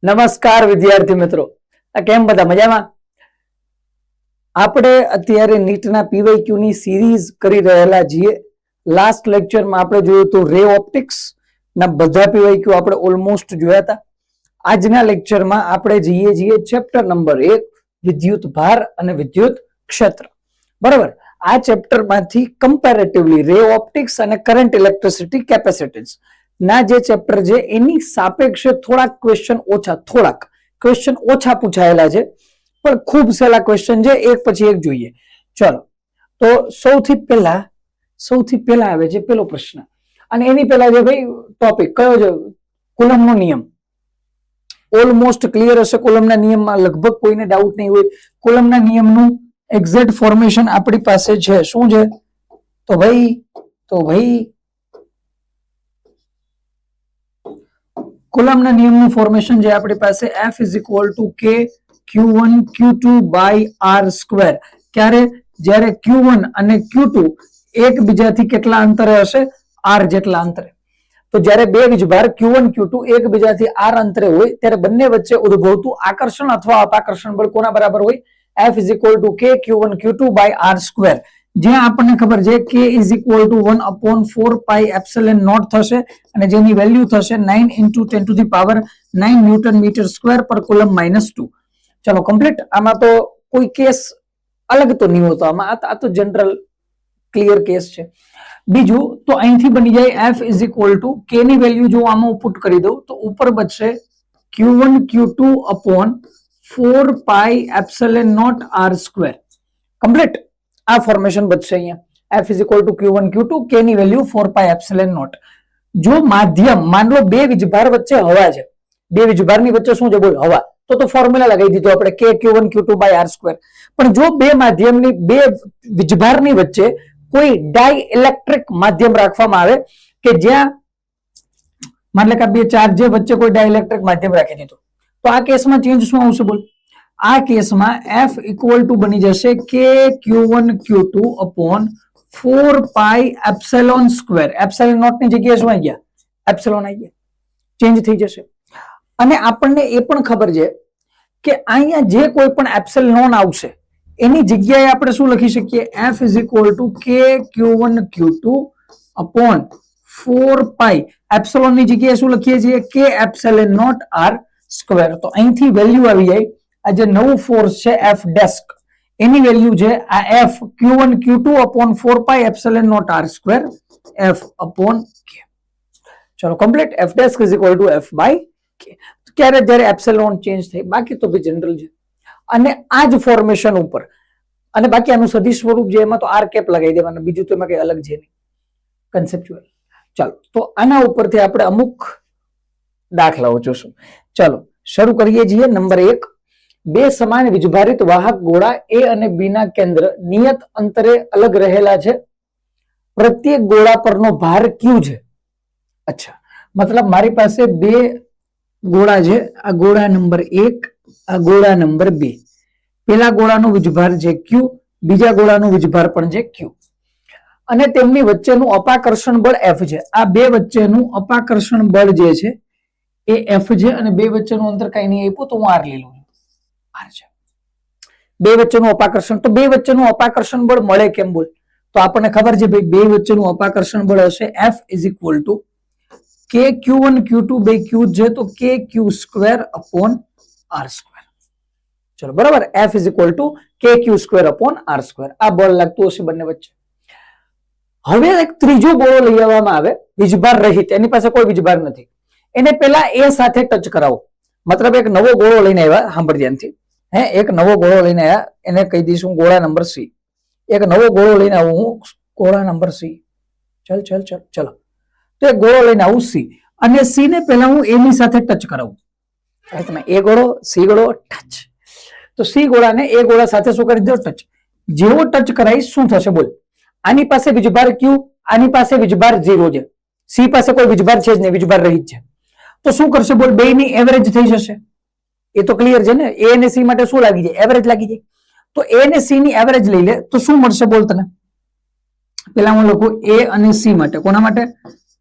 નમસ્કાર વિદ્યાર્થી મિત્રો, કેમ બધા મજામાં? આપણે અત્યારે નીટના પીવાયક્યુ ની સિરીઝ કરી રહેલા છીએ. લાસ્ટ લેક્ચરમાં આપણે જોયું તો રે ઓપ્ટિક્સ ના બધા પીવાયક્યુ આપણે ઓલમોસ્ટ જોયા હતા. આજના લેક્ચરમાં આપણે જઈએ છીએ ચેપ્ટર નંબર 1 વિદ્યુત ભાર અને વિદ્યુત ક્ષેત્ર. બરાબર, આ ચેપ્ટરમાંથી કમ્પેરેટિવલી રે ઓપ્ટિક્સ અને કરંટ ઇલેક્ટ્રિસિટી કેપેસિટન્સ ના જે ચેપ્ટર છે એની સાપેક્ષે થોડાક ક્વેશ્ચન ઓછા પૂછાયેલા છે, પણ ખૂબ સહેલા ક્વેશ્ચન છે, એક પછી એક જોઈએ. ચલો, તો સૌથી પહેલા આવે છે પેલો પ્રશ્ન, અને એની પહેલા છે ભાઈ ટોપિક કયો છે? કુલમનો નિયમ. ઓલમોસ્ટ ક્લિયર હશે. કુલમના નિયમમાં લગભગ કોઈને ડાઉટ નહીં હોય. કુલમના નિયમનું એક્ઝેક્ટ ફોર્મેશન આપણી પાસે છે. શું છે? તો ભાઈ કુલમના નિયમનું ફોર્મેશન જે આપણી પાસે F = K Q1 Q2 by R square. જ્યારે Q1 અને Q2 એકબીજાથી કેટલા અંતરે હશે? R જેટલા અંતરે. તો જ્યારે બે વીજભાર Q1 Q2 એકબીજાથી R અંતરે હોય ત્યારે બંને વચ્ચે ઉદ્ભવતું આકર્ષણ અથવા અપાકર્ષણ બળ કોના બરાબર હોય? F = K Q1 Q2 by R square. જ્યાં આપણને ખબર છે K = 1/4πε0 થશે અને જેની વેલ્યુ થશે 9 × 10⁻9 ન્યૂટન મીટર સ્ક્વેર પર કુલમ -2. ચલો કમ્પ્લીટ. આમાં તો કોઈ કેસ અલગ તો નહીં હોતો, આમાં આ તો જનરલ ક્લિયર કેસ છે. બીજું તો અહીંથી બની જાય F = K ની વેલ્યુ જો આમાં પુટ કરી દઉં તો ઉપર બચશે Q1 Q2 / 4πε0 R square. Complete. આ ફોર્મેશન બચશે અહીંયા. F = Q1 Q2 K ની વેલ્યુ 4πε0. જો માધ્યમ, માન લો બે વીજભાર વચ્ચે હવા છે, બે વીજભારની વચ્ચે શું છે બોલ? હવા. તો ફોર્મ્યુલા લગાવી દીધો આપણે K Q1 Q2 by R square. પણ જો બે વીજભારની વચ્ચે કોઈ ડાઇલેક્ટ્રિક માધ્યમ રાખવામાં આવે કે જ્યાં માન લે કે બે ચાર્જ વચ્ચે કોઈ ડાઇલેક્ટ્રિક માધ્યમ રાખી દીધું, તો આ કેસમાં ચેન્જ શું આવશે બોલ? આ કેસમાં F = બની જશે K Q1 Q2 / 4πε². ε0 ની જગ્યાએ શું આવી ગયા? એપ્સિલોન આવી ગયા. ચેન્જ થઈ જશે. અને આપણને એ પણ ખબર છે કે અહીંયા જે કોઈ પણ એપ્સિલોન આવશે એની જગ્યાએ આપણે શું લખી શકીએ? F = K Q1 Q2 / 4π. Epsilon ની જગ્યાએ શું લખીએ છીએ? K ε0 R square. તો અહીંથી વેલ્યુ આવી જાય. આ જે નવું ફોર્સ છે F ડેસ્ક, એની વેલ્યુ છે આ F Q1 Q2 / 4πε0 R square F/K. ચલો કમ્પ્લીટ. F desk = F/K. જ્યારે એપ્સિલોન ચેન્જ થાય, બાકી તો બી જનરલ છે. અને આ જ ફોર્મેશન ઉપર, અને બાકી આનું સદિશ સ્વરૂપ જે એમાં તો R કેપ લગાવી દેવાનું, બીજું તો એમાં કઈ અલગ છે નહીં, કન્સેપ્ચ્યુઅલ. ચાલો, તો આના ઉપરથી આપણે અમુક દાખલાઓ જોશું. ચલો શરૂ કરીએ છીએ. નંબર 1, બે સમાન વીજભારિત વાહક ગોળા A અને B ના કેન્દ્ર નિયત અંતરે અલગ રહેલા છે. પ્રત્યેક ગોળા પરનો ભાર Q છે. અચ્છા, મતલબ મારી પાસે બે ગોળા છે. આ ગોળા નંબર 1, આ ગોળા નંબર 2. પેલા ગોળાનો વીજભાર છે Q, બીજા ગોળાનો વીજભાર પણ છે Q, અને તેમની વચ્ચેનું અપાકર્ષણ બળ F છે. આ બે વચ્ચેનું અપાકર્ષણ બળ જે છે એ F છે, અને બે વચ્ચેનું અંતર કઈ નહીં આપ્યું તો હું R લઈ લઉં. R છે. બે વચ્ચેનું અપાકર્ષણ. તો બે વચ્ચેનું અપાકર્ષણ બળ મળે કેમ બોલ? તો આપણને ખબર છે ભાઈ બે વચ્ચેનું અપાકર્ષણ બળ હશે F = K Q1 Q2 બે Q છે તો K Q² / R સ્ક્વેર. ચલો બરાબર. F = K Q² / R square. આ બળ લાગતું હશે બંને વચ્ચે. હવે એક ત્રીજો ગોળો લઈ આવવામાં આવે વીજભાર રહિત, એની પાસે કોઈ વીજભાર નથી. એને પેલા A સાથે ટચ કરાવો. મતલબ એક નવો ગોળો લઈને આવ્યા, સાંભળ ધ્યાનથી. એક નવો ગોળો લઈને આવ્યા, એને કહી દઈશું ગોળા નંબર C. એક નવો ગોળો લઈને આવું હું, ગોળા નંબર C. ચલો તો એક ગોળો લઈને આવું C, અને C ને પહેલા હું A ની સાથે ટચ કરાવું. તમે A ગોળો C ગોળો ટચ, તો C ગોળાને A ગોળા સાથે શું કરી દો? ટચ. જેવો ટચ કરાવીશ શું થશે બોલ? આની પાસે વીજભાર Q, આની પાસે વીજભાર 0 છે. C પાસે કોઈ વીજભાર છે જ નહીં, વીજભાર રહિત છે. તો શું કરશે બોલ? બે ની એવરેજ થઈ જશે. એ તો ક્લિયર છે ને. A અને C માટે શું લાગી જાય? એવરેજ લાગી જાય. તો A અને C ની એવરેજ લઈ લે તો શું મળશે બોલ તને? પેલા હું લખું A અને C માટે. કોના માટે?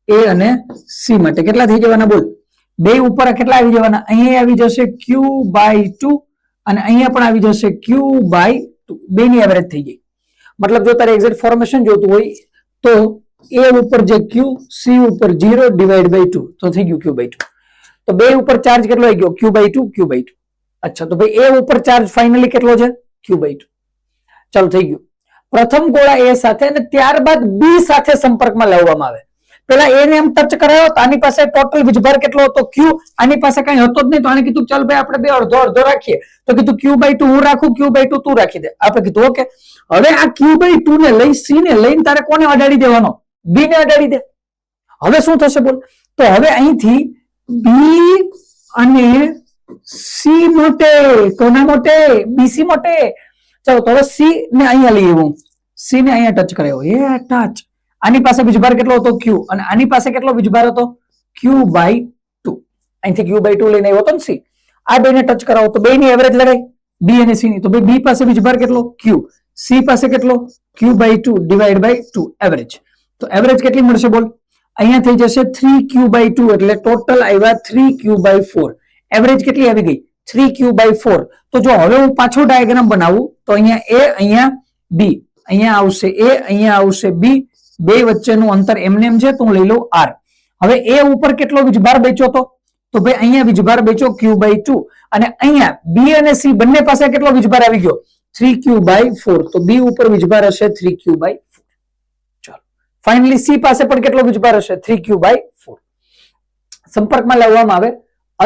A અને C માટે કેટલા થઈ જવાના બોલ? બે ઉપર કેટલા આવી જવાના? અહીંયા આવી જશે q/2 અને અહીંયા પણ આવી જશે q/2. બેની એવરેજ થઈ ગઈ. મતલબ જો તારે એક્ઝેક્ટ ફોર્મેશન જોતું હોય તો a ઉપર જે q, c ઉપર 0 / 2 તો થઈ ગયું q/2. તો બે ઉપર ચાર્જ કેટલો આવી ગયો? q/2 q/2. અચ્છા, તો ભાઈ a ઉપર ચાર્જ ફાઇનલી કેટલો છે? q/2. ચાલો થઈ ગયું. પ્રથમ ગોળા a સાથે અને ત્યારબાદ b સાથે સંપર્કમાં લાવવામાં આવે. પેલા a ને એમ ટચ કરાયો તો આની પાસે ટોટલ વીજભાર કેટલો હતો? q. આની પાસે કઈ હતો જ નહીં, તો આને કીધું ચાલ ભાઈ આપણે બે અડધો અડધો રાખીએ. તો કીધું q/2 હું રાખું, q/2 તું રાખી દે. આપણે કીધું ઓકે. હવે આ q/2 ને લઈ c ને લઈને તારે કોને અડાડી દેવાનો? b ને અડાડી દે. હવે શું થશે બોલ? તો હવે અહીંથી b અને c મોટે, કોના મોટે? bc મોટે. ચાલો તો હવે c ને અહીંયા લઈ આવું, c ને અહીંયા ટચ કરાયો, એ ટચ. આની પાસે વીજભાર કેટલો હતો? q. અને આની પાસે કેટલો વીજભાર હતો? q/2. અહીંથી q/2 લઈને આવ્યો હતો ને c. આ બે ને ટચ કરાવો તો બે ની એવરેજ લગાય, b અને c ની. તો ભાઈ b પાસે વીજભાર કેટલો? q. c પાસે કેટલો? q/2 / 2 average. તો એવરેજ કેટલી મળશે બોલ? અહીંયા થઈ જશે 3q/2 એટલે ટોટલ આવ્યા 3q/4. એવરેજ કેટલી આવી ગઈ? 3q/4. તો જો હવે હું પાછો ડાયાગ્રામ બનાવું તો અહીંયા a, અહીંયા b, અહીંયા આવશે a, અહીંયા આવશે b. બે વચ્ચેનું અંતર એમને એમ છે તો હું લઈ લઉં r. હવે a ઉપર કેટલો વીજભાર બેચ્યો હતો? તો ભાઈ અહીંયા વીજભાર બેચ્યો q/2 અને અહીંયા b અને c બંને પાસે કેટલો વીજભાર આવી ગયો? 3q/4. તો b ઉપર વીજભાર હશે 3q/4. ચાલો ફાઇનલી c પાસે પણ કેટલો વીજભાર હશે? 3q/4. સંપર્કમાં લાવવામાં આવે,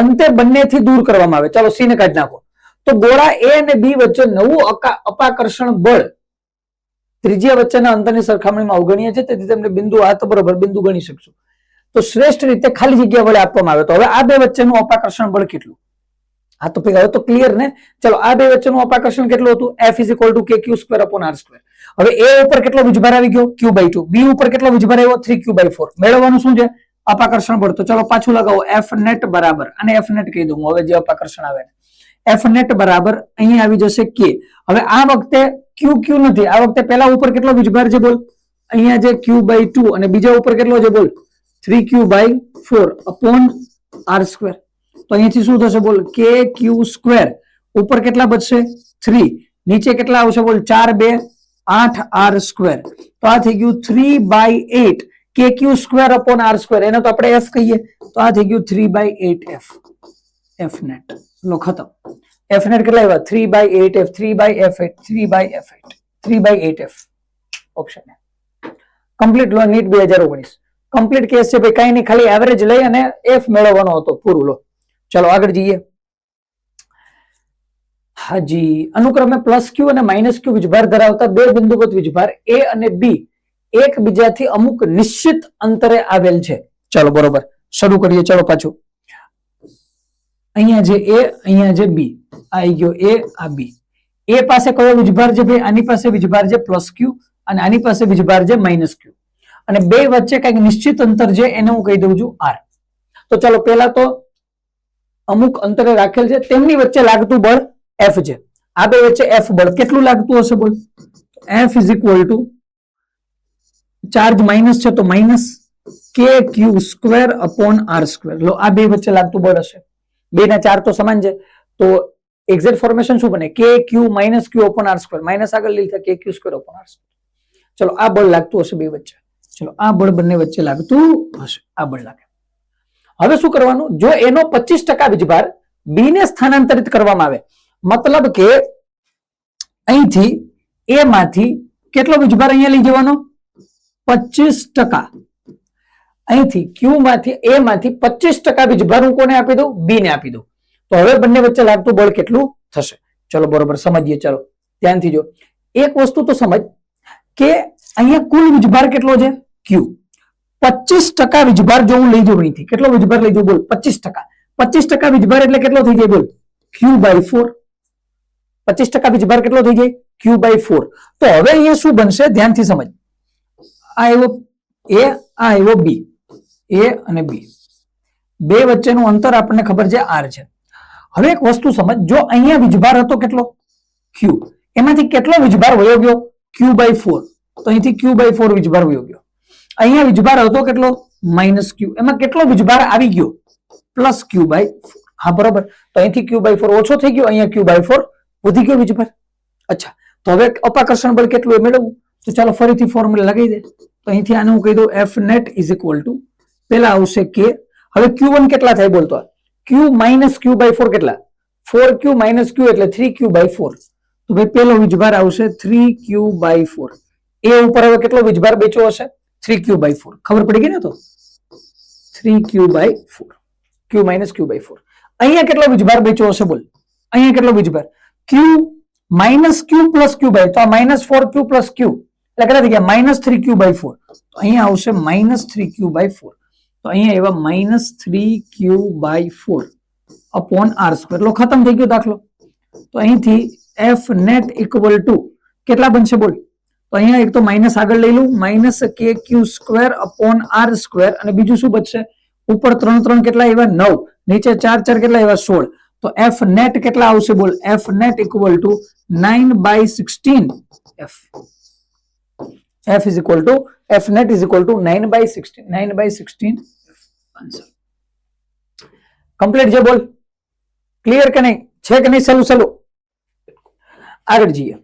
અંતે બંનેથી દૂર કરવામાં આવે. ચાલો c ને કાઢી નાખો. તો ગોળા a અને b વચ્ચે નવું અપાકર્ષણ બળ ત્રિજ્યા વચ્ચેના અંતરની સરખામણીમાં અવગણીય છે, તેથી તેમને બિંદુ આ તો બરોબર બિંદુ ગણી શકશું. તો શ્રેષ્ઠ રીતે ખાલી જગ્યા વડે આપવામાં આવે. તો હવે આ બે વચ્ચેનું અપાકર્ષણ બળ કેટલું? આ તો હવે તો ક્લિયર ને. ચલો આ બે વચ્ચેનું અપાકર્ષણ કેટલું હતું? F = kq²/r². હવે a ઉપર કેટલો વીજભાર આવી ગયો? q/2. b ઉપર કેટલો વીજભાર આવ્યો? 3q/4. મેળવવાનું શું છે? અપાકર્ષણ બળ. તો ચલો પાછું લગાવો. F net બરાબર, અને F net કહી દઉં હવે જે અપાકર્ષણ આવે. F net બરાબર અહીંયા આવી જશે k. હવે આ વખતે q નથી, આ વખતે પહેલા ઉપર કેટલો વીજભાર છે બોલ? અહીંયા જે q/2 અને બીજા ઉપર કેટલો છે બોલ? 3q/4/r². તો અહીંથી શું થશે બોલ? kq² ઉપર કેટલા બચશે? 3. નીચે કેટલા આવશે બોલ? 4 2 8r². તો આ થઈ ગયું 3/8 kq²/r². એને તો આપણે f કહીએ, તો આ થઈ ગયું 3/8f. f net લો ખતમ. f net કેટલા આવ્યા? 3/8f, 3/f8, 3/f8, 3/8f. Option complete લો. નીટ 2019 કમ્પ્લીટ કેસ છે ભાઈ. કઈ નહીં, ખાલી એવરેજ લઈ અને f મેળવવાનો હતો. પૂરું લો. ચલો આગળ જઈએ. હાજી, અનુક્રમે +q અને -q વીજભાર ધરાવતા બે બિંદુગત વીજભાર a અને b એકબીજાથી અમુક નિશ્ચિત અંતરે આવેલ છે. ચલો બરોબર, શરૂ કરીએ. ચલો પાછું અહીંયા જે a, અહીંયા જે b, આ આવી ગયો a, આ b. a પાસે કયો વીજભાર છે ભાઈ? આની પાસે વીજભાર છે +q અને આની પાસે વીજભાર છે -q. અને બે વચ્ચે કઈક નિશ્ચિત અંતર છે, એને હું કહી દઉં છું r. તો ચલો પેલા તો અમુક અંતરે રાખેલ છે, તેમની વચ્ચે લાગતું બળ f છે. આ બે વચ્ચે f બળ કેટલું લાગતું હશે બોલ? f = ચાર્જ માઇનસ છે તો -kq²/r². લો આ બે વચ્ચે લાગતું બળ હશે. બે ના ચાર તો સમાન છે, તો એક્ઝેક્ટ ફોર્મેશન શું બને? kq - q/r². માઇનસ આગળ લીધા kq²/r². ચલો આ બળ લાગતું હશે બે વચ્ચે. ચલો આ બળ બંને વચ્ચે લાગતું હશે, આ બળ લાગે. હવે શું કરવાનું? જો એનો 25% વીજભાર b ને સ્થાનાંતરિત કરવામાં આવે, મતલબ કે અહીંથી a માંથી કેટલો વીજભાર અહીંયા લઈ જવાનો? 25%. અહીંથી q માંથી a માંથી 25% વીજભાર હું કોને આપી દઉં? b ને આપી દઉં. તો હવે બંને વચ્ચે લાગતું બળ કેટલું થશે? ચલો બરોબર સમજીએ. ચલો ધ્યાનથી જો. એક વસ્તુ તો સમજ કે અહીંયા કુલ વીજભાર કેટલો છે? q. 25% વીજભાર જો હું લઈ જાઉં અહીંથી, કેટલો વીજભાર લઈ જાઉં બોલ? 25%. 25% વીજભાર એટલે કેટલો થઈ જાય બોલ? q/4. 25% વીજભાર કેટલો થઈ જાય? q/4. તો હવે અહીંયા શું બનશે? ધ્યાનથી સમજ. આ આવ્યો a, આ આવ્યો b. a અને b બે વચ્ચેનું અંતર આપણને ખબર છે r છે. હવે એક વસ્તુ સમજ, જો અહીંયા વીજભાર હતો કેટલો? q. એમાંથી કેટલો વીજભાર વયો ગયો? q/4. તો અહીંથી q/4 વીજભાર વયો ગયો. અહીંયા વીજભાર હતો કેટલો? -q. એમાં કેટલો વીજભાર આવી ગયો? Plus Q by 4. હા બરાબર, તો અહીંથી ક્યુ બાય 4 ઓછો થઈ ગયો, અહીંયા ક્યુ બાય 4 વધી ગયો વીજભાર. અચ્છા, તો હવે અપાકર્ષણ બળ કેટલું એ મેળવવું, તો ચાલો ફરીથી ફોર્મ્યુલા લગાવી દે. તો અહીંથી આને હું કહી દઉં F net is equal two, પેલા આવશે કે, હવે Q1 કેટલા થાય બોલતો, Q માઇનસ ક્યુ બાય 4 કેટલા, 4Q માઇનસ ક્યુ એટલે 3Q બાય 4. તો ભાઈ પેલો વીજભાર આવશે 3Q બાય 4. એ ઉપર હવે કેટલો વીજભાર બેચ્યો હશે, 3Q બાય 4. ખબર પડી ગઈ ને, તો 3Q by 4, Q minus Q by 4. અહીંયા કેટલો વીજભાર બેચ્યો હશે બોલ, અહીંયા કેટલો વીજભાર, Q minus Q plus Q by, તો આ માઇનસ 4Q પ્લસ ક્યુ એટલે કેટલા થઈ ગયા, માઇનસ 3Q બાય 4. તો અહીંયા આવશે માઇનસ 3Q બાય 4. તો અહીંયા એવા minus 3Q by 4 upon R square. એટલે ખતમ થઈ ગયો દાખલો. તો અહીંથી એફ નેટ ઇક્વલ ટુ કેટલા બનશે બોલ, તો અહીંયા એક તો માઇનસ આગળ લઈ લઉં, માઇનસ કે Q square upon R square, અને બીજું શું બચશે, ઉપર 3 3 કેટલા આવ્યા 9, નીચે 4 4 કેટલા આવ્યા 16. તો એફ નેટ કેટલા આવશે બોલ, F net equal to 9/16 F. F is equal to, F net is equal to 9/16, 9/16 answer. Complete છે બોલ, ક્લિયર કે નહીં, છે કે નહીં, સહેલું સહેલું. આગળ જઈએ.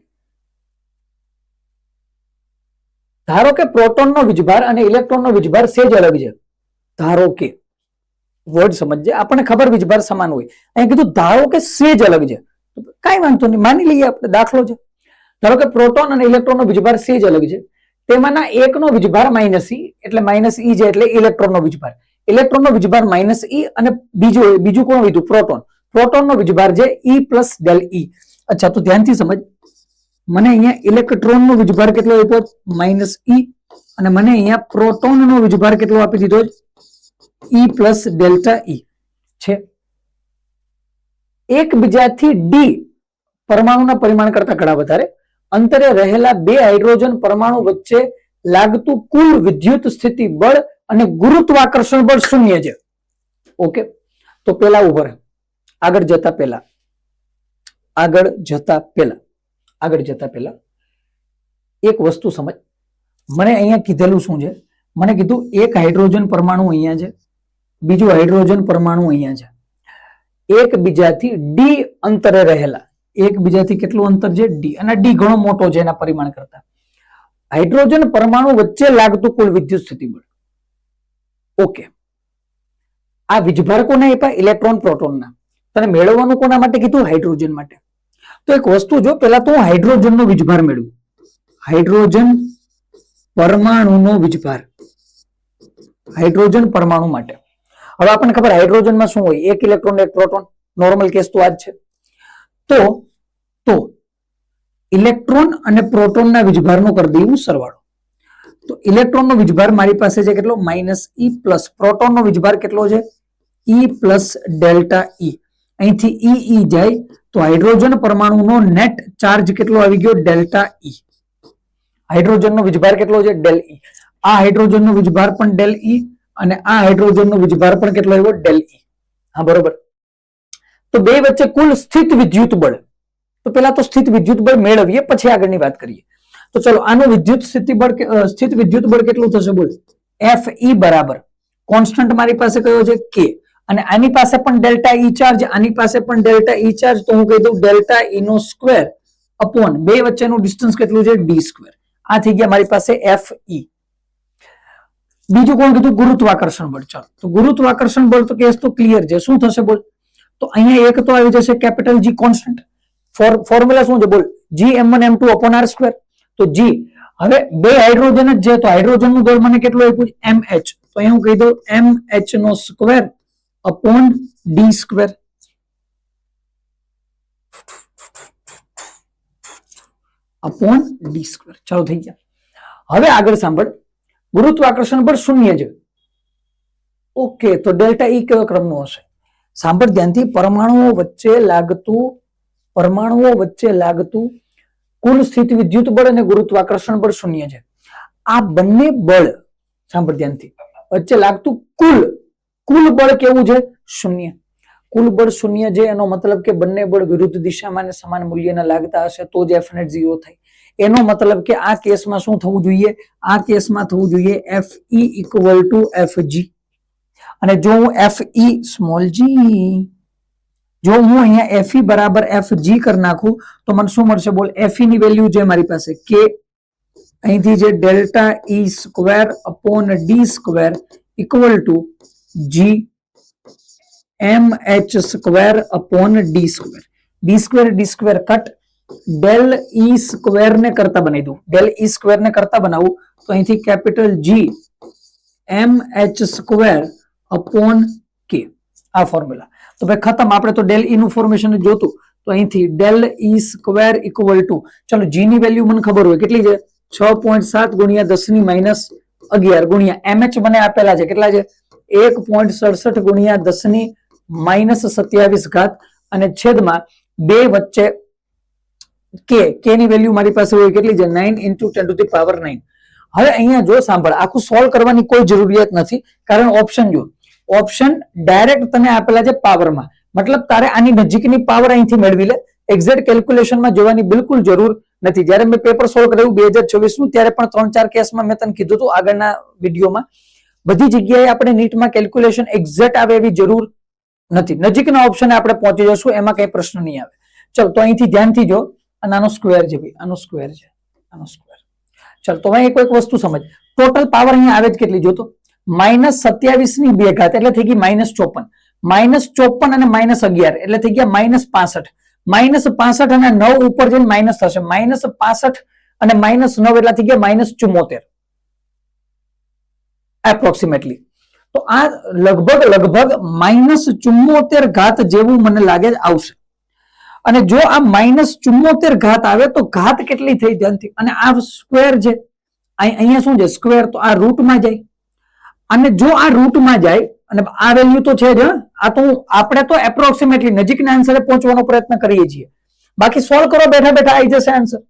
ધારો કે પ્રોટોનનો વીજભાર અને ઇલેક્ટ્રોનનો વીજભાર સેજ અલગ છે. ધારો કે, વર્ડ સમજજે, આપણને ખબર વીજભાર સમાન હોય, અહીં કીધું ધારો કે સેજ અલગ છે, કાંઈ વાંધો નહીં, માની લઈએ આપણે, દાખલો છે. ધારો કે પ્રોટોન અને ઇલેક્ટ્રોનનો વીજભાર સેજ અલગ છે, તેમાંના એકનો વીજભાર માઇનસ ઈ, એટલે માઇનસ ઈ છે એટલે ઇલેક્ટ્રોનનો વીજભાર, ઇલેક્ટ્રોનનો વીજભાર માઇનસ ઈ, અને બીજું કોણ વીધું, પ્રોટોન, પ્રોટોનનો વીજભાર છે ઈ પ્લસ ડેલ ઈ. અચ્છા, તો ધ્યાનથી સમજ, મને અહીંયા ઇલેક્ટ્રોનનો વીજભાર કેટલો આપ્યો, માઇનસ ઈ, અને મને અહીંયા પ્રોટોનનો વીજભાર કેટલો આપી દીધો, ઈ પ્લસ ડેલ્ટા ઈ છે. એકબીજાથી ડી પરમાણુના પરિમાણ કરતા ઘણા વધારે અંતરે રહેલા બે હાઇડ્રોજન પરમાણુ વચ્ચે લાગતું કુલ વિદ્યુત સ્થિતિ બળ અને ગુરુત્વાકર્ષણ બળ શૂન્ય છે. ઓકે, તો પેલા ઉપર આગળ જતા પહેલા એક વસ્તુ સમજ. મને અહીંયા કીધેલું શું છે, મને કીધું એક હાઇડ્રોજન પરમાણુ અહીંયા છે, બીજું હાઇડ્રોજન પરમાણુ અહીંયા છે, એકબીજાથી ડી અંતરે રહેલા, એકબીજાથી કેટલું અંતર છે, ડી, અને ડી ઘણો મોટો છે એના પરિમાણ કરતા. હાઇડ્રોજન પરમાણુ વચ્ચે લાગતું કુલ વિદ્યુત સ્થિતિ બળ. ઓકે, આ વીજભાર કોને આપ્યા, ઇલેક્ટ્રોન પ્રોટોનના. તને મેળવવાનું કોના માટે કીધું, હાઇડ્રોજન માટે. તો એક વસ્તુ જો, પેલા તો હું હાઇડ્રોજનનો વીજભાર મેળવું, હાઇડ્રોજન પરમાણુનો વીજભાર, હાઇડ્રોજન પરમાણુ માટે. હવે આપણને ખબર હાઇડ્રોજનમાં શું હોય, એક ઇલેક્ટ્રોન એક પ્રોટોન, નોર્મલ કેસ તો આ જ છે. તો ઇલેક્ટ્રોન અને પ્રોટોનના વીજભારનો કરી દઈએ સરવાળો. તો ઇલેક્ટ્રોનનો વીજભાર મારી પાસે છે કેટલો, માઇનસ ઈ, પ્લસ પ્રોટોનનો વીજભાર કેટલો છે, ઈ પ્લસ ડેલ્ટા ઈ. અહીંથી ઈ જાય તો હાઇડ્રોજન પરમાણુનો નેટ ચાર્જ કેટલો આવી ગયો, ડેલ્ટા ઈ. હાઇડ્રોજનનો વીજભાર કેટલો છે, ડેલ ઈ. આ હાઇડ્રોજનનો વીજભાર પણ ડેલ ઈ, અને આ હાઇડ્રોજનનો વીજભાર પણ કેટલો આવ્યો, ડેલ ઈ. હા બરોબર. તો બે વચ્ચે કુલ સ્થિત વિદ્યુત બળ, તો પેલા તો સ્થિત વિદ્યુત બળ મેળવીએ, પછી આગળની વાત કરીએ. તો ચલો, આનું વિદ્યુત સ્થિત વિદ્યુત બળ કેટલું થશે બોલ, એફ ઈ બરાબર કોન્સ્ટન્ટ મારી પાસે કયો છે, કે, અને આની પાસે પણ ડેલ્ટા ઈ ચાર્જ, આની પાસે પણ ડેલ્ટા ઈ ચાર્જ, તો હું કહી દઉં ડેલ્ટા ઈ નો સ્ક્વેર અપોન બે વચ્ચેનું ડિસ્ટન્સ કેટલું છે, ડી સ્ક્વેર. આ થઈ ગયા મારી પાસે એફ ઈ. બીજું કોણ કીધું, ગુરુત્વાકર્ષણ બળ. ચાલો, તો ગુરુત્વાકર્ષણ બળ તો કેસ તો ક્લિયર છે, શું થશે બોલ, તો અહીંયા એક તો આવી જશે કેપિટલ જી કોન્સ્ટન્ટ. ફોર્મ્યુલા શું છે બોલ, G(m1 m2) upon r square. તો G, હવે બે હાઇડ્રોજન જ છે, તો હાઇડ્રોજન નું દળ મને કેટલું આપ્યું, mh, તો અહીંયા હું કહી દઉં mh નો square upon D square. Upon D square. ચાલો થઈ ગયા. હવે આગળ સાંભળ, ગુરુત્વાકર્ષણ બળ શૂન્ય છે. ઓકે, તો ડેલ્ટા ઈ કયો ક્રમનો હશે, સાંભળ ધ્યાનથી, પરમાણુઓ વચ્ચે લાગતું કુલ સ્થિત વિદ્યુત બળ અને ગુરુત્વાકર્ષણ બળ શૂન્ય છે. આ બંને બળ, સાંભળ ધ્યાનથી, વચ્ચે લાગતું કુલ બળ કેવું છે, શૂન્ય. કુલ બળ શૂન્ય છે, એનો મતલબ કે બંને બળ વિરુદ્ધ દિશામાં અને સમાન મૂલ્યના લાગતા હશે, તો જ એફ નેટ 0 થાય. એનો મતલબ કે આ કેસમાં શું થવું જોઈએ, આ કેસમાં થવું જોઈએ F E equal to F G. અને જો હું FE સ્મોલ જી, જો હું અહીંયા FE બરાબર FG કરી નાખું તો મને શું મળશે? બોલ. FE ની વેલ્યુ છે મારી પાસે કે અહીંથી જે delta E square upon D square equal to G MH square upon D square. D square cut, del E square ને કરતા બનાવી દઉં. ડેલ E સ્ક્વેર ને કરતા બનાવું તો અહીંથી capital G MH square upon K, આ ફોર્મ્યુલા. તો ભાઈ ખતમ. આપણે તો ડેલ E નું ફોર્મેશન જોતું, તો અહીંથી del E square equal to, ચલો G ની વેલ્યુ મને ખબર હોય કેટલી છે? 6.7 ગુણ્યા 10 ની માઇનસ 11 ગુણ્યા MH મને આપેલા છે કેટલા છે? 1.67 ગુણ્યા 10 ની માઇનસ 27 ઘાત અને છેદમાં 2 વચ્ચે K ની વેલ્યુ મારી પાસે હોય કેટલી છે? 9 into 10 to the power 9. હવે અહીંયા જો સાંભળ, આખું સોલ્વ કરવાની કોઈ જરૂરિયાત નથી, કારણ ઓપ્શન જો, ઓપ્શન ડાયરેક્ટ તને આપેલા છે પાવરમાં, મતલબ તારે આની નજીકની પાવર અહીંથી મેળવી લે. એક્ઝેક્ટ કેલ્ક્યુલેશનમાં જવાની બિલકુલ જરૂર નથી. જ્યારે મેં પેપર સોલ્વ કરાવ્યું 2024 નું, ત્યારે પણ 3-4 કેસમાં મેં તને કીધું હતું આગળના વિડીયોમાં, બધી જગ્યાએ આપણે નીટમાં કેલ્ક્યુલેશન એક્ઝેક્ટ આવે એવી જરૂર નથી. નજીકના ઓપ્શને આપણે પહોંચી જશું, એમાં કઈ પ્રશ્ન નહીં આવે. ચલો તો અહીંથી ધ્યાનથી જો, આનો સ્ક્વેર છે ભાઈ, આનો સ્ક્વેર છે, આનો સ્ક્વેર. ચલ તો હવે એક વસ્તુ સમજ, ટોટલ પાવર અહીંયા આવે જ કેટલી જોતો? -27 ની 2 ઘાત એટલે થઈ ગઈ -54. -54 અને -11 એટલે થઈ ગયા -65. -65 અને 9 ઉપર જઈને માઇનસ થશે. -65 અને -9 એટલે થઈ ગયા -74 એપ્રોક્સિમેટલી. તો આ લગભગ -74 ઘાત જેવું મને લાગે આવશે. અને જો આ -74 ઘાત આવે તો ઘાત કેટલી થઈ ધ્યાનથી, અને આ સ્ક્વેર છે, અહીંયા શું છે? સ્ક્વેર. તો આ રૂટમાં જાય, અને જો આ રૂટમાં જાય, અને આ વેલ્યુ તો છે જ, આ તો આપણે તો એપ્રોક્સિમેટલી નજીકના આન્સરે પહોંચવાનો પ્રયત્ન કરીએ છીએ, બાકી સોલ્વ કરો બેઠા બેઠા આવી જશે આન્સર.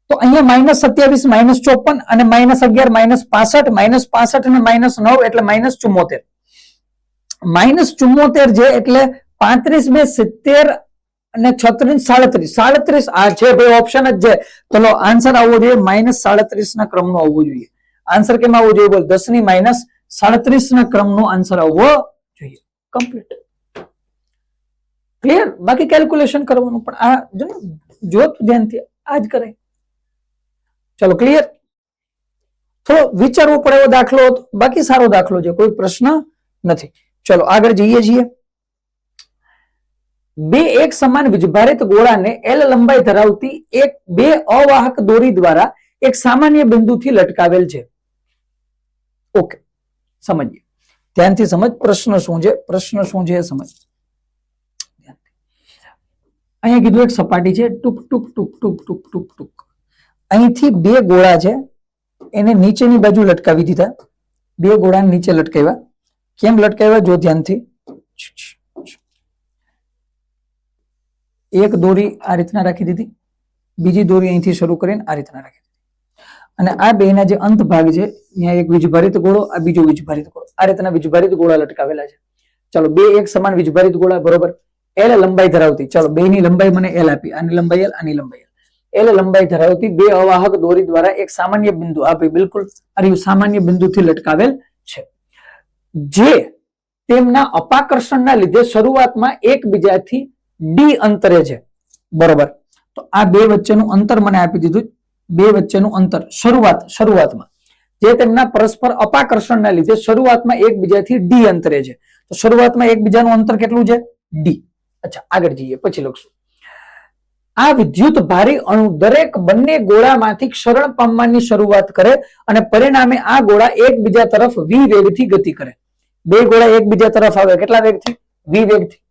તો અહીંયા -27 -54 અને -11 -65 -65 અને -9 એટલે -74. -74 છે એટલે 35 બે 70 અને 36 37 આ છે ભાઈ, ઓપ્શન જ છે. ચલો આન્સર આવવો જોઈએ -37 ના ક્રમનો આવવો જોઈએ. આન્સર કેમ આવવો જોઈએ? બોલ. 10 ની -37 ના ક્રમનો આન્સર આવવો જોઈએ. Complete, clear. બાકી કેલ્ક્યુલેશન કરવાનું પણ આ જો ધ્યાનથી આ જ કરાય. ચલો ક્લિયર. થોડો વિચારવું પડે એવો દાખલો હતો, બાકી સારો દાખલો છે, કોઈ પ્રશ્ન નથી. ચલો આગળ જઈએ છીએ. બે એક સમાન વીજભારિત ગોળાને L લંબાઈ ધરાવતી બે અવાહક દોરી દ્વારા એક સામાન્ય બિંદુથી લટકાવેલ છે. ઓકે, સમજીએ, ધ્યાનથી સમજ. પ્રશ્ન શું છે? પ્રશ્ન શું છે સમજ. અહીંયા કીધું એક સપાટી છે, ટૂંક ટૂંક ટૂંક ટૂંક ટૂંક ટૂંક ટૂંક. અહીંથી બે ગોળા છે, એને નીચેની બાજુ લટકાવી દીધા. બે ગોળાને નીચે લટકાવ્યા. કેમ લટકાવ્યા? જો ધ્યાનથી. એક દોરી આ રીતના રાખી દીધી, બીજી દોરી અહીંથી શરૂ કરીને આ રીતના રાખી દીધી, અને આ બેના જે અંત ભાગ છે, અહીંયા એક વીજભારિત ગોળો, આ બીજો વીજભારિત ગોળો, આ રીતના વીજભારિત ગોળા લટકાવેલા છે. ચલો બે એક સમાન વીજભારિત ગોળા, બરોબર, L લંબાઈ ધરાવતી, ચલો બે ની લંબાઈ મને L આપી, આની લંબાઈ L, આની લંબાઈ L લંબાઈ ધરાવતી બે અવાહક દોરી દ્વારા એક સામાન્ય બિંદુ, આ ભાઈ બિલકુલ સામાન્ય બિંદુથી લટકાવેલ છે, જે તેમના અપાકર્ષણના લીધે શરૂઆતમાં એકબીજાથી D અંતરે છે, બરોબર. તો આ બે વચ્ચેનું અંતર મને આપી દીધું, બે વચ્ચેનું અંતર શરૂઆતમાં જે તેમના પરસ્પર અપાકર્ષણના લીધે શરૂઆતમાં એકબીજાથી D અંતરે છે. તો શરૂઆતમાં એકબીજાનું અંતર કેટલું છે? D. અચ્છા, આગળ જઈએ, પછી લખશું. આ વિદ્યુત ભારી અણુ દરેક બંને ગોળામાંથી ક્ષરણ પામવાની શરૂઆત કરે અને પરિણામે આ ગોળા એકબીજા તરફ v વેગથી ગતિ કરે. બે ગોળા એકબીજા તરફ આવે કેટલા વેગથી? v વેગથી.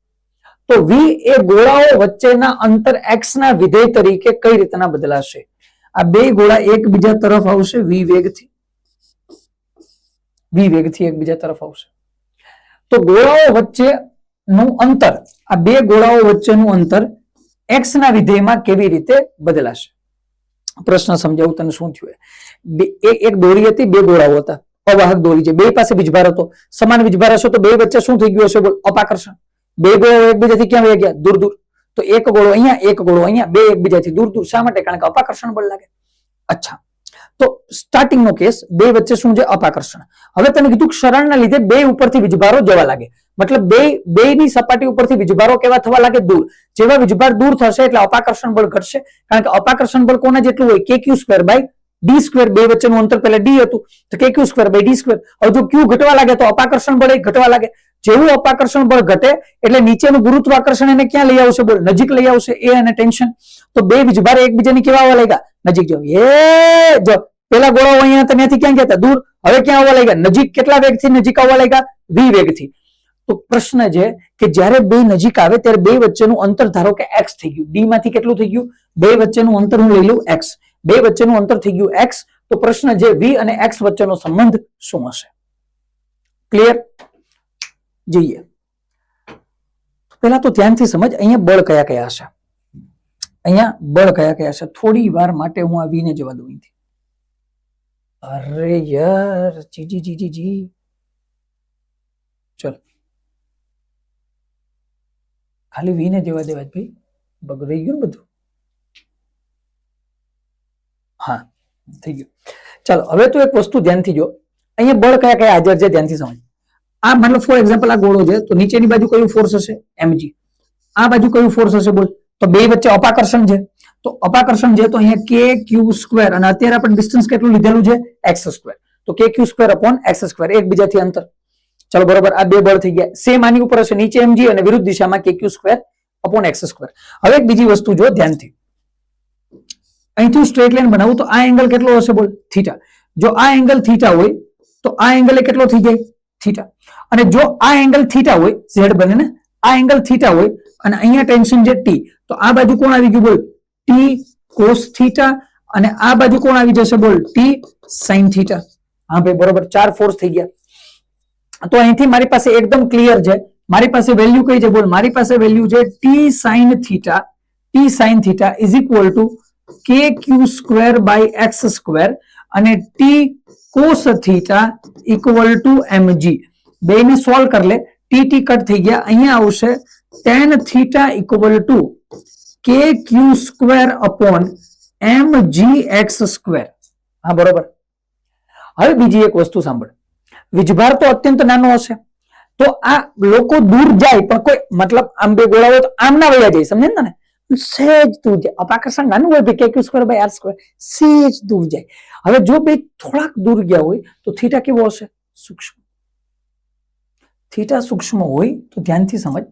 તો v એ ગોળાઓ વચ્ચેના અંતર x ના વિધેય તરીકે કઈ રીતના બદલાશે? આ બે ગોળા એકબીજા તરફ આવશે v વેગથી એકબીજા તરફ આવશે. તો ગોળાઓ વચ્ચેનું અંતર, આ બે ગોળાઓ વચ્ચેનું અંતર x ના વિધેયમાં કેવી રીતે બદલાશે? પ્રશ્ન સમજાવું તને શું થયું. એક દોરી હતી, બે ગોળાઓ હતા, અવાહક દોરી છે, બે પાસે વીજભાર હતો, સમાન વીજભાર હશે તો બે વચ્ચે શું થઈ ગયું હશે? અપાકર્ષણ. બે ગોળાઓ એકબીજાથી ક્યાં વહી ગયા? દૂર દૂર. તો એક ગોળો અહીંયા, એક ગોળો અહીંયા, બે એકબીજાથી દૂર દૂર. શા માટે? કારણ કે અપાકર્ષણ બળ લાગે. અચ્છા, તો સ્ટાર્ટિંગ નો કેસ બે વચ્ચે શું છે અપાકર્ષણ. હવે તમે કીધું ક્ષરણના લીધે બે ઉપરથી વીજભારો જવા લાગે, મતલબ બે ની સપાટી ઉપરથી વીજભારો કેવા થવા લાગે દૂર. જેવા વીજભાર દૂર થશે એટલે અપાકર્ષણ બળ ઘટશે, કારણ કે અપાકર્ષણ બળ કોના જેટલું હોય kq² બાય d સ્ક્વેર. બે વચ્ચેનું અંતર પહેલા d હતું તો kq² બાય d સ્ક્વેર. હવે જો q ઘટવા લાગે તો અપાકર્ષણ બળ ઘટવા લાગે. જેવું અપાકર્ષણ બળ ઘટે એટલે નીચેનું ગુરુત્વાકર્ષણ એને ક્યાં લઈ આવશે બોલ, નજીક લઈ આવશે. એ અને ટેન્શન. તો બે વીજભાર એકબીજાની કેવા આવવા લાગ્યા, નજીક. જો પેલા ગોળાઓ અહીંયા ત્યાંથી ક્યાં ગયા હતા, દૂર. હવે ક્યાં આવવા લાગ્યા, નજીક. કેટલા વેગથી નજીક આવવા લાગ્યા, v વેગથી. તો પ્રશ્ન છે કે જ્યારે બે નજીક આવે ત્યારે બે વચ્ચેનું અંતર ધારો કે x થઈ ગયું. d માંથી કેટલું થઈ ગયું, બે વચ્ચેનું અંતર હું લઈ લઉં x. બે વચ્ચેનું અંતર થઈ ગયું x. તો પ્રશ્ન છે v અને x વચ્ચેનો સંબંધ શું હશે? ક્લિયર? જોઈએ પેલા તો ધ્યાનથી સમજ, અહીંયા બળ કયા કયા હશે. અહીંયા બળ કયા કયા હશે. થોડી વાર માટે હું આ v ને જવા દઉં અહીંથી. અરે યાર જી ચલ ખાલી v ને જવા દેવા ભાઈ, બગડી ગયું ને બધું. હા થઈ ગયું. ચાલો હવે તો એક વસ્તુ ધ્યાનથી જો, અહીંયા બળ કયા કયા હાજર છે ધ્યાનથી સમજ. આ મતલબ ફોર એક્ઝામ્પલ આ ગોળો છે તો નીચેની બાજુ કયું ફોર્સ હશે, mg. આ બાજુ કયું ફોર્સ હશે બોલ, તો બે વચ્ચે અપાકર્ષણ છે. તો અપાકર્ષણ છે તો અહીંયા kq² અને અત્યારે આપણે ડિસ્ટન્સ કેટલું લીધેલું છે x². તો kq² upon x², એકબીજાથી અંતર. ચલો બરોબર, આ બે બળ થઈ ગયા. સેમ આની ઉપર હશે, નીચે mg અને વિરુદ્ધ દિશામાં kq² upon x². હવે એક બીજી વસ્તુ જો ધ્યાનથી, અહીંથી સ્ટ્રેટ લાઈન બનાવું તો આ એંગલ કેટલો હશે બોલ, થીટા. જો આ એંગલ થીટા હોય તો આ એંગલ કેટલો થઈ જાય, થીટા. અને જો આ એંગલ થીટા હોય, z બને ને, આ એંગલ થીટા હોય અને અહીંયા ટેન્શન છે t, તો આ બાજુ કોણ આવી ગયું બોલ, t cos થીટા. અને આ બાજુ કોણ આવી જશે બોલ, t sin થીટા. હા ભાઈ બરોબર, ચાર ફોર્સ થઈ ગયા. તો અહીંથી મારી પાસે એકદમ ક્લિયર છે, મારી પાસે વેલ્યુ કઈ છે બોલ, મારી પાસે વેલ્યુ છે t sin theta. t sin theta is equal to kq² by x² અને t cos theta equal to mg. બે ને સોલ્વ કરી લે, t કટ થઈ ગયા. અહીંયા આવશે tan theta equal to kq² upon mgx². હા બરોબર. હવે બીજી એક વસ્તુ સાંભળ, વીજભાર તો અત્યંત નાનો હશે તો આ લોકો દૂર જાય પણ કોઈ મતલબ આમ બે ગોળાઓ તો આમ ના વયા જાય, સમજે ને, સહેજ દૂર જાય. અપાકર્ષણ નાનું હોય kq² બાય r², સહેજ દૂર જાય. હવે જો બે થોડાક દૂર ગયા હોય તો થીટા કેવો હશે, સૂક્ષ્મ. થીટા સૂક્ષ્મ હોય તો ધ્યાનથી સમજ,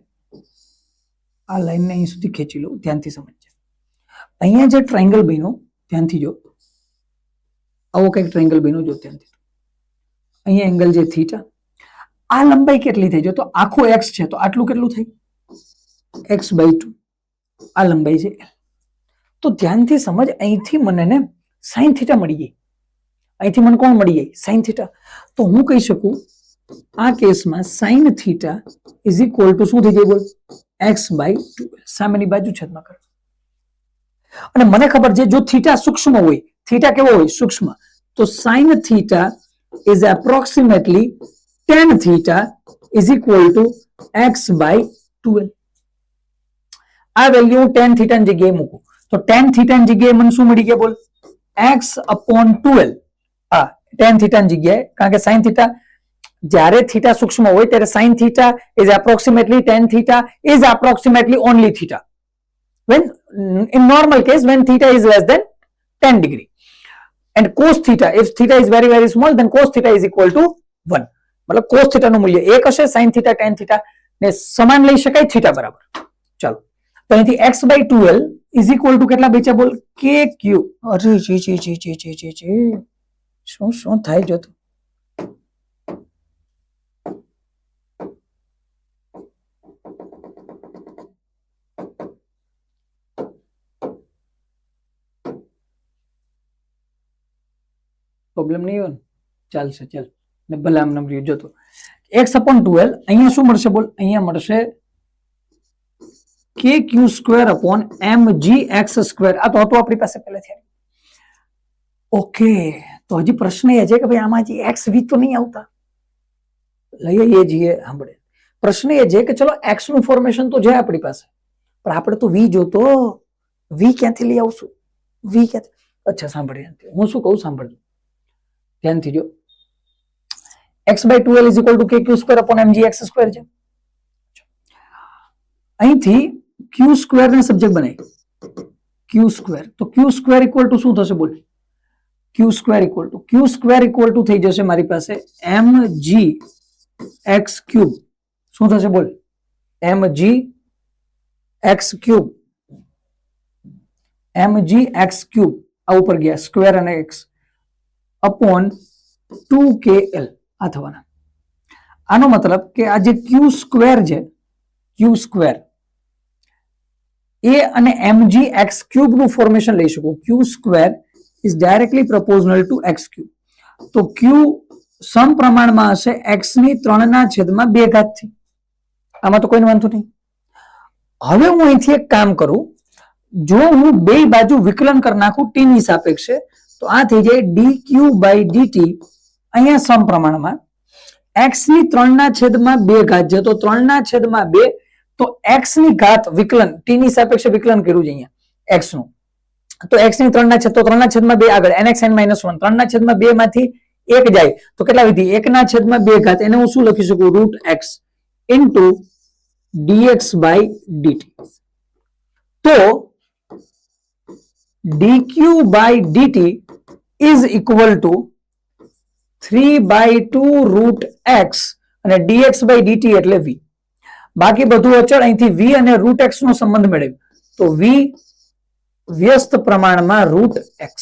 આ લાઈનને અહીં સુધી ખેંચી લો, ધ્યાનથી સમજ. અહીંયા જે ટ્રાયંગલ બન્યો ધ્યાનથી જો, આવો કઈક ટ્રાયંગલ બન્યો જો ધ્યાનથી. અહીંયા એંગલ જે થીટા, આ લંબાઈ કેટલી થઈ, જો તો આખો x છે તો આટલું કેટલું થઈ, x/2. આ લંબાઈ છે. તો ધ્યાનથી સમજ, અહીંથી મને ને sin થીટા મળી ગઈ, અહીંથી મને કોણ મળી ગઈ, sin થીટા. તો હું કહી શકું આ કેસમાં sin theta is equal to શું થઈ જાય બોલ, x/2. સામેની બાજુ છેદમાં કરો. અને મને ખબર છે જો થીટા સૂક્ષ્મ હોય, થીટા કેવો હોય, સૂક્ષ્મ, તો sin theta is approximately tan theta is equal to x/12. આ વેલ્યુ હું tan થીટા ની જગ્યાએ મૂકું તો tan થીટા ની જગ્યાએ મને શું મળી ગયા બોલ, x/12. હા tan થીટા ની જગ્યાએ, કારણ કે sin થીટા જ્યારે થીટા સૂક્ષ્મ હોય ત્યારે sin theta is approximately tan theta is approximately only theta when in normal case when theta is less than 10 degree. And cos theta, if theta is very very small then cos theta is equal to 1. मतलब cos theta નું મૂલ્ય 1 હશે, sin theta tan theta ને સમાન લઈ શકાય theta બરાબર. ચાલો તો અહીંથી x/12 is equal to કેટલા બચ્યા બોલ, kq. અરે જી શું થાય જો તો પ્રોબ્લેમ નહીં હોય ને, ચાલશે ચાલ ને ભલે આમ નંબર જોતો. x/12 અહીંયા શું મળશે બોલ, અહીંયા મળશે kq² upon mgx². આ તો હતું આપણી પાસે પહેલેથી. ઓકે, તો હજી પ્રશ્ન એ છે કે ભાઈ આમાં હજી x v તો નહીં આવતા, લઈએ જઈએ. સાંભળે, પ્રશ્ન એ છે કે ચલો x નું ફોર્મેશન તો છે આપણી પાસે, પણ આપણે તો v જોતો, v ક્યાંથી લઈ આવશું, v ક્યાંથી. અચ્છા સાંભળ, હું શું કહું સાંભળજો ધ્યાનથી જો. x/2l is equal to kq² upon mgx² છે. અહીંથી q² ને સબ્જેક્ટ બનાવી q², તો q² ઇક્વલ ટુ શું થશે બોલ? q² ઇક્વલ ટુ થઈ જશે મારી પાસે mgx³ શું થશે બોલ? mgx³ આ ઉપર ગયા સ્ક્વેર અને x અપોન 2kl આ થવાના. આનો મતલબ કે આ જે q² છે q² એ અને mgx³ નું ફોર્મેશન લઈ શકું. q² is directly proportional to x³. તો q સમપ્રમાણમાં હશે x ની 3/2 થી. આમાં તો કોઈ વાંધો નહીં. હવે હું અહીંથી એક કામ કરું, જો હું બે બાજુ વિકલન કરી નાખું t ની સાપેક્ષે તો આ થઈ જાય dq/dt અહીંયા સમપ્રમાણમાં x ની 3/2 છે તો 3/2 તો x ની ઘાત વિકલન t ની સાપેક્ષે વિકલન કર્યું છે અહીંયા x નું, તો x ની 3/2 તો 3/2 આગળ nxn - 1 3/2 માંથી 1 જાય તો કેટલા વધી? 1/2 ઘાત. એને હું શું લખી શકું? √x into dx/dt. તો dq/dt is equal to 3/2 √x અને dx/dt એટલે v. બાકી બધું અચળ. અહીંથી v અને √x નો સંબંધ મેળવ્યો તો v વ્યસ્ત પ્રમાણમાં √x.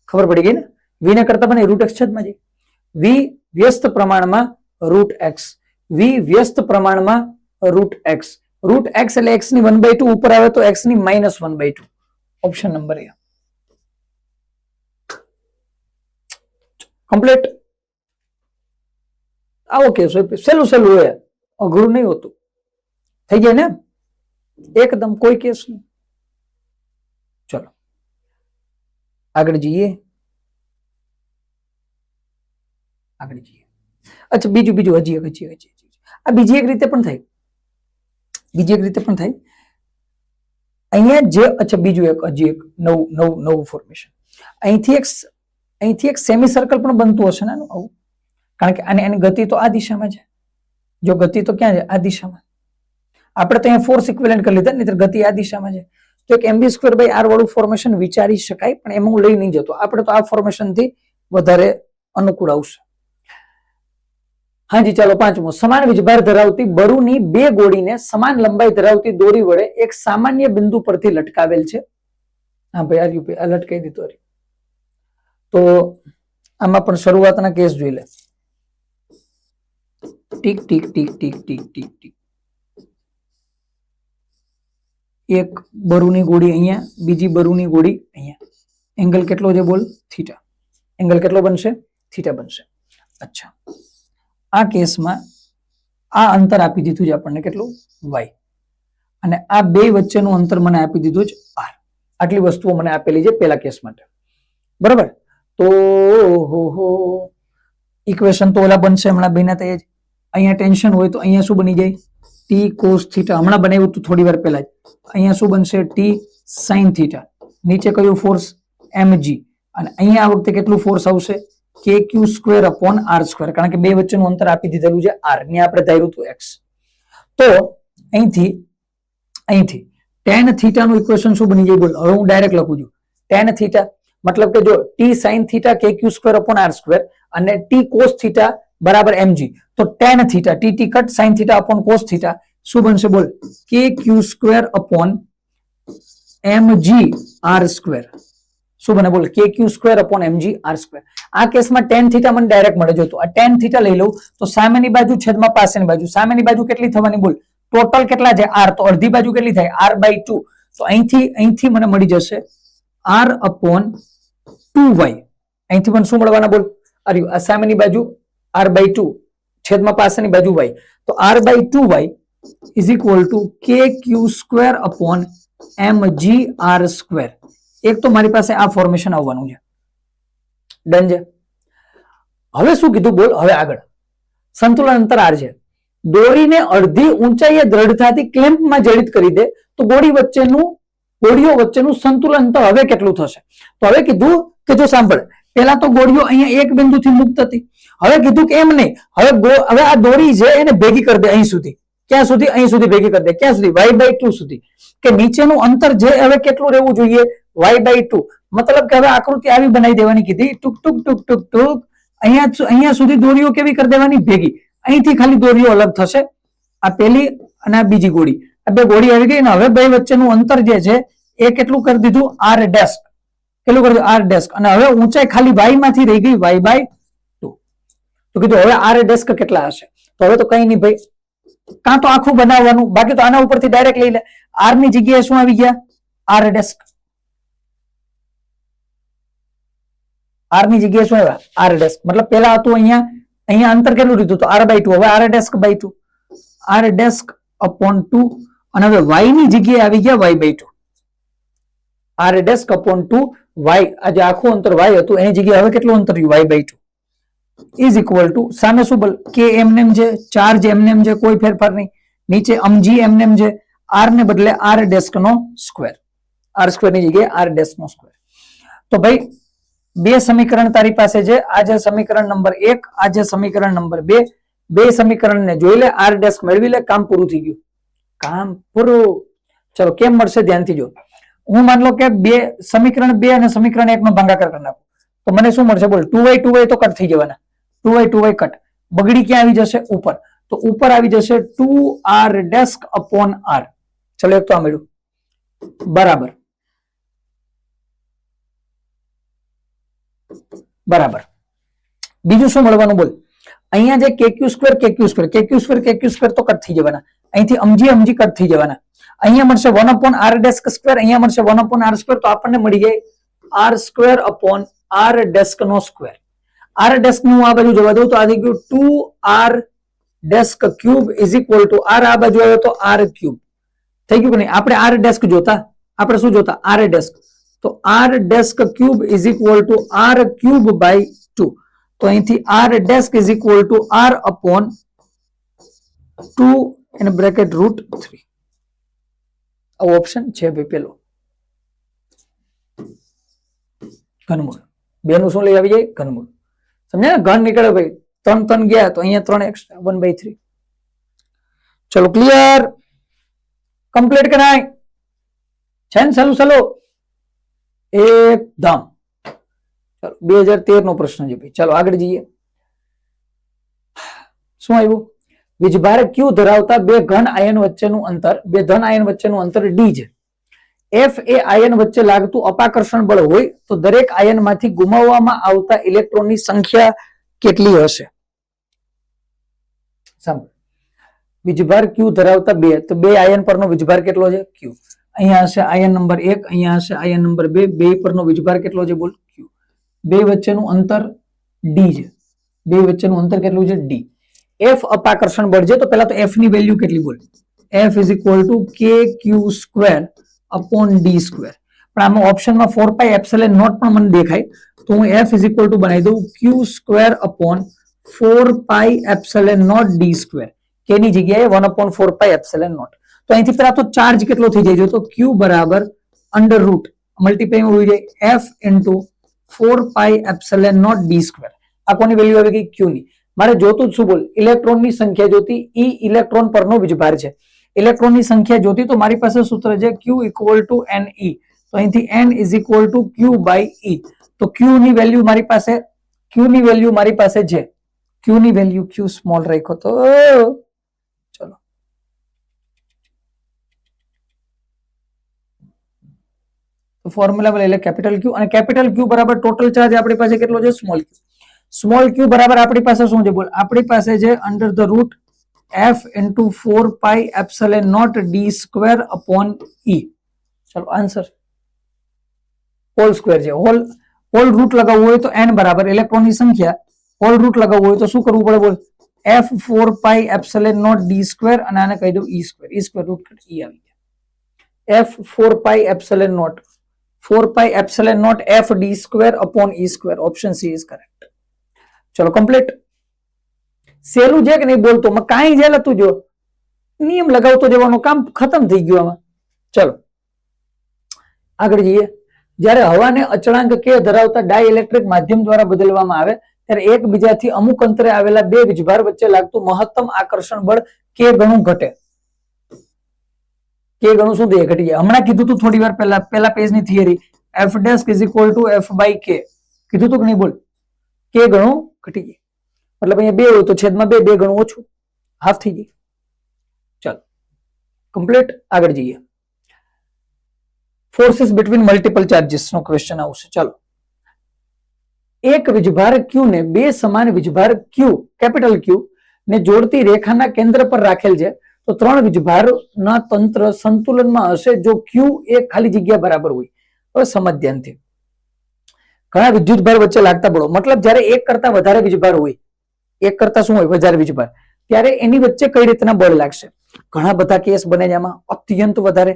ખબર પડી ગઈ ને? v ને કરતા પણ √x છેદમાં જાય. v વ્યસ્ત પ્રમાણમાં √x, v વ્યસ્ત પ્રમાણમાં √x. √x એટલે x ની 1/2 ઉપર આવે તો x ની -1/2. ઓપ્શન નંબર એ કમ્પ્લીટ. આવો કેસ હોય, સહેલું હોય, અઘરું નહીં હોતું. થઈ જાય ને એકદમ, કોઈ કેસ નહીં. ચલો આગળ જઈએ. અચ્છા બીજું હજી આ બીજી એક રીતે પણ થાય. અહીંયા જે અચ્છા બીજું હજી એક નવું ફોર્મેશન. અહીંથી એક સેમી સર્કલ પણ બનતું હશે ને આવું, કારણ કે આની ગતિ તો આ દિશામાં છે. જો ગતિ તો ક્યાં છે? આ દિશામાં. આપણે તો અહીંયા ફોર્સ ઇક્વિવેલન્ટ કરી લીધા, નહીતર ગતિ આ દિશામાં છે. તો એક mv²/r વાળું ફોર્મેશન વિચારી શકાય, પણ એમાં હું લઈ નહીં જતો. આપણે તો આ ફોર્મેશન થી વધારે અનુકૂળ આવશે. હાજી ચાલો પાંચમું. સમાન વીજભાર ધરાવતી બરુની બે ગોળીને સમાન લંબાઈ ધરાવતી દોરી વડે એક સામાન્ય બિંદુ પરથી લટકાવેલ છે. હા ભાઈ આ લટકાઈ દીધું. તો આમાં પણ શરૂઆતના કેસ જોઈ લે. Tick tick tick tick tick tick tick. એક બરુની ગોળી અહીંયા, બીજી બરુની ગોળી અહીંયા. એંગલ કેટલો છે બોલ? થીટા. એંગલ કેટલો બનશે? થીટા બનશે. અચ્છા આ કેસમાં આ અંતર આપી દીધું છે આપણને કેટલું? y. અને આ બે વચ્ચેનું અંતર મને આપી દીધું છે r. આટલી વસ્તુઓ મને આપેલી છે પેલા કેસ માટે. બરાબર? તો ઇક્વેશન તો ઓલા બનશે હમણાં બેના તૈયાર. અહીંયા ટેન્શન હોય તો અહીંયા શું બની જાય? t cos θ. હમણાં બનાવ્યું હતું થોડી વાર પહેલા જ. અહીંયા શું બનશે? t sin θ. નીચે કયું ફોર્સ? mg. અને અહીંયા આ વખતે કેટલું ફોર્સ આવશે? kq² upon r². કારણ કે બે વચ્ચેનું અંતર આપી દીધેલું છે r ને આપણે ધાર્યું હતું x. તો અહીંથી tan θ નું ઇક્વેશન શું બની જાય બોલ? હવે હું ડાયરેક્ટ લખું છું. tan θ મતલબ કે જો t sin θ kq² upon r² અને t cos θ બરાબર mg. તો tan θ tt cut sin θ upon cos θ શું બનશે બોલ? kq² upon mg r². શું બને બોલ? kq² upon mg r². આ કેસમાં tan θ મને ડાયરેક્ટ મળે. જો તો આ tan θ લઈ લઉં તો સામેની બાજુ છેદમાં પાસેની બાજુ. સામેની બાજુ કેટલી થવાની બોલ? ટોટલ કેટલા છે? r. તો અડધી બાજુ કેટલી થાય? r/2. તો અહીંથી મને મળી જશે r upon 2y. અહીંથી મને શું મળવાના બોલ? આ સામેની બાજુ r/2 છેદમાં પાસેની બાજુ y. તો r/2y is equal to kq² upon mg r². એક તો મારી પાસે આ ફોર્મેશન આવવાનું છે. ડન છે. હવે શું કીધું બોલ? હવે આગળ સંતુલન અંતર r છે. દોરીને અડધી ઊંચાઈએ દ્રઢતાથી ક્લેમ્પમાં જડિત કરી દે તો ગોળી વચ્ચેનું ગોળીઓ વચ્ચેનું સંતુલન અંતર હવે કેટલું થશે? તો હવે કીધું કે જો સાંભળ, પેલા તો ગોળીઓ અહીંયા એક બિંદુથી મુક્ત હતી. હવે કીધું કે એમ નહીં, હવે આ દોરી છે એને ભેગી કરી દે અહીં સુધી. ક્યાં સુધી? અહીં સુધી ભેગી કરી દે. ક્યાં સુધી? y/2 સુધી. કે નીચેનું અંતર જે હવે કેટલું રહેવું જોઈએ? y/2. મતલબ કે હવે આકૃતિ આવી બનાવી દેવાની કીધી. ટૂક ટૂક ટૂક ટૂક ટૂક અહીંયા સુધી દોરીઓ કેવી કરી દેવાની? ભેગી. અહીંથી ખાલી દોરીઓ અલગ થશે. આ પેલી અને આ બીજી ગોળી, આ બે ગોળી આવી ગઈ ને હવે બે વચ્ચેનું અંતર જે છે એ કેટલું કરી દીધું? r desk. કેટલું કરી દીધું? r desk. અને હવે ઊંચાઈ ખાલી y માંથી રહી ગઈ y/2. તો કીધું હવે r ડેસ્ક કેટલા હશે? તો હવે તો કઈ નહીં ભાઈ, કાં તો આખું બનાવવાનું, બાકી તો આના ઉપરથી ડાયરેક્ટ લઈ લે. r ની જગ્યાએ શું આવી ગયા? r desk. r ની જગ્યાએ શું આવ્યા? r desk. મતલબ પેલા હતું અહીંયા અંતર કેટલું લીધું? તો r/2. હવે r ડેસ્ક/2. r desk upon 2. અને હવે y ની જગ્યાએ આવી ગયા y/2. r desk upon 2 y. આ જે આખું અંતર y હતું એની જગ્યાએ હવે કેટલું અંતર રહ્યું? y/2 ઇઝ ઇક્વલ ટુ, સામે શું બોલ? કે એમનેમ છે, ચાર્જ એમનેમ છે, કોઈ ફેરફાર નહીં. નીચે અમજી એમનેમ છે, r ને બદલે r ડેસ્ક નો સ્ક્વેર. r સ્ક્વેર ની જગ્યાએ r ડેસ્ક નો સ્ક્વેર. તો ભાઈ બે સમીકરણ તારી પાસે છે. આ છે સમીકરણ નંબર 1, આ છે સમીકરણ નંબર 2. બે સમીકરણને જોઈ લે, r ડેસ્ક મેળવી લે, કામ પૂરું થઈ ગયું. કામ પૂરું. ચલો કેમ મળશે ધ્યાનથી જો. હું માન લો કે સમીકરણ 2 અને સમીકરણ 1 નો ભાગાકાર કરી નાખું તો મને શું મળશે? બોલ. 2y તો કટ થઈ જવાના. 2y cut. બગડી ક્યાં આવી જશે? ઉપર. તો ઉપર આવી જશે 2r ડેસ્ક upon r. ચલો એક તો આ મળ્યું બરાબર. બરાબર. બીજું શું મળવાનું? બોલ. અહીંયા જે kq સ્ક્વેર તો કટ થઈ જવાના. અહીંથી અમજી કટ થઈ જવાના. અહીંયા મળશે 1/r ડેસ્ક સ્ક્વેર, અહીંયા મળશે 1/r સ્ક્વેર. તો આપણને મળી જાય r સ્ક્વેર upon r ડેસ્ક નો સ્ક્વેર. r ડેસ્ક નું આ બાજુ જવા દઉં તો આ થઈ ગયું 2r desk cube is equal to r આ બાજુ આવ્યો તો r ક્યુબ. થઈ ગયું કે નહીં? આપણે r ડેસ્ક જોતા, આપણે શું જોતા? r dash. તો r dash cube is equal to r cube by 2. તો અહીંથી r dash is equal to r upon 2 in bracket √3. આ ઓપ્શન છે ભાઈ પેલો. ઘનમૂળ. બે નું શું લઈ આવી જાય? ઘનમૂળ. સમજ્યા ને? ઘન નીકળે ભાઈ. 3 ગયા તો અહીંયા 3 એક્સ્ટ્રા 1/3. ચલો ક્લિયર? કમ્પ્લીટ કરાય છે ને? ચાલો એકદમ. ચલો 2013 નો પ્રશ્ન છે ભાઈ. ચલો આગળ જઈએ. શું આવ્યું? વીજભાર Q ધરાવતા બે ઘન આયન વચ્ચેનું અંતર, બે ધન આયન વચ્ચેનું અંતર d છે. F એ આયન વચ્ચે લાગતું અપાકર્ષણ બળ હોય તો દરેક આયનમાંથી ગુમાવવામાં આવતા ઇલેક્ટ્રોનની સંખ્યા કેટલી હશે? સાંભળ. વીજભાર Q ધરાવતા બે, તો બે આયન પરનો વીજભાર કેટલો છે? Q. અહીંયા હશે આયન નંબર 1, અહીંયા હશે આયન નંબર 2. બે પરનો વીજભાર કેટલો છે? બોલ. Q. બે વચ્ચેનું અંતર d છે. બે વચ્ચેનું અંતર કેટલું છે? d. F અપાકર્ષણ બળ છે તો પેલા તો F ની વેલ્યુ કેટલી? બોલ. F is equal two kq square upon d square. પણ આમાં ઓપ્શનમાં 4π એપ્સિલોન નોટ પણ મને દેખાય તો હું F ઇઝ ઇક્વલ ટુ બનાવી દઉં q square upon 4π epsilon not d square. k ની જગ્યાએ 1/4π એપ્સિલોન નોટ. તો અહીંથી પેલા તો ચાર્જ કેટલો થઈ જાય? તો q બરાબર અંડર રૂટ મલ્ટીપ્લાય હોઈ જાય F into 4π epsilon not d square. આ કોની વેલ્યુ આવી ગઈ? q ની. મારે જોતું જ શું? બોલ. ઇલેક્ટ્રોનની સંખ્યા જોતી. e ઇલેક્ટ્રોન પરનો વીજભાર છે. ઇલેક્ટ્રોનની સંખ્યા જોતી તો મારી પાસે સૂત્ર છે q ઇક્વલ ટુ ne. તો અહીંથી n is equal to q by e. તો q ની વેલ્યુ મારી પાસે છે. q ની વેલ્યુ q સ્મોલ રાખ્યો તો ચલો તો ફોર્મ્યુલા લઈ લે કેપિટલ q અને કેપિટલ q બરાબર ટોટલ ચાર્જ આપણી પાસે કેટલો છે? Small q. સ્મોલ q બરાબર આપણી પાસે શું છે? બોલ. આપણી પાસે છે under the root F into 4π epsilon not d square upon e. ચલો આન્સર હોલ સ્ક્વેર છે. હોલ રૂટ લગાવવું હોય તો n બરાબર ઇલેક્ટ્રોનની સંખ્યા. હોલ રૂટ લગાવવું હોય તો શું કરવું પડે? બોલ. F 4π epsilon not d square અને આને કહી દઉં e square. e square root e આવી ગયા. F 4π epsilon not 4π epsilon not f d square upon e square. Option C is correct. ચલો કમ્પ્લીટ. સેલું છે કે નહીં? બોલતો કાંઈ જેલા તું જો નિયમ લગાવતો જવાનું કામ ખતમ થઈ ગયું આમાં. ચલો આગળ જઈએ. જ્યારે હવાને અચળાંક કે ધરાવતા ડાઇલેક્ટ્રિક માધ્યમ દ્વારા બદલવામાં આવે ત્યારે એકબીજાથી અમુક અંતરે આવેલા બે વીજભાર વચ્ચે લાગતું મહત્તમ આકર્ષણ બળ કે ગણું ઘટે. કે ગણું શું થાય? ઘટી જાય. હમણાં કીધું તું થોડી વાર પહેલા પેજની theory, F dash is equal to F by K. કીધું તું કે નહીં? બોલ. કે ગણું ઘટી જાય. મતલબ અહીંયા 2 હોય તો છેદમાં 2, 2 ગણું ઓછું, હાફ થઈ જાય. ચાલો કમ્પ્લીટ. આગળ જઈએ. ફોર્સિસ બિટવીન મલ્ટિપલ ચાર્જીસ નો ક્વેશ્ચન આવશે. ચાલો, એક વીજભાર ક્યુ ને બે સમાન વીજભાર ક્યુ કેપિટલ ક્યુ ને જોડતી રેખાના કેન્દ્ર પર રાખેલ છે તો 3 વીજભારના તંત્ર સંતુલનમાં હશે જો ક્યુ એ ખાલી જગ્યા બરાબર હોય. હવે સમજ ધ્યાનથી. ઘણા વિદ્યુતભાર વચ્ચે લાગતા બળો, મતલબ જ્યારે એક કરતા વધારે વીજભાર હોય, એક કરતા શું હોય? વધારે વીજભાર, ત્યારે એની વચ્ચે કઈ રીતના બળ લાગશે? ઘણા બધા કેસ બને છે આમાં, અત્યંત વધારે.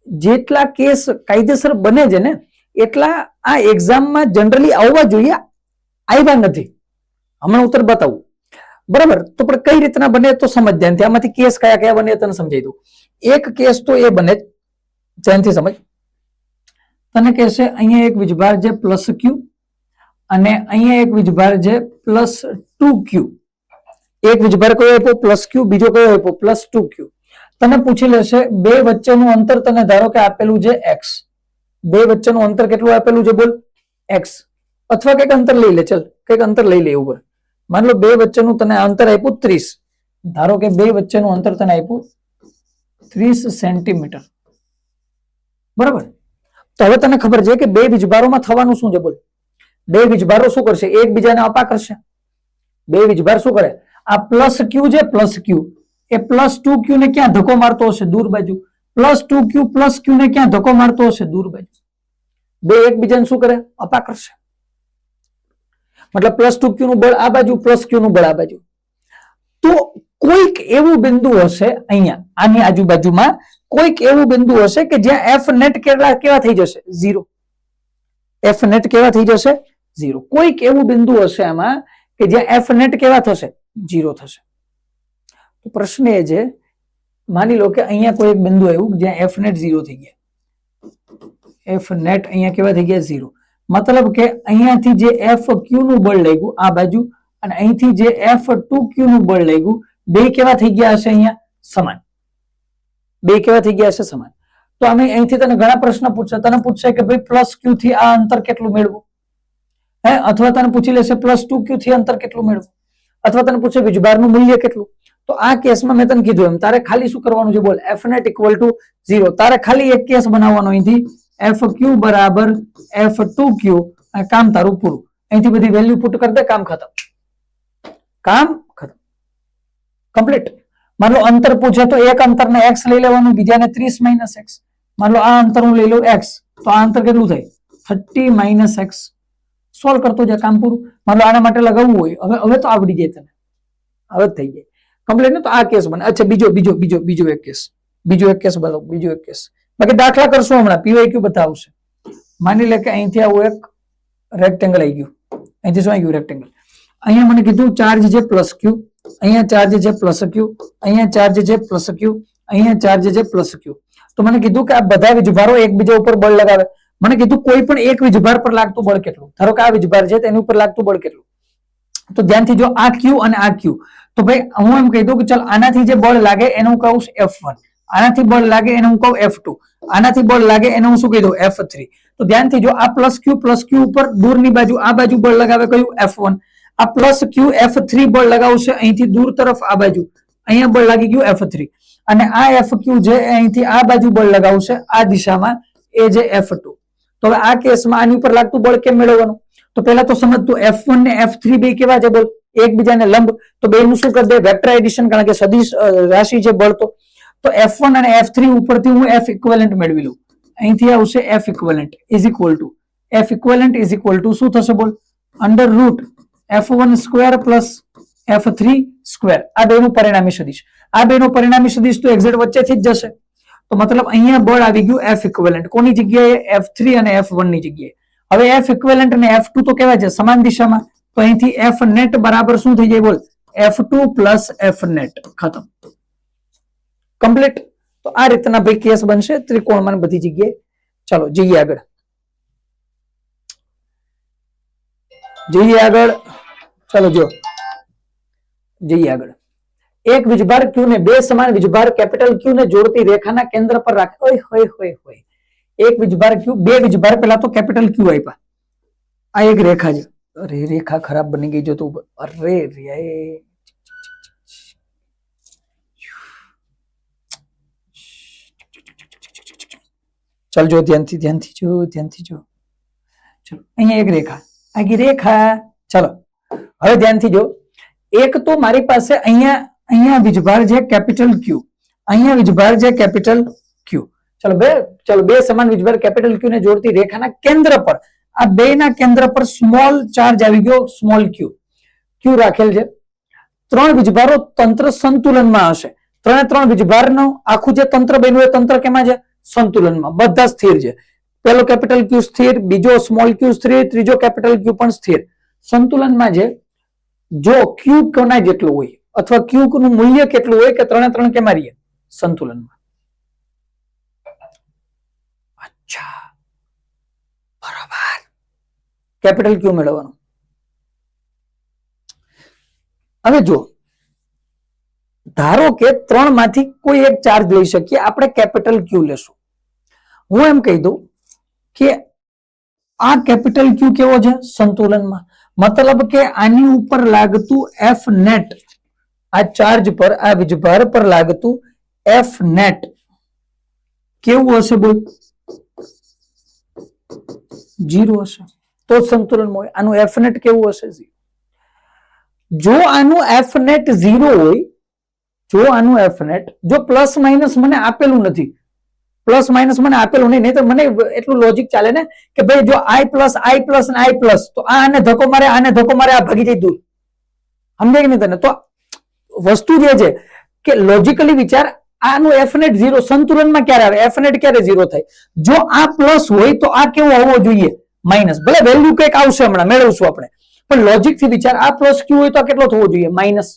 જેટલા કેસ કાયદેસર બને છે ને એટલા આ એક્ઝામમાં જનરલી આવવા જોઈએ, આવ્યા નથી. હમણાં ઉત્તર બતાવું, બરાબર? તો પણ કઈ રીતના બને તો સમજ ધ્યાનથી. આમાંથી કેસ કયા કયા બને તને સમજાઈ દઉં. એક કેસ તો એ બને, ધ્યાનથી સમજ. તને કહેશે અહીંયા એક વીજભાર છે પ્લસ ક્યુ અને અહીંયા એક વીજભાર છે પ્લસ 2q. એક વીજભાર કયો આપ્યો? પ્લસ ક્યુ. બીજો કયો આપ્યો? Plus 2q. તને પૂછી લેશે બે વચ્ચેનું અંતર, તને ધારો કે આપેલું છે x. બે વચ્ચેનું અંતર કેટલું આપેલું છે? બોલ, x. અથવા કઈક અંતર લઈ લે, ચલ કઈક અંતર લઈ લે. ઉપર માન લો બે વચ્ચેનું તને અંતર આપ્યું 30. ધારો કે બે વચ્ચેનું અંતર તને આપ્યું 30 સેન્ટીમીટર, બરાબર? તો હવે તને ખબર છે કે બે વીજભારોમાં થવાનું શું છે? બોલ, બે વીજભારો શું કરશે? એકબીજાને અપા કરશે. બે વીજભાર શું કરે? આ પ્લસ ક્યુ છે, પ્લસ ક્યુ એ પ્લસ 2q ને ક્યાં ધક્કો મારતો હશે? દૂર બાજુ. પ્લસ 2q પ્લસ q ને ક્યાં ધક્કો મારતો હશે? દૂર બાજુ. બે એકબીજાને શું કરે? અપા કરશે. મતલબ પ્લસ 2q નું બળ આ બાજુ, પ્લસ q નું બળ આ બાજુ. તો કોઈક એવું બિંદુ હશે અહીંયા આની આજુબાજુમાં, કોઈક એવું બિંદુ હશે કે જ્યાં એફ નેટ કેવા થઈ જશે? 0. એફ નેટ કેવા થઈ જશે? 0. કોઈક એવું બિંદુ હશે આમાં કે જ્યાં એફ નેટ કેવા થશે? 0 થશે. તો પ્રશ્ન એ છે, માની લો કે અહીંયા કોઈ એક બિંદુ આવ્યું જ્યાં એફ નેટ 0 થઈ ગયા. એફ નેટ અહીંયા કેવા થઈ ગયા? 0. મતલબ કે અહીંયાથી જે એફ ક્યુ નું બળ લાગ્યું આ બાજુ અને અહીંથી જે એફ 2q નું બળ લાગ્યું, બે કેવા થઈ ગયા હશે? અહીંયા સમાન. બે કેવા થઈ ગયા હશે? સમાન. તો અમે અહીંથી તને ઘણા પ્રશ્ન પૂછશે. તને પૂછશે કે ભાઈ પ્લસ ક્યુ થી આ અંતર કેટલું મેળવું? હે, અથવા તને પૂછી લેશે પ્લસ 2q થી અંતર કેટલું મેળવું? અથવા તને પૂછે વીજભારનું મૂલ્ય કેટલું? તો આ કેસમાં મેં તને કીધું એમ તારે ખાલી શું કરવાનું છે? બોલ, એફ નેટ ઇક્વલ ટુ 0. તારે ખાલી એક કેસ બનાવવાનો અહીંથી, એફ ક્યુ બરાબર એફ 2q. કામ તારું પૂરું. અહીંથી બધી વેલ્યુ પુટ કરી દે, કામ ખતમ. કામ ખતમ, કમ્પ્લીટ. માન લો અંતર પૂછે તો એક અંતરને x લઈ લેવાનું, બીજાને 30 - x. માન લો આ અંતર હું લઈ લઉં x, તો આ અંતર કેટલું થાય? 30 - x. સોલ્વ કરતો જાય, કામ પૂરું. માન લો આના માટે લગાવવું હોય, હવે તો આવડી જાય તને, હવે થઈ જાય કમ્પ્લીટ ને. તો આ કેસ બને. અચ્છા, બીજો એક કેસ બતાવો. બીજો એક કેસ, બાકી દાખલા કરશું હમણાં. પીવાયક્યુ બતાવશે. માની લે કે અહીંથી આવું એક રેક્ટેંગલ આવી ગયું. અહીંથી શું આવી ગયું? રેક્ટેંગલ. અહીંયા મને કીધું ચાર્જ છે પ્લસ ક્યુ, અહીંયા ચાર્જ છે પ્લસ ક્યુ, અહીંયા ચાર્જ છે પ્લસ ક્યુ, અહીંયા ચાર્જ છે પ્લસ ક્યુ. તો મને કીધું કે આ બધા વીજભારો એકબીજા ઉપર બળ લગાવે. મને કીધું કોઈ પણ એક વીજભાર પર લાગતું બળ કેટલું? ધારો કે આ વીજભાર છે તેની ઉપર લાગતું બળ કેટલું? તો ધ્યાનથી જો, આ ક્યુ અને આ ક્યુ. તો ભાઈ હું એમ કહી દઉં કે ચાલ આનાથી જે બળ લાગે એને હું કહું F1, આનાથી બળ લાગે એને હું કહું F2, આનાથી બળ લાગે એને હું શું કહી દઉં? F3. તો ધ્યાનથી જો, આ પ્લસ ક્યુ ઉપર દૂરની બાજુ આ બાજુ બળ લગાવે કયું? F1. આ પ્લસ ક્યુ F3 બળ લગાવશે અહીંથી દૂર તરફ આ બાજુ, અહીંયા બળ લાગી ગયું F3. અને આ એફ ક્યુ છે અહીંથી આ બાજુ બળ લગાવશે આ દિશામાં, એ જે F2. તો હવે આ કેસમાં આની ઉપર લાગતું બળ કેમ મેળવવાનું? તો પહેલા તો સમજ તું, F1 ને F3 બે કેવા છે? બોલ, એકબીજાને લંબ. તો બે નું શું કરી દે? વેક્ટર એડિશન, કારણ કે સદિશ રાશિ છે બળ. તો F1 અને F3 ઉપરથી હું F ઇક્વિવેલન્ટ મેળવી લઉં. અહીંથી આવશે F equivalent is equal to શું થશે? બોલ, under route F1 square plus F3 square. આ બેનું પરિણામી સદિશ. આ બેનો પરિણામી સદિશ તો એક્ઝેક્ટ વચ્ચેથી જ જશે. તો મતલબ અહીંયા બળ આવી ગયું F ઇક્વિવેલન્ટ. કોની જગ્યાએ? F3 અને F1 ની જગ્યાએ. હવે F ઇક્વિવેલન્ટ અને F2 તો કેવા છે? સમાન દિશામાં. તો અહીંથી F નેટ બરાબર શું થઈ જાય? બોલ, F2 પ્લસ F નેટ. ખતમ, કમ્પ્લીટ. તો આ રીતના ભાઈ કેસ બનશે ત્રિકોણમાં બધી જગ્યાએ. ચાલો જઈએ આગળ, ચાલો જો જઈએ આગળ. એક વીજભાર ક્યુ ને બે સમાન વીજભાર કેપિટલ ક્યુ ને જોડતી રેખાના કેન્દ્ર પર રાખે. ઓય હોય હોય હોય. એક વીજભાર ક્યુ, બે વીજભાર, પેલા તો કેપિટલ ક્યુ આપ્યા, આ એક રેખા છે. અરે રેખા ખરાબ બની ગઈ જો તો, અરે રે ચાલજો ધ્યાનથી જો. ચલો અહીંયા એક રેખા, આગી રેખા. ચલો હવે ધ્યાનથી જો, એક તો મારી પાસે અહીંયા વીજભાર છે કેપિટલ ક્યુ, અહીંયા વીજભાર છે કેપિટલ ક્યુ. ચલો બે સમાન વીજભાર કેપિટલ ક્યુ ને જોડતી રેખાના કેન્દ્ર પર, આ બે ના કેન્દ્ર પર સ્મોલ ચાર્જ આવી ગયો, સ્મોલ ક્યુ રાખેલ છે. ત્રણ વીજભારો તંત્ર સંતુલનમાં હશે. ત્રણ વીજભારનું આખું જે તંત્ર બન્યું એ તંત્ર કેમાં છે? સંતુલનમાં. બધા સ્થિર છે. પેલો કેપિટલ ક્યુ સ્થિર, બીજો સ્મોલ ક્યુ સ્થિર, ત્રીજો કેપિટલ ક્યુ પણ સ્થિર. સંતુલનમાં છે. જો ક્યુ કોના જેટલું હોય અથવા ક્યુ નું મૂલ્ય કેટલું હોય કે ત્રણ કેમાં રહીએ? સંતુલનમાં. અચ્છા બરાબર, કેપિટલ ક્યુ મેળવવાનું. હવે જો ધારો કે ત્રણ માંથી કોઈ એક ચાર્જ લઈ શકીએ, આપણે કેપિટલ ક્યુ લેશું. હું એમ કહી દઉં કે આ કેપિટલ ક્યુ કેવો છે? સંતુલનમાં. મતલબ કે આની ઉપર લાગતું એફ નેટ, આ ચાર્જ પર, આ વીજભાર પર લાગતું એફ નેટ કેવું હશે? બોલ, 0 હશે. તો સંતુલનમાં હોય. આનું એફ નેટ કેવું હશે? 0. જો આનું એફ નેટ 0 હોય, જો આનું એફ નેટ, જો પ્લસ માઇનસ મને આપેલું નથી, પ્લસ માઇનસ મને આપેલું નહીં તો મને એટલું લોજિક ચાલે ને કે ભાઈ જો આઈ પ્લસ ને આઈ પ્લસ, તો આને ધક્કો મારે, આને ધક્કો મારે, આ ભાગી જાય દૂર. સમજાય કે નહીં તને? તો વસ્તુ જે છે કે લોજિકલી વિચાર, આનું એફ નેટ 0 સંતુલનમાં ક્યારે આવે? એફ નેટ ક્યારે 0 થાય? જો આ પ્લસ હોય તો આ કેવો હોવો જોઈએ? માઇનસ. ભલે વેલ્યુ કંઈક આવશે, હમણાં મેળવશું આપણે, પણ લોજિક થી વિચાર, આ પ્લસ ક્યુ હોય તો આ કેટલો થવો જોઈએ? માઇનસ.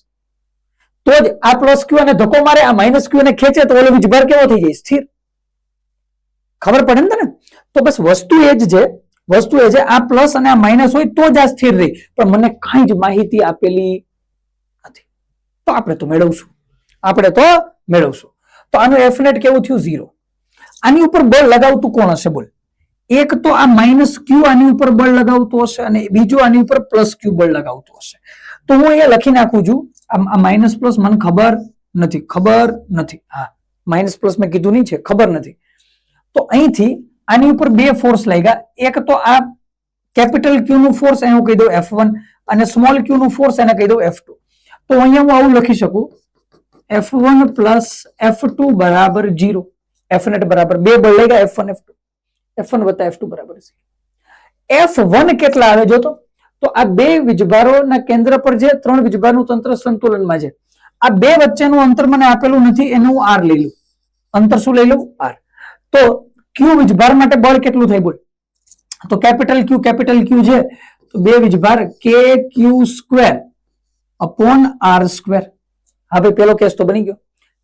તો જ આ પ્લસ ક્યુ અને ધક્કો મારે, આ માઇનસ ક્યુ ને ખેંચે તો ઓલો વીજભાર કેવો થઈ જાય? સ્થિર. ખબર પડે ને તને? તો બસ વસ્તુ એ જ છે, આ પ્લસ અને આ માઇનસ હોય તો જ આ સ્થિર રહી, પણ મને કઈ જ માહિતી આપેલી નથી. તો આપણે તો મેળવશું. તો આનું એફ નેટ કેવું થયું? 0. આની ઉપર બળ લગાવતું કોણ હશે? બોલ. એક તો આ માઇનસ ક્યુ આની ઉપર બળ લગાવતું હશે અને બીજું આની ઉપર પ્લસ ક્યુ બળ લગાવતું હશે. તો હું અહીંયા લખી નાખું છું, આ માઇનસ પ્લસ મને ખબર નથી. હા, માઇનસ પ્લસ મેં કીધું નહીં છે, ખબર નથી. તો અહીંથી આની ઉપર બે ફોર્સ લાગ્યા. એક તો આ કેપિટલ ક્યુ નું ફોર્સ, એને હું કહી દઉં F1, અને સ્મોલ ક્યુ નું ફોર્સ એને કહી દઉં F2. તો અહીંયા હું આવું લખી શકું, F1 પ્લસ F2 બરાબર 0. એફ નેટ બરાબર બે બળ લાગ્યા, F1 વત્તા F2 બરાબર 0. F1 કેટલા આવે જો તો આ બે વીજભારોના કેન્દ્ર પર જે ત્રણ વીજભારનું તંત્ર સંતુલનમાં છે, આ બે વચ્ચેનું અંતર મને આપેલું નથી, એનું હું R લઈ લઉં. અંતર શું લઈ લઉં? R. તો ક્યુ વીજભાર માટે બળ કેટલું થાય? બોલ. તો કેપિટલ ક્યુ છે તો બે વીજભાર KQ² અપોન R². હવે પેલો કેસ તો બની ગયો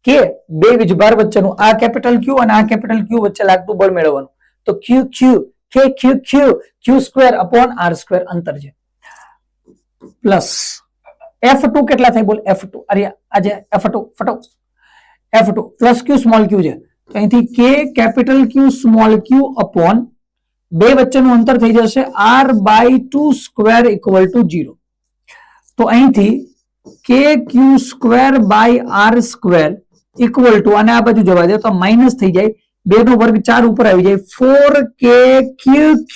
કે બે વીજભાર વચ્ચેનું આ કેપિટલ ક્યુ અને આ કેપિટલ ક્યુ વચ્ચે લાગતું બળ મેળવવાનું. તો Q² અપોન R² અંતર છે, પ્લસ F2 કેટલા થાય? બોલ. F2 અરે આજે F2 પ્લસ ક્યુ સ્મોલ ક્યુ છે, તો અહીંથી K કેપિટલ ક્યુ સ્મોલ ક્યુ અપોન બે વચ્ચેનું અંતર થઈ જશે R/2² ઇક્વલ ટુ 0. તો અહીંથી KQ² by R² equal to, અને આ બાજુ જવા દે તો માઇનસ થઈ જાય, 2 નો વર્ગ 4 ઉપર આવી જાય, 4KQQ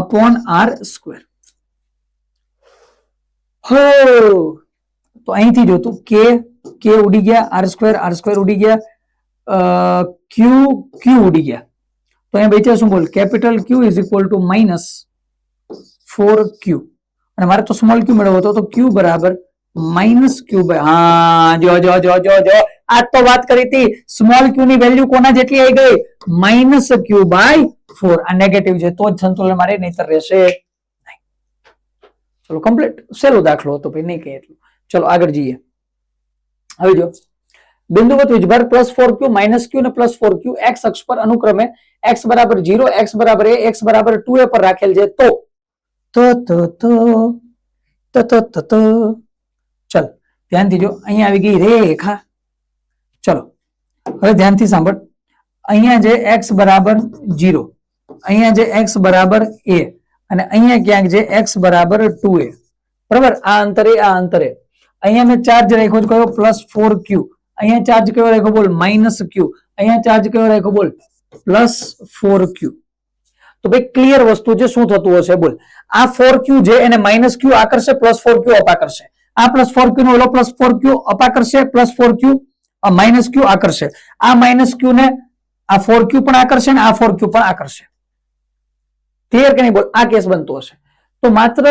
અપોન R². તો અહીંથી જોતું K ઉડી ગયા, R² ઉડી ગયા, Q ઉડી ગયા, તો અહીંયા બચ્યા શું? બોલ. Capital Q is equal two minus 4Q, અને મારે તો સ્મોલ ક્યુ મેળવવો હતો, તો Q બરાબર માઇનસ Q બાય, હા જો આ તો વાત કરી હતી, સ્મોલ ક્યુ ની વેલ્યુ કોના જેટલી આવી ગઈ? Minus Q by 4. આ નેગેટિવ છે તો જ સંતુલન મારે, નહીતર રહેશે નહીં. ચલો કમ્પ્લીટ, સહેલો દાખલો હતો ભાઈ, નહીં કઈ એટલું. ચલો આગળ જઈએ. હવે જો બિંદુવત વીજભાર +4q -q અને +4q x અક્ષ પર અનુક્રમે x બરાબર 0, x બરાબર a, x બરાબર 2a પર રાખેલ છે. તો ચલ ધ્યાનથી જો, અહીંયા આવી ગઈ રેખા. ચલો હવે ધ્યાનથી સાંભળ. અહીંયા જે x બરાબર 0, અહીંયા જે x બરાબર a અને અહીંયા ક્યાંક જે x બરાબર 2a, બરાબર, આ અંતરે આ અંતરે અહીંયા મેં ચાર્જ રાખ્યો કયો +4q, અહીંયા ચાર્જ કયો રાખ્યો બોલ -q, અહીંયા ચાર્જ કયો રાખ્યો બોલ +4q. તો ભાઈ ક્લિયર વસ્તુ છે, શું થતું હશે બોલ, આ 4q જે એને -q આકર્ષે, +4q અપાકર્ષે, આ +4q નો ઓલો +4q અપાકર્ષે, +4q -q આકર્ષે, આ -q ને આ 4q પણ આકર્ષે ને આ 4q પણ આકર્ષે. ક્લિયર કે નહીં બોલ, આ કેસ બનતો હશે. તો માત્ર -q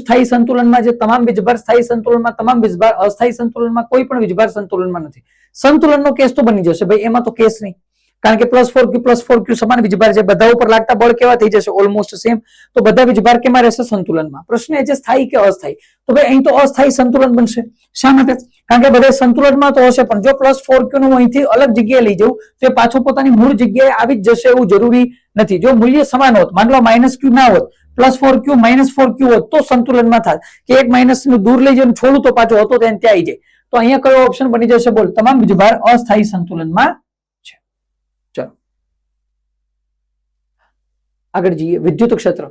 સ્થાયી સંતુલનમાં જે તમામ વીજભાર સ્થાયી સંતુલનમાં, તમામ વીજભાર અસ્થાયી સંતુલનમાં, કોઈ પણ વીજભાર સંતુલનમાં નથી. સંતુલનનો કેસ તો બની જશે ભાઈ, એમાં તો કેસ નહીં, કારણ કે +4q સમાન વીજભાર છે, બધા ઉપર લાગતા બળ કેવા થઈ જશે ઓલમોસ્ટ સેમ. તો બધા વીજભાર કેમાં રહેશે સંતુલનમાં. પ્રશ્ન એ છે સ્થાયી કે અસ્થાયી. તો ભાઈ અહીં તો અસ્થાયી સંતુલન બનશે. શા માટે? કારણ કે બધા સંતુલનમાં તો હશે, પણ જો +4q નું અહીંથી અલગ જગ્યાએ લઈ જવું તો એ પાછું પોતાની મૂળ જગ્યાએ આવી જ જશે એવું જરૂરી નથી. જો મૂલ્ય સમાન હોત, માન લો -q ના હોત, +4q -4q હોત તો સંતુલનમાં થાય કે એક માઇનસ નું દૂર લઈ જઈને છોડું તો પાછો હતો ત્યાં આવી જાય. તો અહીંયા કયો ઓપ્શન બની જશે બોલ, તમામ વીજભાર અસ્થાયી સંતુલનમાં છે. ચલો આગળ જઈએ. વિદ્યુત ક્ષેત્ર.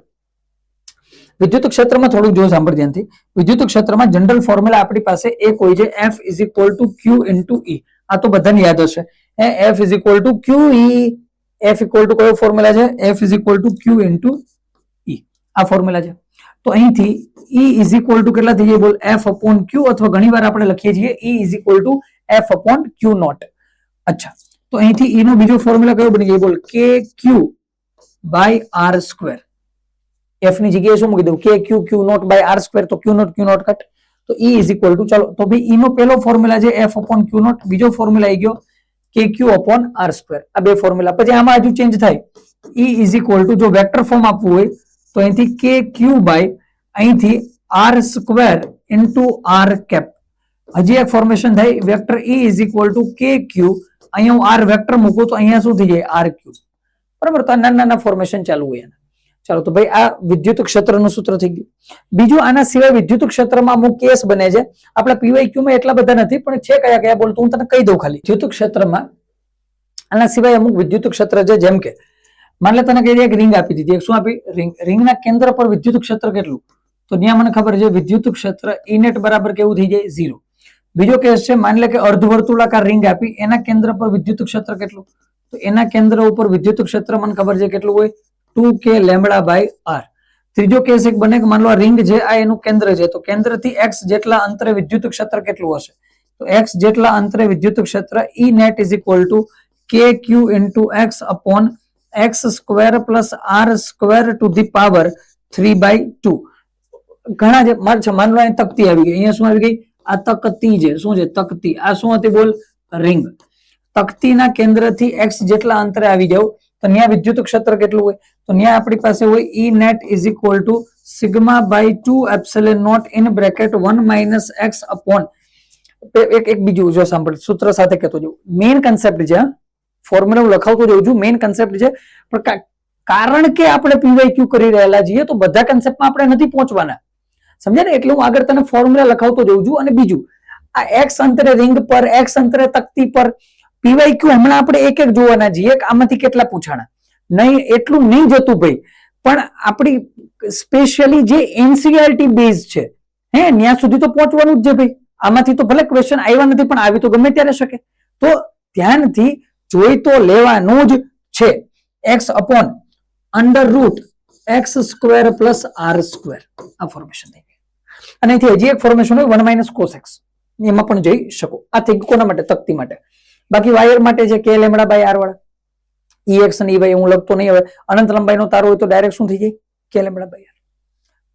વિદ્યુત ક્ષેત્રમાં થોડું જો સાંભળ ધ્યાનથી. વિદ્યુત ક્ષેત્રમાં જનરલ ફોર્મ્યુલા આપણી પાસે એક હોય છે, F = Q × E. આ તો બધાને યાદ હશે. F = QE. F = કયો ફોર્મ્યુલા છે? F = Q × E. આ ફોર્મ્યુલા છે. તો અહીંથી E = કેટલા થઈ જાય બોલ, F/Q, અથવા ઘણીવાર આપણે લખીએ છીએ E = F/Q0. અચ્છા, તો અહીંથી E નો બીજો ફોર્મ્યુલા કયો બની જાય બોલ, KQ/R². F ની જગ્યાએ શું મૂકી દઉં, KQ/Q0/R², તો Q0 કટ. તો E = ચાલો તો ભાઈ E નો પહેલો ફોર્મ્યુલા છે F/Q0, બીજો ફોર્મ્યુલા આવી ગયો KQ/R². આ બે ફોર્મ્યુલા. પછી આમાં હજુ ચેન્જ થાય. E = જો વેક્ટર ફોર્મ આપવું હોય તો અહીંથી KQ/ અહીંથી R² × R કેપ. હજી એક ફોર્મેશન થાય વેક્ટર E = KQ, અહીંયા હું R વેક્ટર મૂકું તો અહીંયા શું થઈ જાય RQ. બરાબર, તો નાના નાના ફોર્મેશન ચાલુ હોય. ચાલો તો ભાઈ આ વિદ્યુત ક્ષેત્રનું સૂત્ર થઈ ગયું. બીજું આના સિવાય વિદ્યુત ક્ષેત્રમાં અમુક કેસ બને છે, આપણા PYQ માં એટલા બધા નથી પણ છે. કયા કયા બોલ, હું તને કહી દઉં ખાલી. વિદ્યુત ક્ષેત્રમાં આના સિવાય અમુક વિદ્યુત ક્ષેત્ર છે, જેમ કે માન લે તને કહી દે એક રિંગ આપી દીધી. શું આપી? રિંગ. રિંગના કેન્દ્ર પર વિદ્યુત ક્ષેત્ર કેટલું? તો ત્યાં મને ખબર છે વિદ્યુત ક્ષેત્ર E net બરાબર કેવું થઈ જાય 0. બીજો કેસ છે, માન લે કે અર્ધવર્તુળાકાર રિંગ આપી, એના કેન્દ્ર પર વિદ્યુત ક્ષેત્ર કેટલું? તો એના કેન્દ્ર ઉપર વિદ્યુત ક્ષેત્ર મને ખબર છે કેટલું હોય, 2k λ/r. ત્રીજો કેસ એક બને કે માન લો આ રિંગ છે, આ એનું કેન્દ્ર છે, તો કેન્દ્રથી x જેટલા અંતરે વિદ્યુત ક્ષેત્ર કેટલું હશે? તો x જેટલા અંતરે વિદ્યુત ક્ષેત્ર E net = KQ × x/(x²+r²) / 3/2. ઘણા જે માન લો અહીં તકતી આવી ગઈ, અહીંયા શું આવી ગઈ? આ તકતી છે. શું છે? તકતી. આ શું હતી બોલ? રિંગ. તકતીના કેન્દ્રથી x જેટલા અંતરે આવી જાવ તો ત્યાં વિદ્યુત ક્ષેત્ર કેટલું હોય? તો ત્યાં આપણી પાસે હોય E net = σ/2ε0 એક બીજું જો સાંભળ, સૂત્ર સાથે કહેતો જાઉં. મેઇન કન્સેપ્ટ છે, ફોર્મ્યુલા હું લખાવતો જઉં છું, મેઇન કન્સેપ્ટ છે. પણ કારણ કે આપણે PYQ કરી રહેલા છીએ તો બધા કન્સેપ્ટમાં આપણે નથી પહોંચવાના, સમજ્યા ને? એટલે હું આગળ તને ફોર્મ્યુલા લખાવતો જઉં છું. અને બીજું, આ x અંતરે રિંગ પર, x અંતરે તકતી પર PYQ હમણાં આપણે એક એક જોવાના છીએ, આમાંથી કેટલા પૂછાણા નહીં, એટલું નહીં જતું ભાઈ. પણ આપણી સ્પેશિયલી જે NCERT બેઝ છે, ત્યાં સુધી તો પહોંચવાનું જ છે ભાઈ. આમાંથી તો ભલે ક્વેશ્ચન આવ્યા નથી પણ આવી તો ગમે ત્યારે શકે. તો ધ્યાનથી જોઈ તો લેવાનું જ છે. x/√x² + r². આ ફોર્મેશન થઈ ગઈ. અને અહીંથી હજી એક ફોર્મેશન હોય 1 - cos x, એમાં પણ જઈ શકો. આ થઈ કોના માટે? તકતી માટે. બાકી વાયર માટે છે k λ/r વાળા. EX અને EY હું લખતો નહીં હવે. અનંત લંબાઈનો તારો હોય તો ડાયરેક્ટ શું થઈ જાય? k λ/r.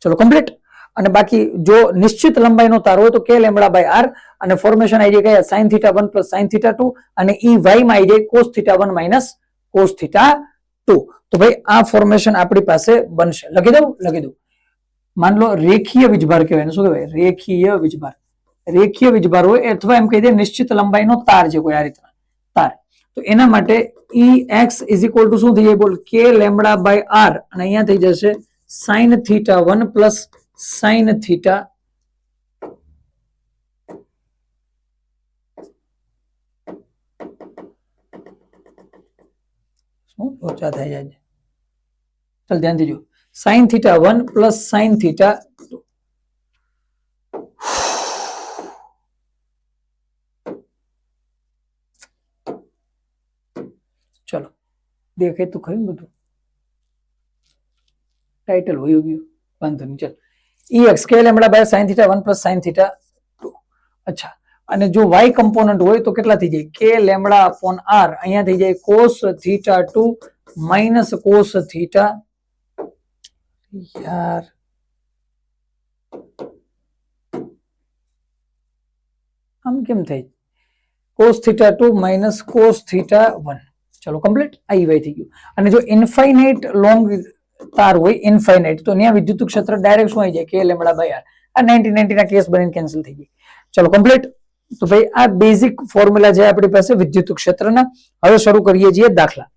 ચલો કમ્પ્લીટ. અને બાકી જો નિશ્ચિત લંબાઈનો તારો હોય તો k λ/r, અને ફોર્મેશન આવી જાય sin θ1 + sin θ2, અને EY માં આવી જાય cos θ1 - cos θ2. તો ભાઈ આ ફોર્મેશન આપણી પાસે બનશે. લખી દઉં? લખી દઉં. માન લો રેખીય વીજભાર કહેવાય શું કહેવાય રેખીય વીજભાર હોય અથવા એમ કહી દે નિશ્ચિત લંબાઈનો તાર છે કોઈ આ રીતના તાર તો એના માટે Ex ઇઝ ઇક્વલ ટુ શું થઈ જાય બોલ કે લેમડા બાય આર અને અહીંયા થઈ જશે sign theta 1 plus sine theta શું ઓછા થઈ જાય ચાલ ધ્યાનથી જો sign theta 1 plus sine theta 2 ચલો દેખાય તો ખરું બધું ટાઇટલ હોય ગયું વાંધો નહીં ચાલ Ex કે lambda by sine theta 1 plus sine theta 2 અચ્છા અને જો y કમ્પોનન્ટ હોય તો કેટલા થઈ જાય કે લેમડા અપોન r અહીંયા થઈ જાય cos theta 2 minus cos theta યાર આમ કેમ થાય cos theta 2 minus cos theta 1 ચલો કમ્પ્લીટ આ y થઈ ગયું અને જો ઇન્ફાઇનાઇટ લોંગ તાર હોય ઇન્ફાઇનાઇટ તો ત્યાં વિદ્યુત ક્ષેત્ર ડાયરેક્ટ શું આવી જાય કે લેમડા બાય r આ 90 ના કેસ બનીને કેન્સલ થઈ ગઈ ચલો કમ્પ્લીટ તો ભાઈ આ બેઝિક ફોર્મ્યુલા છે આપણી પાસે વિદ્યુત ક્ષેત્રના હવે શરૂ કરીએ છીએ દાખલા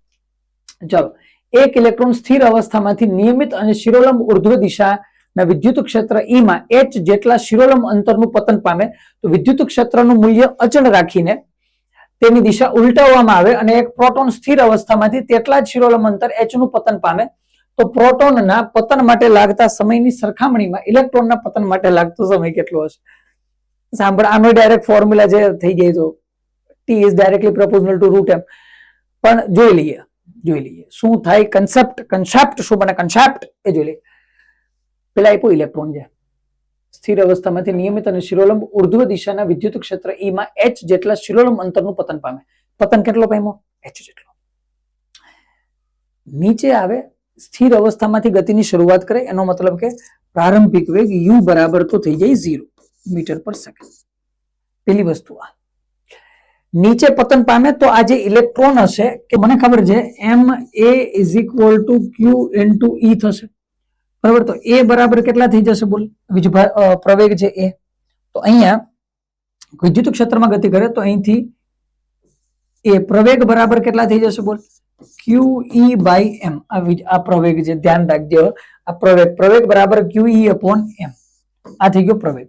ચલો એક ઇલેક્ટ્રોન સ્થિર અવસ્થામાંથી નિયમિત અને શિરોલંબ ઉર્ધ્વ દિશાના વિદ્યુત ક્ષેત્ર E માં h જેટલા શિરોલંબ અંતરનું પતન પામે તો વિદ્યુત ક્ષેત્રનું મૂલ્ય અચળ રાખીને તેની દિશા ઉલટાવવામાં આવે અને એક પ્રોટોન સ્થિર અવસ્થામાંથી તેટલા જ શિરોલંબ અંતર h નું પતન પામે તો પ્રોટોનના પતન માટે લાગતા સમયની સરખામણીમાં ઇલેક્ટ્રોનના પતન માટે લાગતો સમય કેટલો હશે સાંભળ આનો ડાયરેક્ટ ફોર્મ્યુલા જે થઈ જાય તો t is directly proportional to root m પણ જોઈ લઈએ શું થાય કન્સેપ્ટ શું બને કન્સેપ્ટ એ જોઈ લઈએ પેલા આપ્યો ઇલેક્ટ્રોન છે સ્થિર અવસ્થામાંથી નિયમિત અને શિરોલંબ ઉર્ધ્વ દિશાના વિદ્યુત ક્ષેત્ર E માં h જેટલા શિરોલંબ અંતરનું પતન પામે પતન કેટલો પામ્યો h જેટલો નીચે આવે સ્થિર અવસ્થામાંથી ગતિની શરૂઆત કરે એનો મતલબ કે પ્રારંભિક વેગ u બરાબર તો થઈ જાય 0 મીટર પર સેકન્ડ પેલી વસ્તુ આ નીચે પતન પામે તો આ જે ઇલેક્ટ્રોન હશે કે મને ખબર છે ma is equal to q into e થશે બરાબર તો a બરાબર કેટલા થઈ જશે બોલ પ્રવેગ છે a તો અહીંયા વિદ્યુત ક્ષેત્રમાં ગતિ કરે તો અહીંથી એ પ્રવેગ બરાબર કેટલા થઈ જશે બોલ QE બાય m આ પ્રવેગ છે ધ્યાન રાખજો આ પ્રવેગ બરાબર QE અપોન m આ થઈ ગયો પ્રવેગ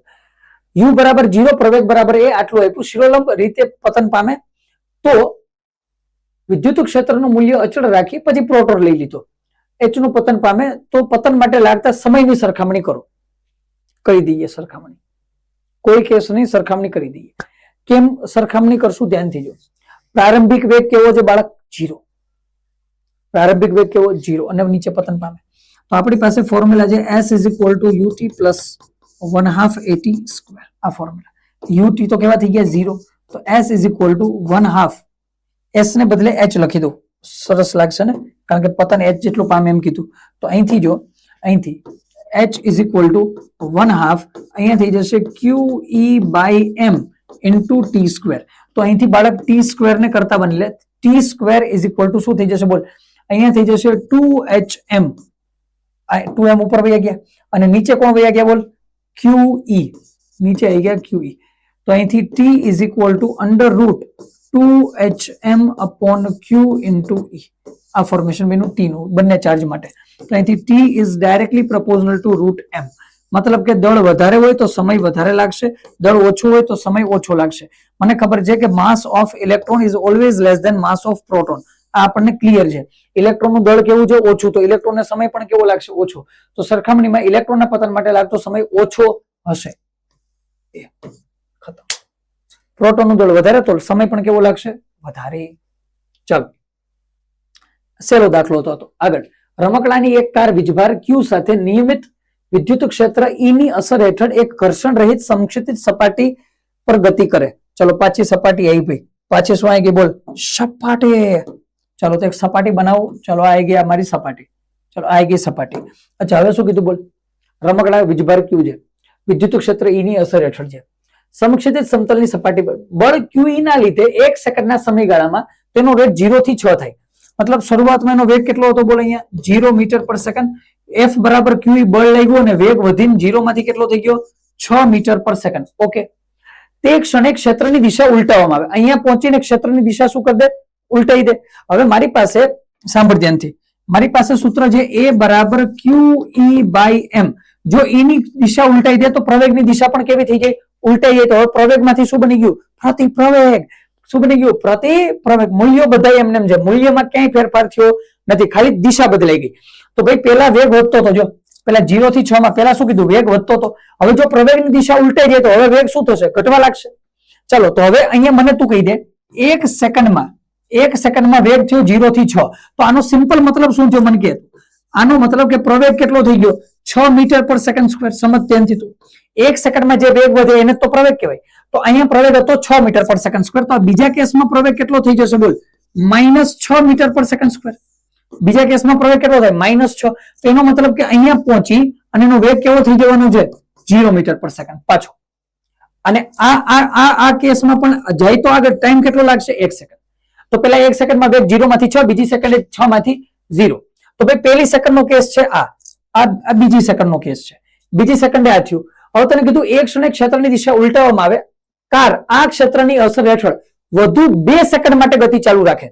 u બરાબર 0 પ્રવેગ બરાબર a આટલું આપ્યું શિરોલંબ રીતે પતન પામે તો વિદ્યુત ક્ષેત્રનું મૂલ્ય અચળ રાખી પછી પ્રોટોન લઈ લીધો h નું પતન પામે તો પતન માટે લાગતા સમયની સરખામણી કરો કરી દઈએ સરખામણી કોઈ કેસ નહીં સરખામણી કરી દઈએ કેમ સરખામણી કરશું ધ્યાનથી જો પ્રારંભિક વેગ કેવો છે બાળક 0 પ્રારંભિક વેગ કેવો 0 અને નીચે પતન પામે તો આપણી પાસે ફોર્મ્યુલા છે s is equal two ut plus 1/2 at square આ ફોર્મ્યુલા ut તો કેવા થઈ ગયા 0 તો s is equal two 1/2 s ને બદલે h લખી દો સરસ લાગશે ને કારણ કે પતન h જેટલું પામે એમ કીધું તો અહીંથી જો અહીંથી h ઇઝ ઇક્વલ ટુ 1/2 અહીંયા થઈ જશે QE by m into t square તો અહીંથી બાળક t સ્ક્વેર ને કરતા બની લે t square is equal to શું થઈ જશે બોલ અહીંયા થઈ જશે 2hm 2m ઉપર વયા ગયા અને નીચે કોણ વયા ગયા બોલ QE નીચે આવી ગયા QE તો અહીંથી t is equal to under root 2hm upon q into e આ ફોર્મેશન બન્યું t નું બંને ચાર્જ માટે તો અહીંથી t is directly proportional to root m મતલબ કે દળ વધારે હોય તો સમય વધારે લાગશે દળ ઓછું હોય તો સમય ઓછો લાગશે મને ખબર છે કે mass of electron is always less than mass of proton આ આપણને ક્લિયર છે ઇલેક્ટ્રોનનું દળ કેવું છે ઓછું તો ઇલેક્ટ્રોનને સમય પણ કેવો લાગશે ઓછો તો સરખામણીમાં ઇલેક્ટ્રોનના પતન માટે લાગતો સમય ઓછો હશે ખતમ પ્રોટોનનું દળ વધારે તો સમય પણ કેવો લાગશે વધારે ચાલો સેલો દાખલો હતો આગળ રમકડાની એક કાર વીજભાર q સાથે નિયમિત વિદ્યુત ક્ષેત્ર E ની અસર હેઠળ એક ઘર્ષણ રહિત સમક્ષિતિજ સપાટી પર ગતિ કરે ચલો પાછી સપાટી આવી ભાઈ પાછી શું આવી ગઈ બોલ સપાટી ચાલો તો એક સપાટી બનાવો ચલો આવી ગઈ અમારી સપાટી ચલો આવી ગઈ સપાટી અચ્છા હવે શું કીધું બોલ રમકડા વીજભાર q છે વિદ્યુત ક્ષેત્ર E ની અસર હેઠળ છે સમક્ષિતિજ સમતલની સપાટી પર બળ QE ના લીધે 1 સેકન્ડના સમયગાળામાં તેનો વેગ 0 થી 6 થાય મતલબ શરૂઆતમાં એનો વેગ કેટલો હતો બોલ અહીંયા 0 મીટર પર સેકન્ડ એફ બરાબર ક્યુ બળ લાગ્યું અને વેગ વધીને 0 માંથી કેટલો થઈ ગયો 6 મીટર પર સેકન્ડ. ઓકે, તે ક્ષણે ક્ષેત્રની દિશા ઉલટાવવામાં આવે. અહીંયા પહોંચીને ક્ષેત્રની દિશા શું કરી દે? ઉલટાઈ દે. હવે મારી પાસે સાંભળ ધ્યાનથી, મારી પાસે સૂત્ર છે એ બરાબર ક્યુ ઈ બાય એમ. જો ઈ ની દિશા ઉલટાઈ દે તો પ્રવેગની દિશા પણ કેવી થઈ જાય? ઉલટાઈ જાય. તો હવે પ્રવેગમાંથી શું બની ગયું? પ્રતિપ્રવેગ. શું બની ગયું? પ્રતિપ્રવેગ. મૂલ્યો બધા એમને એમ છે, મૂલ્યમાં ક્યાંય ફેરફાર થયો નથી, ખાલી દિશા બદલાઈ ગઈ. તો ભાઈ પેલા વેગ વધતો હતો, જો પેલા 0 થી 6 માં પેલા શું કીધું? વેગ વધતો હતો. હવે જો પ્રવેગની દિશા ઉલટાઈ જાય તો હવે વેગ શું થશે? ઘટવા લાગશે. ચલો, તો હવે અહીંયા મને તું કહી દે, એક સેકન્ડમાં વેગ થયો 0 થી 6. તો આનો સિમ્પલ મતલબ શું થયો? મને કહે. આનો મતલબ કે પ્રવેગ કેટલો થઈ ગયો? 6 મીટર પર સેકન્ડ સ્ક્વેર. સમજ ધ્યાનથી તું. એક સેકન્ડમાં જે વેગ વધે એને તો પ્રવેગ કહેવાય. તો અહીંયા પ્રવેગ હતો 6 મીટર પર સેકન્ડ સ્ક્વેર. તો બીજા કેસમાં પ્રવેગ કેટલો થઈ જશે? બોલ, -6 મીટર પર સેકન્ડ સ્ક્વેર. બીજા કેસમાં પ્રવેગ કેટલો થાય? -6. તો એનો મતલબ કે અહીંયા પહોંચી અને એનો વેગ કેવો થઈ જવાનો છે? 0 મીટર પર સેકન્ડ પાછો. અને આ કેસમાં પણ જાય તો આગળ ટાઈમ કેટલો લાગશે? 1 સેકન્ડ. તો પેલા 1 સેકન્ડમાં વેગ 0 માંથી 6, બીજી સેકન્ડે 6 માંથી 0. તો ભાઈ પહેલી સેકન્ડનો કેસ છે આ બીજી સેકન્ડનો કેસ છે. બીજી સેકન્ડે આ થયું. હવે તને કીધું એક ક્ષણે ક્ષેત્રની દિશા ઉલટાવવામાં આવે, કાર આ ક્ષેત્રની અસર હેઠળ વધુ 2 સેકન્ડ માટે ગતિ ચાલુ રાખે.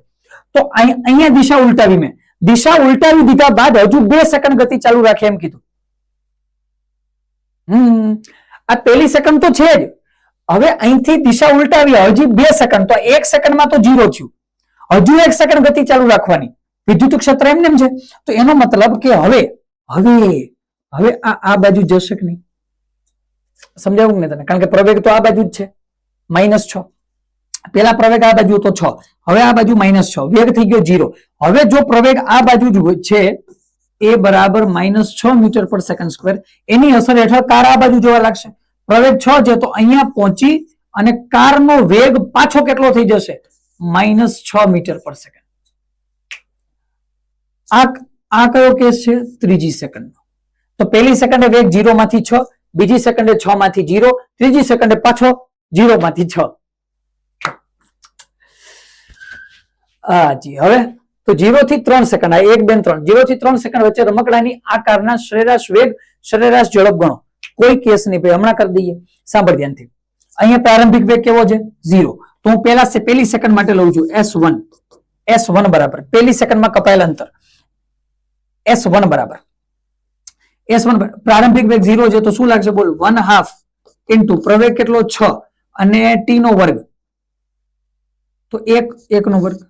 તો અહીંયા દિશા ઉલટાવી, મેં દિશા ઉલટાવી દીધા બાદ હજુ 2 સેકન્ડ ગતિ ચાલુ રાખે એમ કીધું. આ પહેલી સેકન્ડ તો છે જ. હવે અહીંથી દિશા ઉલટાવી, હજી 2 સેકન્ડ, તો 1 સેકન્ડમાં તો 0 થયું. હજુ 1 સેકન્ડ ગતિ ચાલુ રાખવાની. વિદ્યુત ક્ષેત્ર એમને એમ છે. તો એનો મતલબ કે હવે આ બાજુ જશે કે નહીં? સમજાવું ને તને? કારણ કે પ્રવેગ તો આ બાજુ જ છે, -6. પેલા પ્રવેગ આ બાજુ તો 6, હવે આ બાજુ -6, વેગ થઈ ગયો 0. હવે જો પ્રવેગ આ બાજુ જ છે, એ બરાબર -6 મીટર પર સેકન્ડ સ્ક્વેર, એની અસર હેઠળ કાર આ બાજુ જોવા લાગશે. પ્રવેગ 6 છે તો અહીંયા પહોંચી અને કારનો વેગ પાછો કેટલો થઈ જશે? -6 મીટર પર સેકન્ડ. આ કયો કેસ છે? ત્રીજી સેકન્ડનો. તો પહેલી સેકન્ડે વેગ 0 માંથી 6, બીજી સેકન્ડે 6 માંથી 0, ત્રીજી સેકન્ડે પાછો 0 માંથી 6. હાજી. હવે તો 0 થી 3 સેકન્ડ, આ 1 2 3, 0 થી 3 સેકન્ડ વચ્ચે રમકડાની આ કારના સરેરાશ વેગ, સરેરાશ ઝડપ ગણો. કોઈ કેસ નહીં ભાઈ, હમણાં કરી દઈએ. સાંભળ ધ્યાનથી. અહીંયા પ્રારંભિક વેગ કેવો છે? 0. તો હું પહેલી સેકન્ડ માટે લઉં છું S1 બરાબર પહેલી સેકન્ડમાં કપાયેલ અંતર S1 બરાબર પ્રારંભિક વેગ 0 છે તો શું લાગશે? બોલ, 1/2 ઇન્ટુ પ્રવેગ કેટલો? 6 અને t નો વર્ગ, તો 1 નો વર્ગ.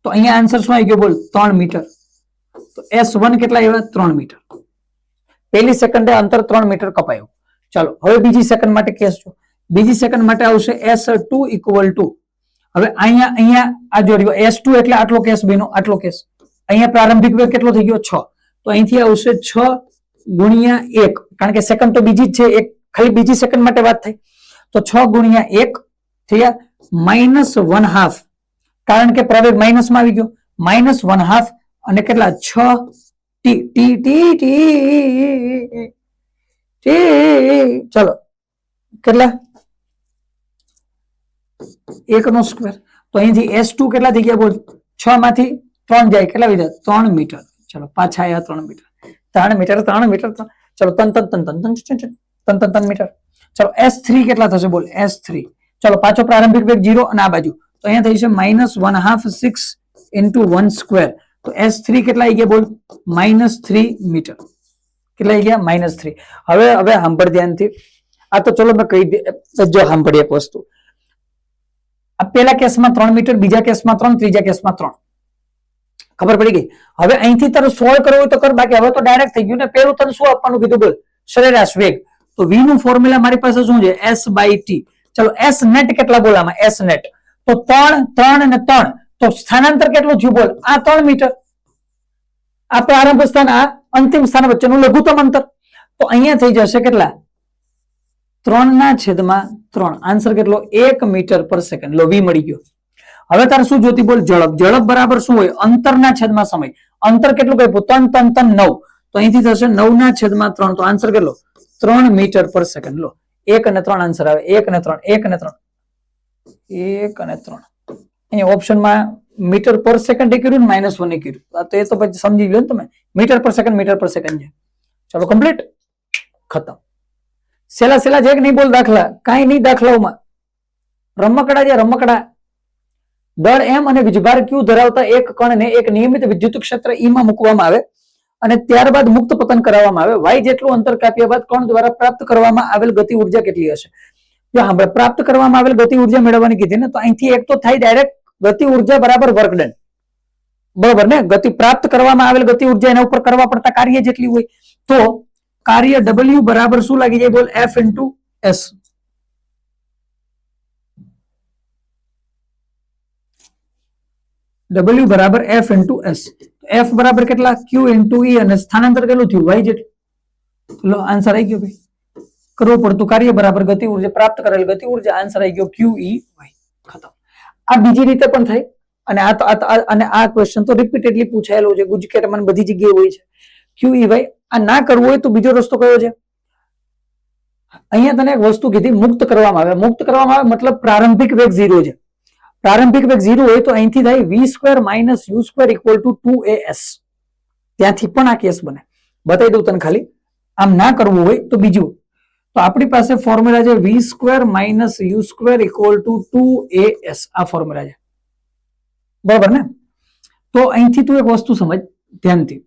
તો અહીંયા આન્સર શું આવી ગયો? બોલ, 3 મીટર. તો S1 કેટલા આવ્યા? 3 મીટર. પહેલી સેકન્ડે અંતર 3 મીટર કપાયું. ચાલો, હવે બીજી સેકન્ડ માટે કેસ જો. બીજી સેકન્ડ માટે આવશે S2 = હવે અહીંયા આ જોડ્યો S2 એટલે આટલો કેસ બન્યો, આટલો કેસ. અહીંયા પ્રારંભિક વેગ કેટલો થઈ ગયો? 6. તો અહીંથી આવશે 6 ગુણ્યા 1, કારણ કે સેકન્ડ તો બીજી જ છે, એક ખાલી બીજી સેકન્ડ માટે વાત થઈ. તો 6 ગુણ્યા 1 થયા -1/2, કારણ કે પ્રવેગ માઇનસમાં આવી ગયો. -1/2 અને કેટલા? 6 ચલો કેટલા? 1 નો સ્ક્વેર. તો અહીંથી S2 કેટલા થઈ ગયા? બોલ, 6 માંથી 3 જાય, કેટલા વધ્યા? 3 મીટર. ચલો પાછા આવ્યા 3 મીટર. 3 મીટર. ચલો 3 મીટર. ચલો S3 કેટલા થશે? બોલ, S3. ચલો પાછો પ્રારંભિક વેગ 0 અને આ બાજુ, તો અહીંયા થઈ છે -1/2 6 × 1 સ્ક્વેર. તો S3 કેટલા આવી ગયા? બોલ, -3 મીટર. કેટલા આવી ગયા? -3. હવે સાંભળ ધ્યાનથી. આ તો ચલો મેં કહી દે, જો સાંભળી એક વસ્તુ. આ પેલા કેસમાં 3 મીટર, બીજા કેસમાં 3, ત્રીજા કેસમાં 3. ખબર પડી ગઈ? હવે અહીંથી તારે સોલ્વ કરવું હોય તો કર, બાકી હવે તો ડાયરેક્ટ થઈ ગયું ને. પેલું તને શું આપવાનું કીધું? બોલ, સરેરાશ વેગ. તો v નું ફોર્મ્યુલા મારી પાસે શું છે? S/t. ચલો S નેટ કેટલા? બોલ આમાં S નેટ તો 3 અને 3, તો સ્થાનાંતર કેટલું થયું? બોલ, આ 3 મીટર. આ પ્રારંભ સ્થાન, આ અંતિમ સ્થાન વચ્ચેનું લઘુત્તમ અંતર. તો અહીંયા થઈ જશે કેટલા? 3/3. આન્સર કેટલો? 1 મીટર પર સેકન્ડ. લો, v મળી ગયો. હવે તારે શું જોતી? બોલ, ઝડપ. ઝડપ બરાબર શું હોય? અંતરના છેદમાં સમય. અંતર કેટલું કહ્યું? 3 9. તો અહીંથી થશે 9/3. તો આન્સર કેટલો? 3 મીટર પર સેકન્ડ. લો, 1 અને 3 આન્સર આવે. 1 અને 3. અહીંયા ઓપ્શનમાં મીટર પર સેકન્ડ એ કર્યું ને -1 એ કર્યું. તો એ તો પછી સમજી લો ને તમે. મીટર પર સેકન્ડ છે. ચલો કમ્પ્લીટ, ખતમ. સેલા સેલા છે કે નહીં બોલ દાખલા? કાંઈ નહીં દાખલાઓમાં. રમકડા છે રમકડા. દળ એમ અને વીજભાર ક્યુ ધરાવતા એક કણને એક નિયમિત વિદ્યુત ક્ષેત્ર ઈ માં મૂકવામાં આવે અને ત્યારબાદ મુક્ત પતન કરાવવામાં આવે. વાય જેટલું અંતર કાપ્યા બાદ કણ દ્વારા પ્રાપ્ત કરવામાં આવેલ ગતિ ઉર્જા કેટલી હશે? જો હા પ્રાપ્ત કરવામાં આવેલ ગતિ ઉર્જા મેળવવાની કીધી ને, તો અહીંથી એક તો થાય ડાયરેક્ટ ગતિ ઉર્જા બરાબર વર્ક ડન, બરોબર ને? ગતિ પ્રાપ્ત કરવામાં આવેલ ગતિ ઉર્જા એના ઉપર કરવા પડતા કાર્ય જેટલી હોય, તો કાર્ય W બરાબર શું લાગી જાય બોલ? F into S. W બરાબર F into S. F બરાબર કેટલા? Q into E અને સ્થાનાંતર કેટલું થયું? Y જેટલું. લો આન્સર આવી ગયો ભાઈ. કરવું પડતું કાર્ય બરાબર ગતિ ઉર્જા પ્રાપ્ત કરેલ ગતિ ઉર્જા. આન્સર આવી ગયો QEY. ખતમ. આ બીજી રીતે પણ થાય અને આ ક્વેશ્ચન તો રિપીટેડલી પૂછાયેલો છે, ગુજકેટમાં બધી જગ્યાએ હોય છે. QEY. આ ના કરવું હોય તો બીજો રસ્તો કયો છે? અહીંયા તને એક વસ્તુ કીધી, મુક્ત કરવામાં આવે. મુક્ત કરવામાં આવે મતલબ પ્રારંભિક વેગ 0 છે. પ્રારંભિક વેગ 0 હોય તો અહીંથી થાય v² - u² = 2as. ત્યાંથી પણ આ કેસ બને. બતાવી દઉં તને ખાલી. આમ ના કરવું હોય તો બીજું, તો આપણી પાસે ફોર્મ્યુલા છે v² - u² = 2as. આ ફોર્મ્યુલા છે, બરાબર ને? તો અહીંથી તું એક વસ્તુ સમજ ધ્યાનથી.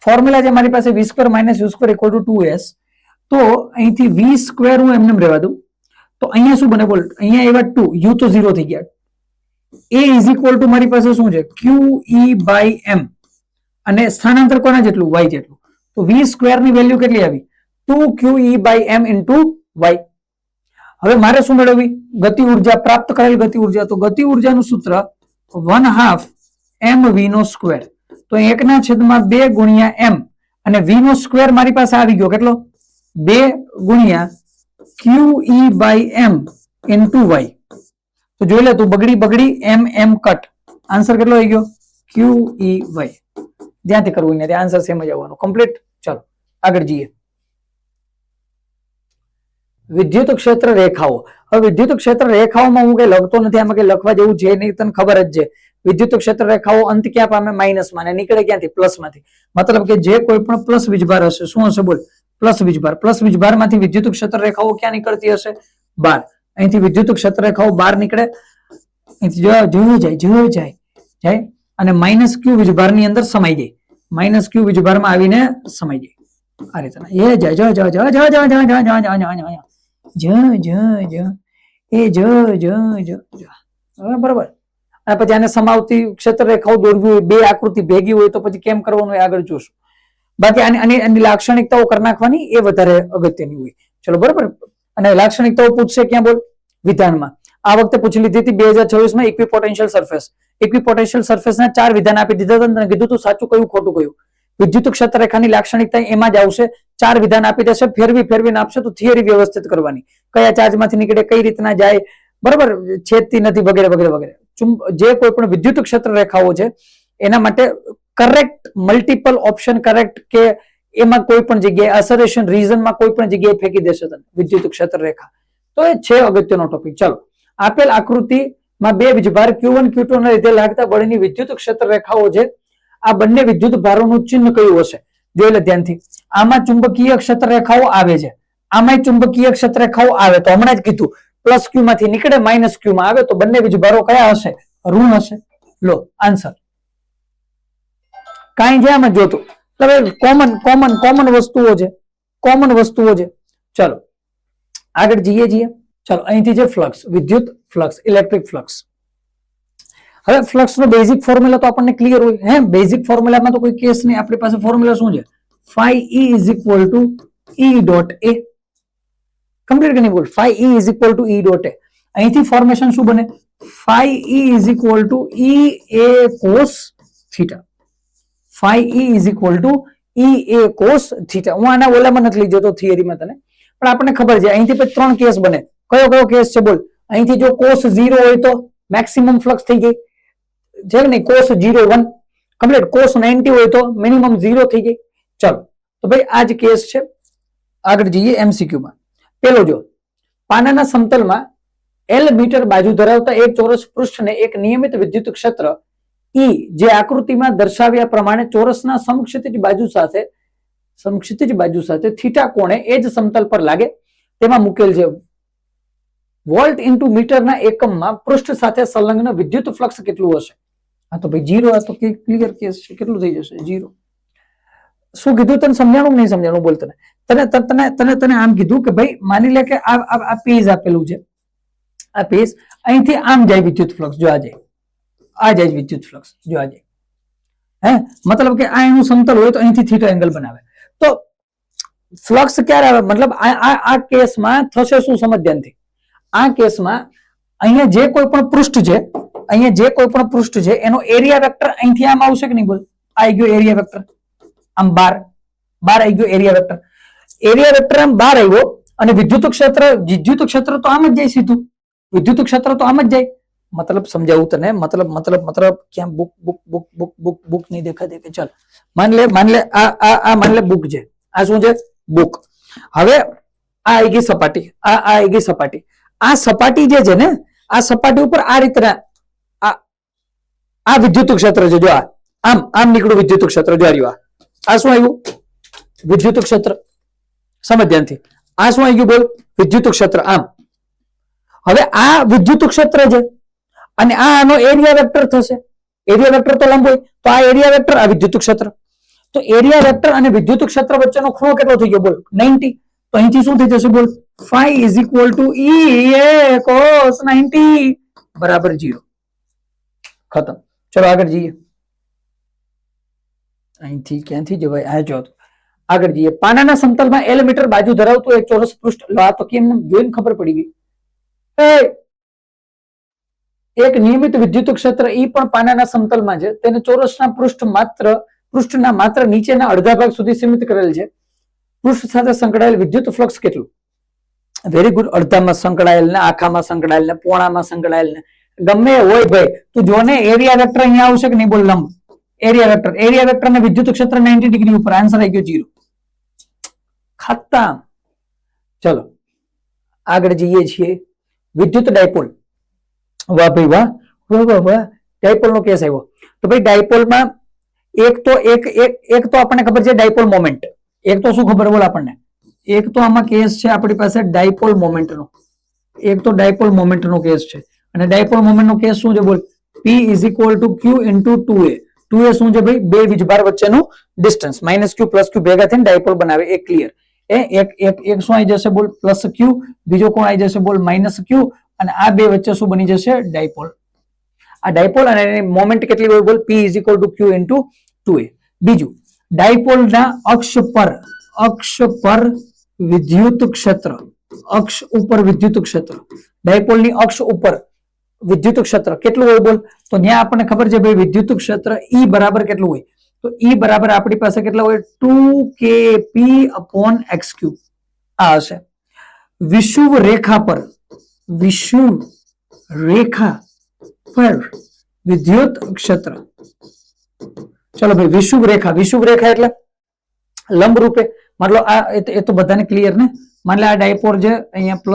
ફોર્મ્યુલા છે મારી પાસે v² - u² = 2s. તો અહીંથી v² હું એમને રહેવા દઉં તો અહીંયા શું બને બોલ? અહીંયા એવા 2, u તો 0 થઈ ગયા. a = મારી પાસે શું છે? QE/m અને સ્થાનાંતર કોના જેટલું? y જેટલું. તો v² ની વેલ્યુ કેટલી આવી? 2QE/m × y. હવે મારે શું મેળવવી? ગતિ ઉર્જા, પ્રાપ્ત કરેલ ગતિ ઉર્જા. તો ગતિ ઉર્જાનું સૂત્ર 1/2 mv². તો 1/2 ગુણ્યા m અને v² મારી પાસે આવી ગયો કેટલો? 2 ગુણ્યા QE/m × y. તો જોઈ લે તું, બગડી m કટ. આન્સર કેટલો આવી ગયો? QEY. જ્યાંથી કરવું ને ત્યાં આન્સર સેમ જ આવવાનો. કમ્પ્લીટ. ચાલો આગળ જઈએ. વિદ્યુત ક્ષેત્ર રેખાઓ. હવે વિદ્યુત ક્ષેત્ર રેખાઓમાં હું કઈ લખતો નથી, આમાં કઈ લખવા જેવું છે નહીં, તને ખબર જ છે. વિદ્યુત ક્ષેત્ર રેખાઓ અંત ક્યાં પામે? માઇનસમાં, અને નીકળે ક્યાંથી? પ્લસમાંથી. મતલબ કે જે કોઈ પણ પ્લસ વીજભાર હશે, શું હશે બોલ? પ્લસ વીજભાર. પ્લસ વીજભારમાંથી વિદ્યુત ક્ષેત્ર રેખાઓ ક્યાં નીકળતી હશે? બહાર. અહીંથી વિદ્યુત ક્ષેત્ર રેખાઓ બહાર નીકળે, અહીંથી જોઈ જાય અને -q વીજભારની અંદર સમાઈ જાય. -q વીજભારમાં આવીને સમાઈ જાય. આ રીતે એ બરાબર. અને પછી આને સમાવતી ક્ષેત્ર રેખાઓ દોરવી હોય, બે આકૃતિ ભેગી હોય તો પછી કેમ કરવાનું એ આગળ જોશું. બાકી આની લાક્ષણિકતાઓ કરી નાખવાની એ વધારે અગત્યની હોય. ચલો બરાબર. અને લાક્ષણિકતાઓ પૂછશે ક્યાં બોલ? વિધાનમાં. આ વખતે પૂછી લીધી હતી 2026 માં ઇક્વિપોટેન્શિયલ સરફેસ. ઇક્વિપોટેન્શિયલ સરફેસના 4 વિધાન આપી દીધા હતા. તને કીધું તું સાચું કયું ખોટું કયું. વિદ્યુત ક્ષેત્ર રેખાની લાક્ષણિકતા એમાં જ આવશે. 4 વિધાન આપી દેશે, ફેરવીને આપશે તો થિયરી વ્યવસ્થિત કરવાની. કયા ચાર્જમાંથી નીકળે, કઈ રીતના જાય, બરાબર, છેદતી નથી, વગેરે વગેરે વગેરે. જે કોઈ પણ વિદ્યુત ક્ષેત્ર રેખાઓ છે એના માટે કરેક્ટ મલ્ટિપલ ઓપ્શન કરેક્ટ, કે એમાં કોઈ પણ જગ્યાએ અસરેશન રીઝનમાં કોઈ પણ જગ્યાએ ફેંકી દેશે તને વિદ્યુત ક્ષેત્ર રેખા. તો એ છે અગત્યનો ટોપિક. ચાલો, આપેલ આકૃતિમાં બે વીજભાર Q1 Q2 ના લીધે લાગતા બળની વિદ્યુત ક્ષેત્ર રેખાઓ છે. આ બંને વિદ્યુત ભારોનું ચિહ્ન કયું હશે? જોઈ લે ધ્યાનથી. આમાં ચુંબકીય ક્ષેત્ર રેખાઓ આવે છે, આમાં ચુંબકીય ક્ષેત્ર રેખાઓ આવે. તો હમણાં જ કીધું પ્લસ ક્યુ માંથી નીકળે માઇનસ ક્યુ માં આવે તો બંને વીજભારો કયા હશે? ઋણ હશે. લો આન્સર કાંઈ છે આમાં જોતું. કોમન વસ્તુઓ છે, કોમન વસ્તુઓ છે. ચલો આગળ જઈએ. ચલો અહીંથી છે ફ્લક્સ, વિદ્યુત ફ્લક્સ, ઇલેક્ટ્રિક ફ્લક્સ. હવે ફ્લક્સ નો બેઝિક ફોર્મ્યુલા તો આપણને ક્લિયર હોય. હે, બેઝિક ફોર્મ્યુલામાં તો કોઈ કેસ નહીં. આપણી પાસે ફોર્મ્યુલા શું છે? phi E = E dot A. Complete કે નહીં બોલ? phi E = E dot A. અહીંથી ફોર્મેશન શું બને? phi E = EA cos theta. phi E = EA cos theta. હું આના ઓલામાં નથી લઈ જતો થિયરીમાં તને, પણ આપણને ખબર છે. અહીંથી પછી 3 કેસ બને. કયો કેસ છે બોલ? અહીંથી જો cos 0 હોય તો મેક્સિમમ ફ્લક્સ થઈ જાય છે કે નહીં? cos 0 1 complete. cos 90 હોય તો મિનિમમ 0 થઈ જાય. ચલો તો ભાઈ આ જ કેસ છે. આગળ જઈએ MCQ માં. પેલો જો, પાનાના સમતલમાં L મીટર બાજુ ધરાવતા એક ચોરસ પૃષ્ઠને એક નિયમિત વિદ્યુત ક્ષેત્ર E જે આકૃતિમાં દર્શાવ્યા પ્રમાણે ચોરસના સમક્ષિતિજ બાજુ સાથે સમક્ષિતિજ બાજુ સાથે થીટા કોણે એ જ સમતલ પર લાગે તેમાં મૂકેલ છે. વોલ્ટ ઇન્ટુ મીટરના એકમમાં પૃષ્ઠ સાથે સંલગ્ન વિદ્યુત ફ્લક્સ કેટલું હશે? આ તો ભાઈ 0, આ તો ક્લિયર કેસ છે. કેટલું થઈ જશે? 0. શું કીધું તને સમજાણું કે નહીં સમજાણું? બોલ. તને આમ કીધું કે ભાઈ માની લે કે આ પેજ આપેલું છે, આ પેજ અહીંથી આમ જાય વિદ્યુત ફ્લક્સ, જો આ જાય વિદ્યુત ફ્લક્સ, જો આ જાય. મતલબ કે આ એનું સમતલ હોય તો અહીંથી થીટા એંગલ બનાવે. તો ફ્લક્સ ક્યારે આવે? મતલબ આ કેસમાં થશે શું? સમજ ધ્યાનથી. આ કેસમાં અહીંયા જે કોઈ પણ પૃષ્ઠ છે એનો એરિયા વેક્ટર અહીંથી આમ આવશે કે નહીં? બોલ. આ આવી ગયો એરિયા વેક્ટર, આમ બાર આવી ગયો એરિયા વેક્ટર. એરિયા વેક્ટર આમ બાર આવ્યો અને વિદ્યુત ક્ષેત્ર તો આમ જ જાય સીધું. વિદ્યુત ક્ષેત્ર તો આમ જ જાય. મતલબ સમજાવું તને, મતલબ ક્યાં બુક નહીં દેખાતી કે ચાલ માન લે માન લે બુક છે. આ શું છે? બુક. હવે આ આવી ગઈ સપાટી, આ આવી ગઈ સપાટી. આ સપાટી જે છે ને, આ સપાટી ઉપર આ રીતના આ વિદ્યુત ક્ષેત્ર છે. જો આમ નીકળ્યું વિદ્યુત ક્ષેત્ર. જો આવ્યું આ શું આવ્યું? વિદ્યુત ક્ષેત્ર. સમજ ધ્યાનથી. આ શું આવી ગયું? બોલ. વિદ્યુત ક્ષેત્ર. આમ હવે આ વિદ્યુત ક્ષેત્ર છે અને આ આનો એરિયા વેક્ટર થશે. એરિયા વેક્ટર તો લંબ હોય, તો આ એરિયા વેક્ટર, આ વિદ્યુત ક્ષેત્ર. તો એરિયા વેક્ટર અને વિદ્યુત ક્ષેત્ર વચ્ચેનો ખૂણો કેટલો થઈ ગયો? બોલ. 90. તો અહીંથી શું થઈ જશે? બોલ. phi is equal to E cos 90 બરાબર 0. ખતમ. ચલો આગળ જઈએ. અહીંથી ક્યાંથી જવાય? આ જો આગળ જઈએ. પાનાના સમતલમાં L મીટર બાજુ ધરાવતું એક ચોરસ પૃષ્ઠ. લો, આ તો કેમ જોઈને ખબર પડી ગઈ. એક નિયમિત વિદ્યુત ક્ષેત્ર E પણ પાનાના સમતલમાં છે. તેને ચોરસના પૃષ્ઠના માત્ર નીચેના અડધા ભાગ સુધી સીમિત કરેલ છે. પૃષ્ઠ સાથે સંકળાયેલ વિદ્યુત ફ્લક્સ કેટલું? Very good. અડધામાં સંકળાયેલ ને, આખામાં સંકળાયેલ ને, પોણામાં સંકળાયેલ ને, ગમે હોય ભાઈ. તું જોને એરિયા વેક્ટર અહીંયા આવશે કે નહીં? બોલ. લંબ એરિયા વેક્ટર ને વિદ્યુત ક્ષેત્ર 90 ડિગ્રી ઉપર. આન્સર આવી ગયો 0. ખતમ. ચલો આગળ જઈએ છીએ. વિદ્યુત ડાયપોલ. વાહ ભાઈ વાહ, ડાયપોલ નો કેસ આવ્યો. તો ભાઈ ડાયપોલમાં એક તો આપણને ખબર છે ડાયપોલ મોમેન્ટ. એક તો શું ખબર? બોલ આપણને. એક તો આમાં કેસ છે આપણી પાસે ડાયપોલ મોમેન્ટ નો. એક તો ડાયપોલ મોમેન્ટ નો કેસ છે. અને ડાયપોલ મોમેન્ટ નો કેસ શું છે? બોલ. P is equal to Q into 2A. 2A શું છે ભાઈ? બે વીજભાર વચ્ચેનું ડિસ્ટન્સ. -Q + Q ભેગા થઈને ડાયપોલ બનાવે. એક ક્લિયર. એક શું આવી જશે? બોલ. +Q. બીજો કોણ આવી જશે? બોલ. -Q. અને આ બે વચ્ચે શું બની જશે? ડાયપોલ. આ ડાયપોલ અને એની મોમેન્ટ કેટલી હોય? બોલ. P is equal to Q into 2A. બીજું, ડાયપોલના અક્ષ પર વિદ્યુત ક્ષેત્ર. અક્ષ ઉપર વિદ્યુત ક્ષેત્ર. ડાયપોલની અક્ષ ઉપર વિદ્યુત ક્ષેત્ર કેટલું હોય? બોલ. તો ત્યાં આપણને ખબર છે ભાઈ વિદ્યુત ક્ષેત્ર E બરાબર કેટલું હોય? તો E બરાબર આપણી પાસે કેટલા હોય? 2kp/x3. આ હશે. વિષુવ રેખા પર વિદ્યુત ક્ષેત્ર. ચલો ભાઈ, વિષુવ રેખા એટલે લંબ રૂપે. મતલબ આ એ તો બધાને ક્લિયર ને. માન લે આ ડાયપોલ છે, અહીંયા +Q,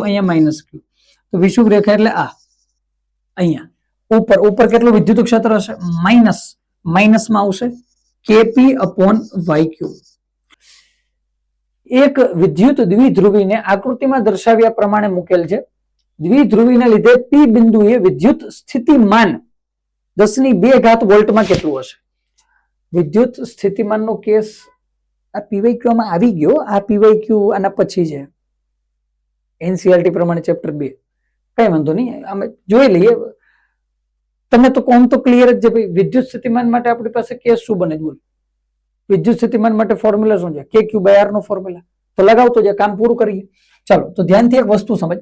અહીંયા -Q. તો વિષુવ રેખા એટલે આ અહીંયા ઉપર કેટલું વિદ્યુત ક્ષેત્ર હશે? માઇનસમાં આવશે kp/yq. એક વિદ્યુત દ્વિધ્રુવીને આકૃતિમાં દર્શાવ્યા પ્રમાણે મૂકેલ છે. દ્વિધ્રુવીને લીધે P બિંદુએ વિદ્યુત સ્થિતિમાન 10⁵ વોલ્ટમાં કેટલું હશે? વિદ્યુત સ્થિતિમાનનો કેસ આ PYQ માં આવી ગયો. આ PYQ આના પછી છે, NCERT પ્રમાણે ચેપ્ટર 2. કઈ વાંધો નહીં, અમે જોઈ લઈએ. તમે તો કોમ તો ક્લિયર જ છે ભાઈ. વિદ્યુત સ્થિતિમાન માટે આપણી પાસે કેસ શું બને? બોલ. વિદ્યુત સ્થિતિમાન માટે ફોર્મ્યુલા શું છે? KQ/R નો ફોર્મ્યુલા. તો લગાવતો જાય, કામ પૂરું કરીએ. ચાલો, તો ધ્યાનથી એક વસ્તુ સમજ.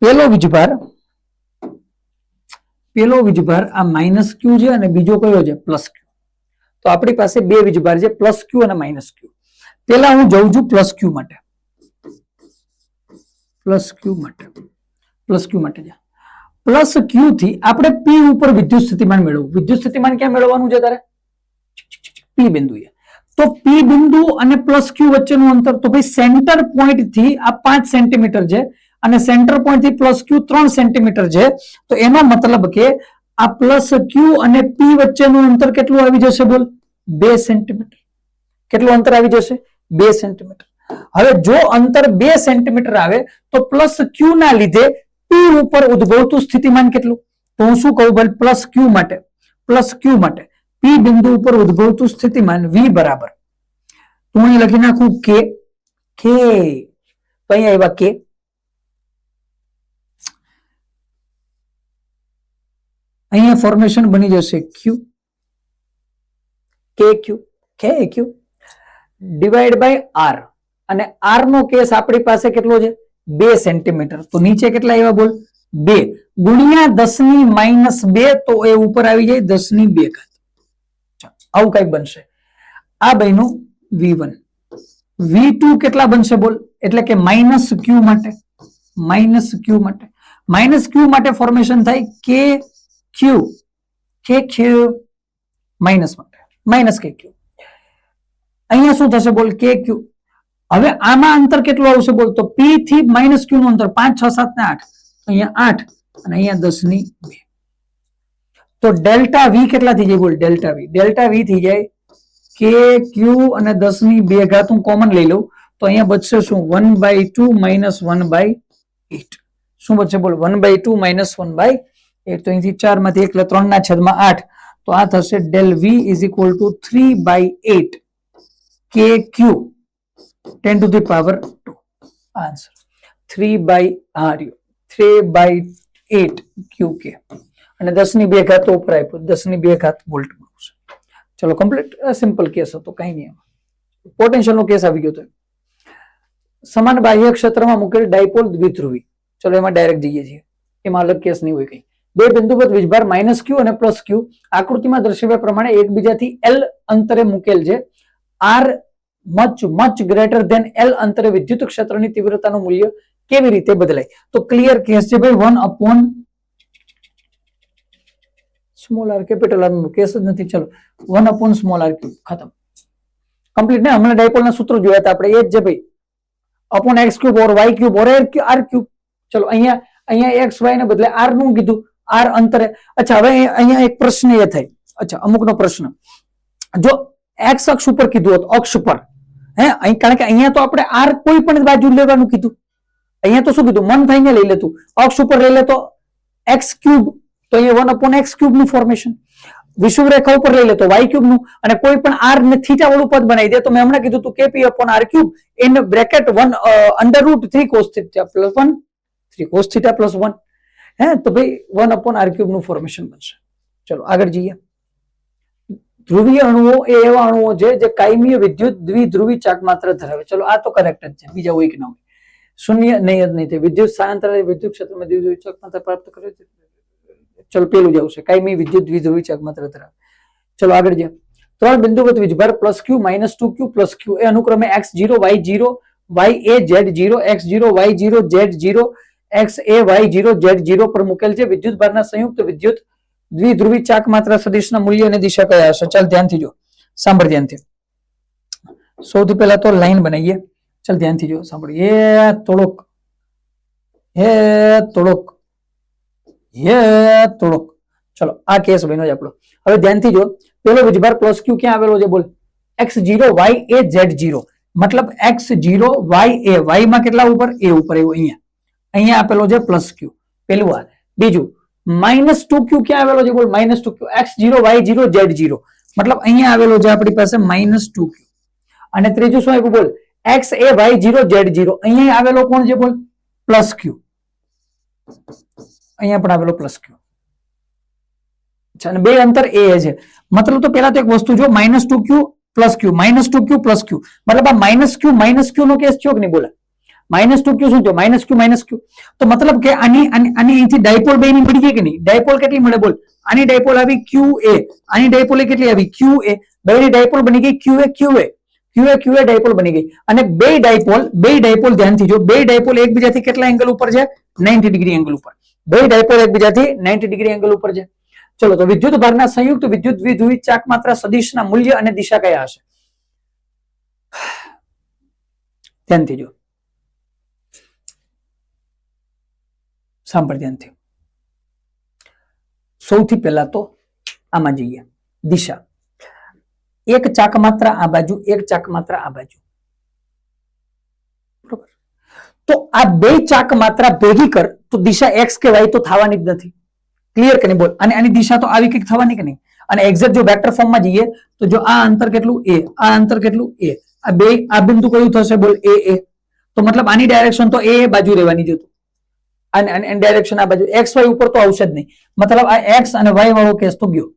પેલો વીજભાર આ -Q છે અને બીજો કયો છે? +Q. તો આપણી પાસે બે વીજભાર છે, +Q અને -Q. પેલા હું જઉં છું +Q માટે. +Q થી આપણે P ઉપર વિદ્યુત સ્થિતિમાન મેળવવું. વિદ્યુત સ્થિતિમાન ક્યાં મેળવવાનું છે તારે? P બિંદુએ. તો P બિંદુ અને +Q વચ્ચેનું અંતર, તો ભાઈ સેન્ટર પોઈન્ટ થી આ 5 સેન્ટીમીટર છે અને સેન્ટર પોઈન્ટ થી +Q 3 સેન્ટીમીટર છે. તો એનો મતલબ કે આ +Q અને P વચ્ચેનું અંતર કેટલું આવી જશે? બોલ. 2 સેન્ટીમીટર. કેટલું અંતર આવી જશે 2 સેન્ટીમીટર. હવે જો અંતર 2 સેન્ટીમીટર આવે તો પ્લસ ક્યુ ના લીધે પી ઉપર ઉદ્ભવતું સ્થિતિમાન કેટલું? તો હું શું કહું ભાઈ, પ્લસ ક્યુ માટે પી બિંદુ ઉપર ઉદ્ભવતું સ્થિતિમાન વી બરાબર, તો હું અહીં લખી નાખું કે તો અહીંયા આવ્યા કે, અહીંયા ફોર્મેશન બની જશે ક્યુ ડિવાઈડ બાય આર, અને આર નો કેસ આપણી પાસે કેટલો છે 2 સેન્ટીમીટર. તો નીચે કેટલા આવ્યા બોલ 2 ગુણ્યા 10⁻2, તો એ ઉપર આવી જાય 10⁻2. આવું કઈક બનશે. આ બન્યું V1. V2 કેટલા બનશે બોલ, એટલે કે માઇનસ ક્યુ માટે ફોર્મેશન થાય કે ક્યુ માઇનસ માટે માઇનસ કે ક્યુ. અહીંયા શું થશે બોલ કે ક્યુ. હવે આમાં અંતર કેટલું આવશે બોલ, તો P થી માઇનસ ક્યુ નું અંતર 5 6 7 ને 8, અહીંયા 8 અને અહીંયા 10⁻2. તો ડેલ્ટા V કેટલા થઈ જાય બોલ, ડેલ્ટા V થઈ જાય કે ક્યુ અને 10⁻2 હું કોમન લઈ લઉં, તો અહીંયા બચશે શું 1/2 1/8. શું બચશે બોલ 1/2 1/8. તો અહીંથી 4 માંથી 1 એટલે 3/8. તો આ થશે del V is equal two 3/8 કે ક્યુ 10 to the power 2. આન્સર 3/8 ક્યુ કે, અને 10⁻2 તો ઉપર આપ્યું 10⁻2 વોલ્ટ મળશે. ચલો કમ્પ્લીટ, સિમ્પલ કેસ હતો, કઈ નહીં. પોટેન્શિયલ નો કેસ આવી ગયો તો સમાન બાહ્ય ક્ષેત્રમાં મુકેલ ડાયપોલ દ્વિધ્રુવી. ચલો એમાં ડાયરેક્ટ જઈએ છીએ, એમાં અલગ કેસ નહીં હોય કઈ. બે બિંદુવત વીજભાર માઇનસ ક્યુ અને પ્લસ ક્યુ આકૃતિમાં દર્શાવ્યા પ્રમાણે એકબીજાથી એલ અંતરે મુકેલ છે. R much greater than L અંતરે વિદ્યુત ક્ષેત્રની તીવ્રતાનું મૂલ્ય કેવી રીતે બદલાય? તો ક્લિયર કેસ છે ભાઈ, 1/, સ્મોલ આર કેપિટલ આર નો કેસ જ નથી. ચલો 1/, સ્મોલ આર ક્યુબ, ખતમ, કમ્પ્લીટ ને. હમણાં ડાયપોલ ના સૂત્રો જોયા હતા આપણે, એ જ છે ભાઈ, અપોન એક્સ ક્યુબ ઓર વાય ક્યુબ ઓર આર ક્યુબ. ચલો અહીંયા એક્સ વાય ને બદલે આર નું કીધું, આર અંતરે. અચ્છા, હવે અહીંયા એક પ્રશ્ન એ થાય, અચ્છા અમુક નો પ્રશ્ન, જો એક્સ અક્ષ ઉપર કીધું હોત, અક્ષ પર અહીં, કારણ કે અહીંયા તો આપણે આર કોઈ પણ બાજુ લેવાનું કીધું, અહીંયા તો શું કીધું મન થઈને લઈ લેતું, અક્ષ ઉપર લઈ લે તો એક્સ ક્યુબ, તો અહીંયા 1/x ક્યુબ નું ફોર્મેશન. વિષુવ રેખા ઉપર લઈ લે તો વાય ક્યુબ નું, અને કોઈ પણ આર ને થીટા વાળું પદ બનાવી દે તો મેં હમણાં કીધું તું kp/r cube in bracket 1 √3 cos θ + 1 3 cos θ + 1. તો ભાઈ 1/r ક્યુબ નું ફોર્મેશન બનશે. ચલો આગળ જઈએ. ધ્રુવીય અણુઓ એ એવા અણુઓ છે જે કાયમીય વિદ્યુત દ્વિધ્રુવી ચાકમાત્ર ધરાવે. ચલો આ તો કરેક્ટ જ છે, બીજા હોય કે ના હોય. શૂન્ય નહીં જ નહીં તે વિદ્યુત સ્થાનાંતર વિદ્યુત ક્ષેત્રમાં દ્વિધ્રુવી ચાકમાત્ર પ્રાપ્ત કરે છે. ચલો પેલું જ આવશે, કાયમી વિદ્યુત દ્વિધ્રુવી ચાકમાત્ર ધરાવે. ચલો આગળ જઈએ. ત્રણ બિંદુવત વીજભાર +q -2q +q એ અનુક્રમે x0 y0 ya z0 x0 y0 z0 xa y0 z0 પર મુકેલ છે. વિદ્યુત ભારના સંયુક્ત વિદ્યુત દ્વિધ્રુવી ચાકમાત્ર સદિશના મૂલ્ય અને દિશા કયા હશે? ચાલ ધ્યાનથી જો, સાંભળ ધ્યાનથી. સૌથી પહેલા તો લાઈન બનાવીએ. ચાલ ધ્યાનથી જો, સાંભળ. થોડોક ચલો આ કેસ બન્યો છે આપણો. હવે ધ્યાનથી જો, પેલો વીજભાર +q ક્યાં આવેલો છે બોલ? x0 ya z0, મતલબ x0 ya, y માં કેટલા ઉપર? a ઉપર. એવું અહીંયા આપેલો છે +q, પેલું આ. બીજું -2q ક્યાં આવેલો છે બોલ? -2q x0 y0 z0, મતલબ અહીંયા આવેલો છે આપણી પાસે -2q. અને ત્રીજું શું આપ્યું બોલ? xa y0 z0, અહીંયા આવેલો કોણ છે બોલ? +q. અહીંયા પણ આવેલો +q. અને બે અંતર a છે, મતલબ તો પેલા તો એક વસ્તુ જો, -2q +q -2q +q, મતલબ આ -q નો કેસ થયો કે નહીં બોલા? -2q શું થયો? -q તો મતલબ કે આની અહીંથી ડાયપોલ બે ની મળી ગઈ કે નહીં? ડાયપોલ કેટલી મળે બોલ? આની ડાયપોલ આવી qa, આની ડાયપોલ કેટલી આવી qa, બેની ડાયપોલ બની ગઈ qa ડાયપોલ બની ગઈ. અને બે ડાયપોલ ધ્યાનથી જો, બે ડાયપોલ એકબીજાથી કેટલા એંગલ ઉપર છે? 90 ડિગ્રી એંગલ ઉપર. બે ડાયપોલ એકબીજાથી 90 ડિગ્રી એંગલ ઉપર છે. ચલો તો વિદ્યુત ભારના સંયુક્ત વિદ્યુત દ્વિધ્રુવી ચાકમાત્ર સદિશના મૂલ્ય અને દિશા કયા હશે? ધ્યાનથી જો, સાંભળ ધ્યાનથી. સૌથી પહેલા તો આમાં જઈએ, દિશા. એક ચાક માત્ર આ બાજુ, એક ચાક માત્ર આ બાજુ, બરોબર. તો આ બે ચાક માત્રા ભેગી કર તો દિશા એક્સ કે વાય તો થવાની જ નથી. ક્લિયર કે નહીં બોલ? અને આની દિશા તો આવી કંઈક થવાની કે નહીં? અને એક્ઝેક્ટ જો વેક્ટર ફોર્મમાં જઈએ તો જો આ અંતર કેટલું a, આ અંતર કેટલું a, આ બે આ બિંદુ કયું થશે બોલ? a. તો મતલબ આની ડાયરેક્શન તો a બાજુ રહેવાની જ હતું, અને ડાયરેક્શન આ બાજુ. એક્સ વાય ઉપર તો આવશે જ નહીં, મતલબ આ એક્સ અને વાય વાળો કેસ તો ગયો.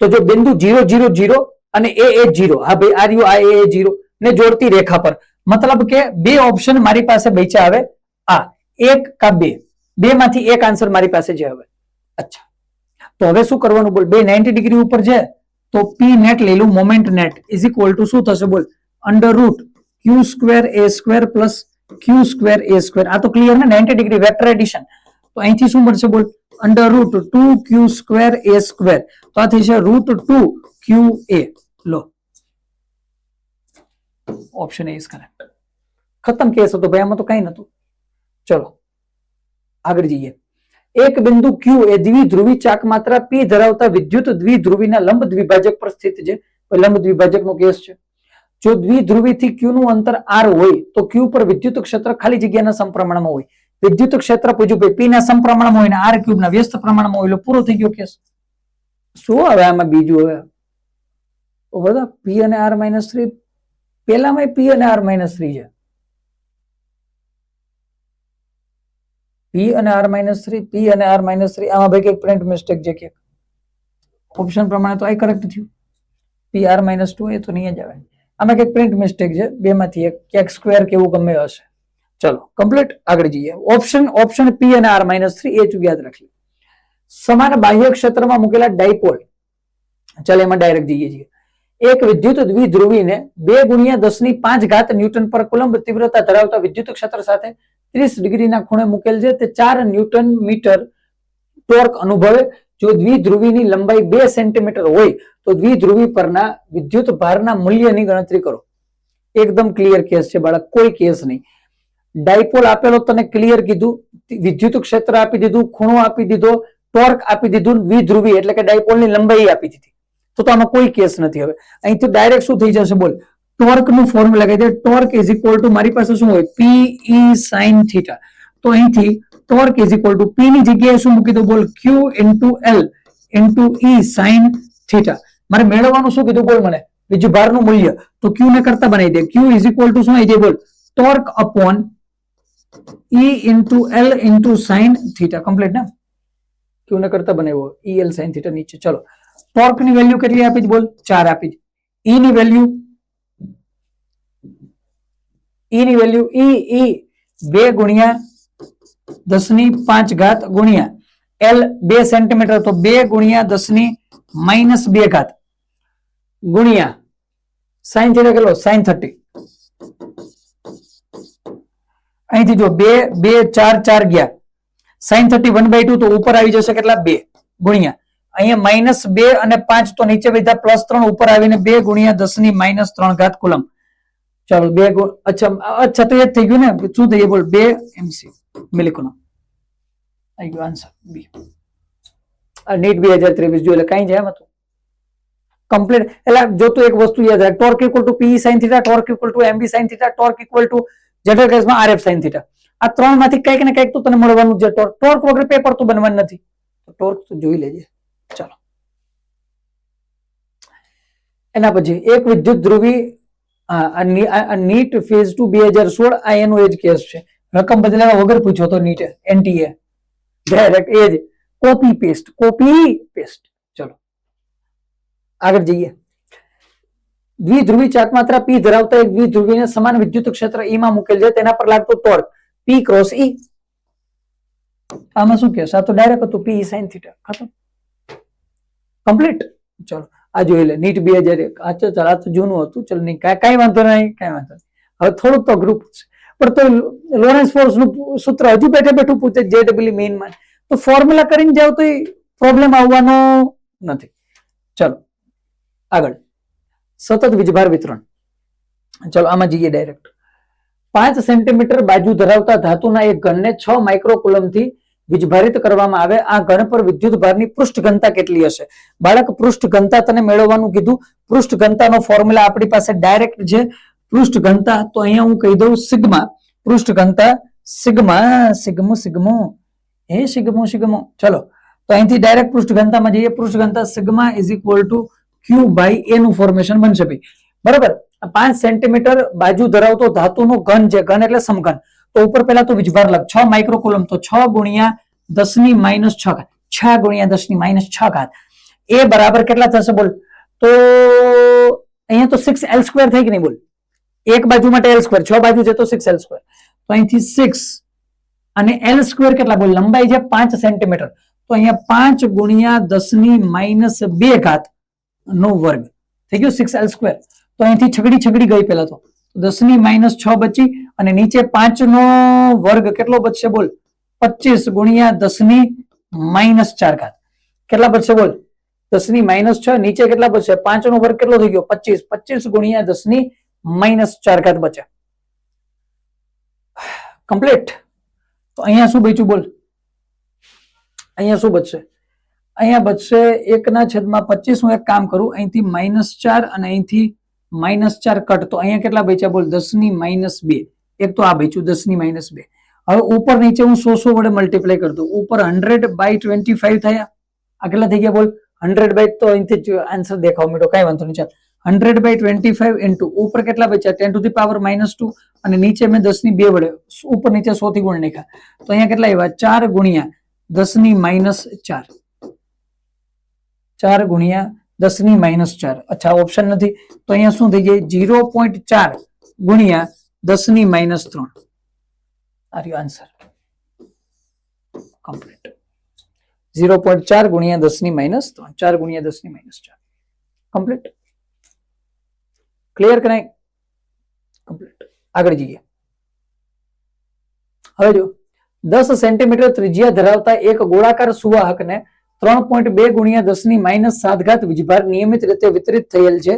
તો જો બિંદુ 0 0 0 અને a 0, હા ભાઈ આ રહ્યું, આ a 0 ને જોડતી રેખા પર, મતલબ કે બે ઓપ્શન મારી પાસે બચ્યા આવે, આ એક કા બે, બે માંથી એક આન્સર મારી પાસે છે હવે. અચ્છા, તો હવે શું કરવાનું બોલ? બે 90 ડિગ્રી ઉપર છે તો પી નેટ લઈ લઉં, moment net is equal to શું થશે બોલ? Under route Q square a square plus Q square a square. આ તો ક્લિયર ને, 90 ડિગ્રી વેક્ટર એડિશન. તો અહીંથી શું મળશે બોલ? Under root 2q square a square. તો આ થઈ છે રૂટ 2qa. લો, ઓપ્શન એ ઇઝ કરેક્ટ. ખતમ કેસ હતો ભાઈ, આમાં તો કઈ નતું. ચલો આગળ જઈએ. એક બિંદુ q એ દ્વિધ્રુવી ચાક માત્રા p ધરાવતા વિદ્યુત દ્વિધ્રુવીના લંબ દ્વિભાજક પર સ્થિત છે. લંબ દ્વિભાજકનો કેસ છે. જો દ્વિધ્રુવી થી q નું અંતર r હોય તો q પર વિદ્યુત ક્ષેત્ર ખાલી જગ્યાના સમપ્રમાણમાં હોય. વિદ્યુત ક્ષેત્ર પૂછ્યું ભાઈ p ના સમપ્રમાણમાં હોય ને r ક્યુબ ના વ્યસ્ત પ્રમાણમાં હોય, એટલે પૂરો થઈ ગયો કેસ. શું હવે આમાં બીજું? હવે બધા p અને r -3, પેલામાં p અને r -3 છે. p અને r -3, p અને r -3, આમાં ભાઈ કઈક પ્રિન્ટ મિસ્ટેક છે કે ઓપ્શન પ્રમાણે તો આ કરેક્ટ થયું. p r -2 એ તો નહીં જ આવે, આમાં કઈક પ્રિન્ટ મિસ્ટેક છે, બે માંથી એક, ક્યાંક સ્ક્વેર કેવું ગમે હશે. ચલો કમ્પ્લીટ, આગળ જઈએ. ઓપ્શન p અને r -3 એ યાદ રાખી. સમાન બાહ્ય ક્ષેત્રમાં મૂકેલા ડાયપોલ, ચાલો એમાં ડાયરેક્ટ જઈએ છીએ. એક વિદ્યુત દ્વિધ્રુવીને 2 × 10⁵ ન્યૂટન પર કુલંબ તીવ્રતા ધરાવતા વિદ્યુત ક્ષેત્ર સાથે 30 ડિગ્રીના ખૂણે મૂકેલ છે. તે 4 ન્યૂટન મીટર ટોર્ક અનુભવે. જો દ્વિધ્રુવીની લંબાઈ 2 સેન્ટીમીટર હોય તો દ્વિધ્રુવી પરના વિદ્યુત ભારના મૂલ્યની ગણતરી કરો. એકદમ ક્લિયર કેસ છે બાળક, કોઈ કેસ નહીં. ડાયપોલ આપેલો તને ક્લિયર કીધું, વિદ્યુત ક્ષેત્ર આપી દીધું, ખૂણો આપી દીધો, ટોર્ક આપી દીધું, દ્વિધ્રુવી એટલે કે ડાયપોલની લંબાઈ આપી દીધી. તો આમાં કોઈ કેસ નથી. હવે અહીંથી ડાયરેક્ટ શું થઈ જશે બોલ? ટોર્ક નું ફોર્મ્યુલા કહી દે. ટોર્ક ઇઝ ઇક્વલ ટુ મારી પાસે શું હોય? p e sin θ. તો અહીંથી torque is equal two p ની જગ્યાએ શું મૂકી દો બોલ? q * l * e sin θ. મારે મેળવવાનું શું કીધું બોલ મને? વિદ્યુતભારનું મૂલ્ય. તો q ને કરતા બનાવી દે. q ઇઝ ઇક્વલ ટુ શું આવી જાય બોલ? Torque upon e * l * sin θ. Complete ને? q ને કરતા બનાવ્યો e l sin θ નીચે. ચલો, ટોર્ક ની વેલ્યુ કેટલી આપી બોલ? 4 આપી. e ની વેલ્યુ e 2 × 10⁵ ગુણ્યા l 2 સેન્ટીમીટર, તો 2 × 10⁻² ગુણ્યા sin θ કેટલો? sin 30. અહીંથી જો 2 2 4 4 ગયા, sin 30 1/2 તો ઉપર આવી જશે કેટલા? 2 ગુણ્યા અહીંયા -2 અને 5 તો નીચે વધ્યા +3, ઉપર આવીને 2 × 10⁻³ કુલમ. ચાલો 2 અચ્છા તો એ જ થઈ ગયું ને? શું થઈ બોલ? 2 mc મિલિકોનો આવી ગયો આન્સર બી. આ નીટ 2023 જો એટલે કઈ જાય એમાં તો કમ્પ્લીટ. એટલે જો તું એક વસ્તુ યાદ રાખ, torque equal to P sin θ, torque equal to mb sin θ, torque equal to general કેસમાં rf sin θ. આ ત્રણ માંથી કંઈક ને કંઈક તો તને મળવાનું છે. ટોર્ક વગર પેપર તો બનવાનું નથી. ટોર્ક તો જોઈ લેજે. ચાલો એના પછી એક વિદ્યુત ધ્રુવી નીટ ફેઝ 2 2016, આ એનો એ જ કેસ છે. રકમ બદલાવા વગર પૂછ્યો તો નીટ એનટીએ ડાયરેક્ટ એ જ કોપી પેસ્ટ. ચલો આગળ જઈએ. દ્વિધ્રુવી ચાકમાત્રા p ધરાવતા એક દ્વિધ્રુવીને સમાન વિદ્યુત ક્ષેત્ર E માં મૂકેલ છે. તેના પર લાગતો ટોર્ક p × E. આમાં શું કહેશે? આ તો ડાયરેક્ટ હતું p sin θ. ખતમ, કમ્પ્લીટ. ચલો આ જોઈ લે નીટ 2001. ચાલ આ તો જૂનું હતું. ચલો નહીં કઈ વાંધો નહીં, કઈ વાંધો નહીં. હવે થોડુંક તો ગ્રુપ છે પણ તો લોરેન્સ ફોર્સ નું સૂત્ર હજુ બેઠું પૂછે JEE મેઇન માં, તો ફોર્મ્યુલા કરીને જાવ તો પ્રોબ્લેમ આવવાનો નથી. ચલો આગળ. સતત વીજભાર વિતરણ. ચલો આમાં જઈએ ડાયરેક્ટ. 5 સેન્ટીમીટર બાજુ ધરાવતા ધાતુના એક ઘનને 6 માઇક્રોકુલમ થી વીજભારિત કરવામાં આવે આ ઘન પર વિદ્યુત ભારની પૃષ્ઠ ઘનતા કેટલી હશે? બાળક પૃષ્ઠ ઘનતા તને મેળવવાનું કીધું. પૃષ્ઠ ઘનતાનો ફોર્મ્યુલા આપણી પાસે ડાયરેક્ટ છે. પૃષ્ઠ ઘનતા તો અહીંયા હું કહી દઉં સિગ્મા. પૃષ્ઠ ઘનતા સિગ્મા સિગ્મો સિગ્મો એ સિગ્મો સિગ્મો. ચલો તો અહીંથી ડાયરેક્ટ પૃષ્ઠ ઘનતામાં જઈએ. પૃષ્ઠ ઘનતા sigma is equal to Q by A નું ફોર્મેશન બનશે ભાઈ. બરાબર. 5 સેન્ટીમીટર બાજુ ધરાવતો ધાતુનો ઘન છે. ઘન એટલે સમઘન. તો ઉપર પહેલા તો વીજભાર લખ 6 માઇક્રોકુલમ. તો 6 ગુણ્યા 10 ની માઇનસ 6 ઘાત. 6 ગુણ્યા 10 ની માઇનસ 6 ઘાત. એ બરાબર કેટલા થશે બોલ? તો અહીંયા તો 6l સ્ક્વેર થઈ કે નહીં બોલ? એક બાજુ માટે l સ્ક્વેર, 6 બાજુ છે તો 6l સ્ક્વેર. તો અહીંથી 6 અને l સ્ક્વેર કેટલા બોલ? લંબાઈ છે 5 સેન્ટીમીટર. તો અહીંયા 5 ગુણ્યા 10 ની માઇનસ 2 ઘાત નો વર્ગ થઈ ગયો 6l સ્ક્વેર. તો અહીંથી છગડી ગઈ પહેલા તો 10 ની માઇનસ 6 બચી અને નીચે 5 નો વર્ગ કેટલો બચશે બોલ? 25 ગુણ્યા 10 ની માઇનસ 4 ઘાત. કેટલા બચશે બોલ? 10 ની માઇનસ 6. નીચે કેટલા બચશે? 5 નો વર્ગ કેટલો થઈ ગયો? 25. 25 ગુણ્યા 10 ની માઇનસ 4 ઘાત બચે. કમ્પ્લીટ. તો અહીંયા શું બચ્યું બોલ? અહીંયા શું બચશે? અહીંયા બચશે 1/25. હું એક કામ કરું, અહીંથી -4 અને અહીંથી -4 કટ. તો અહીંયા કેટલા બચ્યા બોલ? 10 ની માઇનસ 2. એક તો આ બચ્યું 10 ની માઇનસ 2. હવે ઉપર નીચે હું 100 વડે મલ્ટીપ્લાય કરી દઉં. ઉપર 100/25 થયા. આ કેટલા થઈ ગયા બોલ? 100 તો અહીંથી જ આન્સર દેખાવ મીઠો. કઈ વાંધો નહીં. ચાલ 100/25 ઇન્ટુ ઉપર કેટલા બચ્યા? 10 ટુ ધી પાવર -2 અને નીચે મેં 10 ની 2 વડે ઉપર નીચે 100 થી ગુણ નાખ્યા. તો અહીંયા કેટલા આવ્યા? 4 ગુણ્યા 10 ની માઇનસ 4. 4 ગુણ્યા 10 ની માઇનસ 4. અચ્છા ઓપ્શન નથી તો અહીંયા શું થઈ જાય? 0.4 ગુણ્યા 10 ની minus 3. Are you answer complete. 0.4 ગુણ્યા 10 ની માઇનસ 3. 4 ગુણ્યા 10 ની માઇનસ 4. કમ્પ્લીટ. ક્લિયર કે નહીં? કમ્પ્લીટ. આગળ જઈએ. હવે જો 10 સેન્ટીમીટર ત્રિજ્યા ધરાવતા એક ગોળાકાર સુવાહકને 3.2 ગુણ્યા 10 ની માઇનસ 7 ઘાત વીજભાર નિયમિત રીતે વિતરિત થયેલ છે.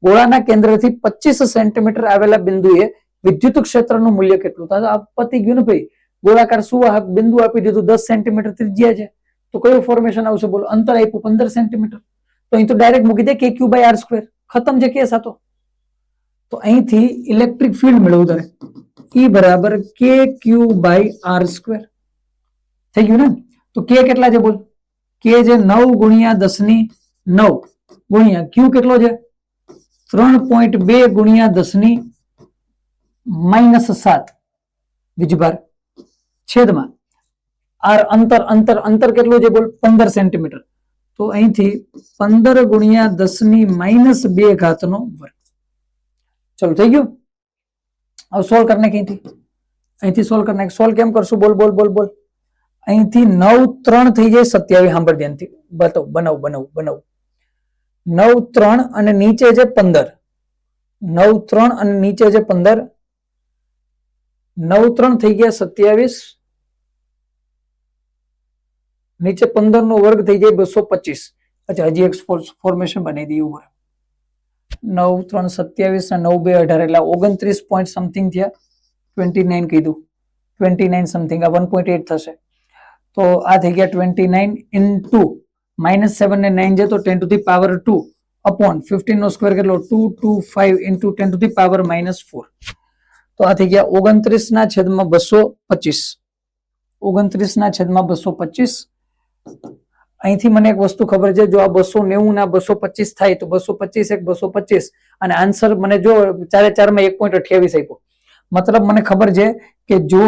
ગોળાના કેન્દ્રથી 25 સેન્ટીમીટર આવેલા બિંદુએ વિદ્યુત ક્ષેત્રનું મૂલ્ય કેટલું? તો આ પતી ગયું ને ભાઈ. ગોળાકાર સુવાહક બિંદુ આપી દીધું, 10 સેન્ટીમીટર ત્રિજ્યા છે. તો કયું ફોર્મેશન આવશે બોલો? અંતર આપ્યું 15 સેન્ટીમીટર. તો અહીં તો ડાયરેક્ટ મૂકી દે kq/r². ખતમ છે કેસ. આ તો અહીંથી ઇલેક્ટ્રિક ફિલ્ડ મેળવું તારે. E બરાબર kq/r². થઈ ગયું ને? તો k કેટલા છે બોલ? k છે 9 ગુણ્યા 10 ની 9 ગુણ્યા q કેટલો છે? 3.2 ગુણ્યા 10 ની માઇનસ 7 વીજભાર છેદમાં આર અંતર કેટલું છે બોલ? 15 સેન્ટીમીટર. તો અહીંથી 15 ગુણ્યા 10 ની માઇનસ 2 ઘાત નો વર્ગ. ચલો થઈ ગયું. હવે સોલ્વ કરી નાખ. અહીંથી સોલ્વ કરી નાખ. સોલ્વ કેમ કરશું બોલ બોલ બોલ બોલ? અહીંથી 9 3 થઈ જાય 27. સાંભળ ધ્યાનથી. બનાવ 9 3 અને નીચે છે 15. 9 3 અને નીચે છે 15. 9 3 થઈ ગયા 27. નીચે 15 નો વર્ગ થઈ જાય 225. અચ્છા હજી એક ફોર્મેશન બનાવી દઈએ. 9 3 27 અને 9 2 18 એટલે 29 પોઈન્ટ સમથિંગ થયા. 29 કીધું. 29 સમથિંગ. આ 1.8 થશે. તો આ થઈ ગયા 29 ઇન્ટુ -7 ને 9 છે તો 10 ટુ ધી પાવર 2 અપોન 15 નો સ્ક્વેર કેટલો? 225 ઇન્ટુ 10 ટુ ધી પાવર -4. તો આ થઈ ગયા 29 ના છેદમાં 225. 29 ના છેદમાં 225. અહીંથી મને એક વસ્તુ ખબર છે, જો આ 290 ના 225 થાય તો 225 એક 225 અને આન્સર મને જો 4 માં 1.28 આપ્યો. મતલબ મને ખબર છે કે જો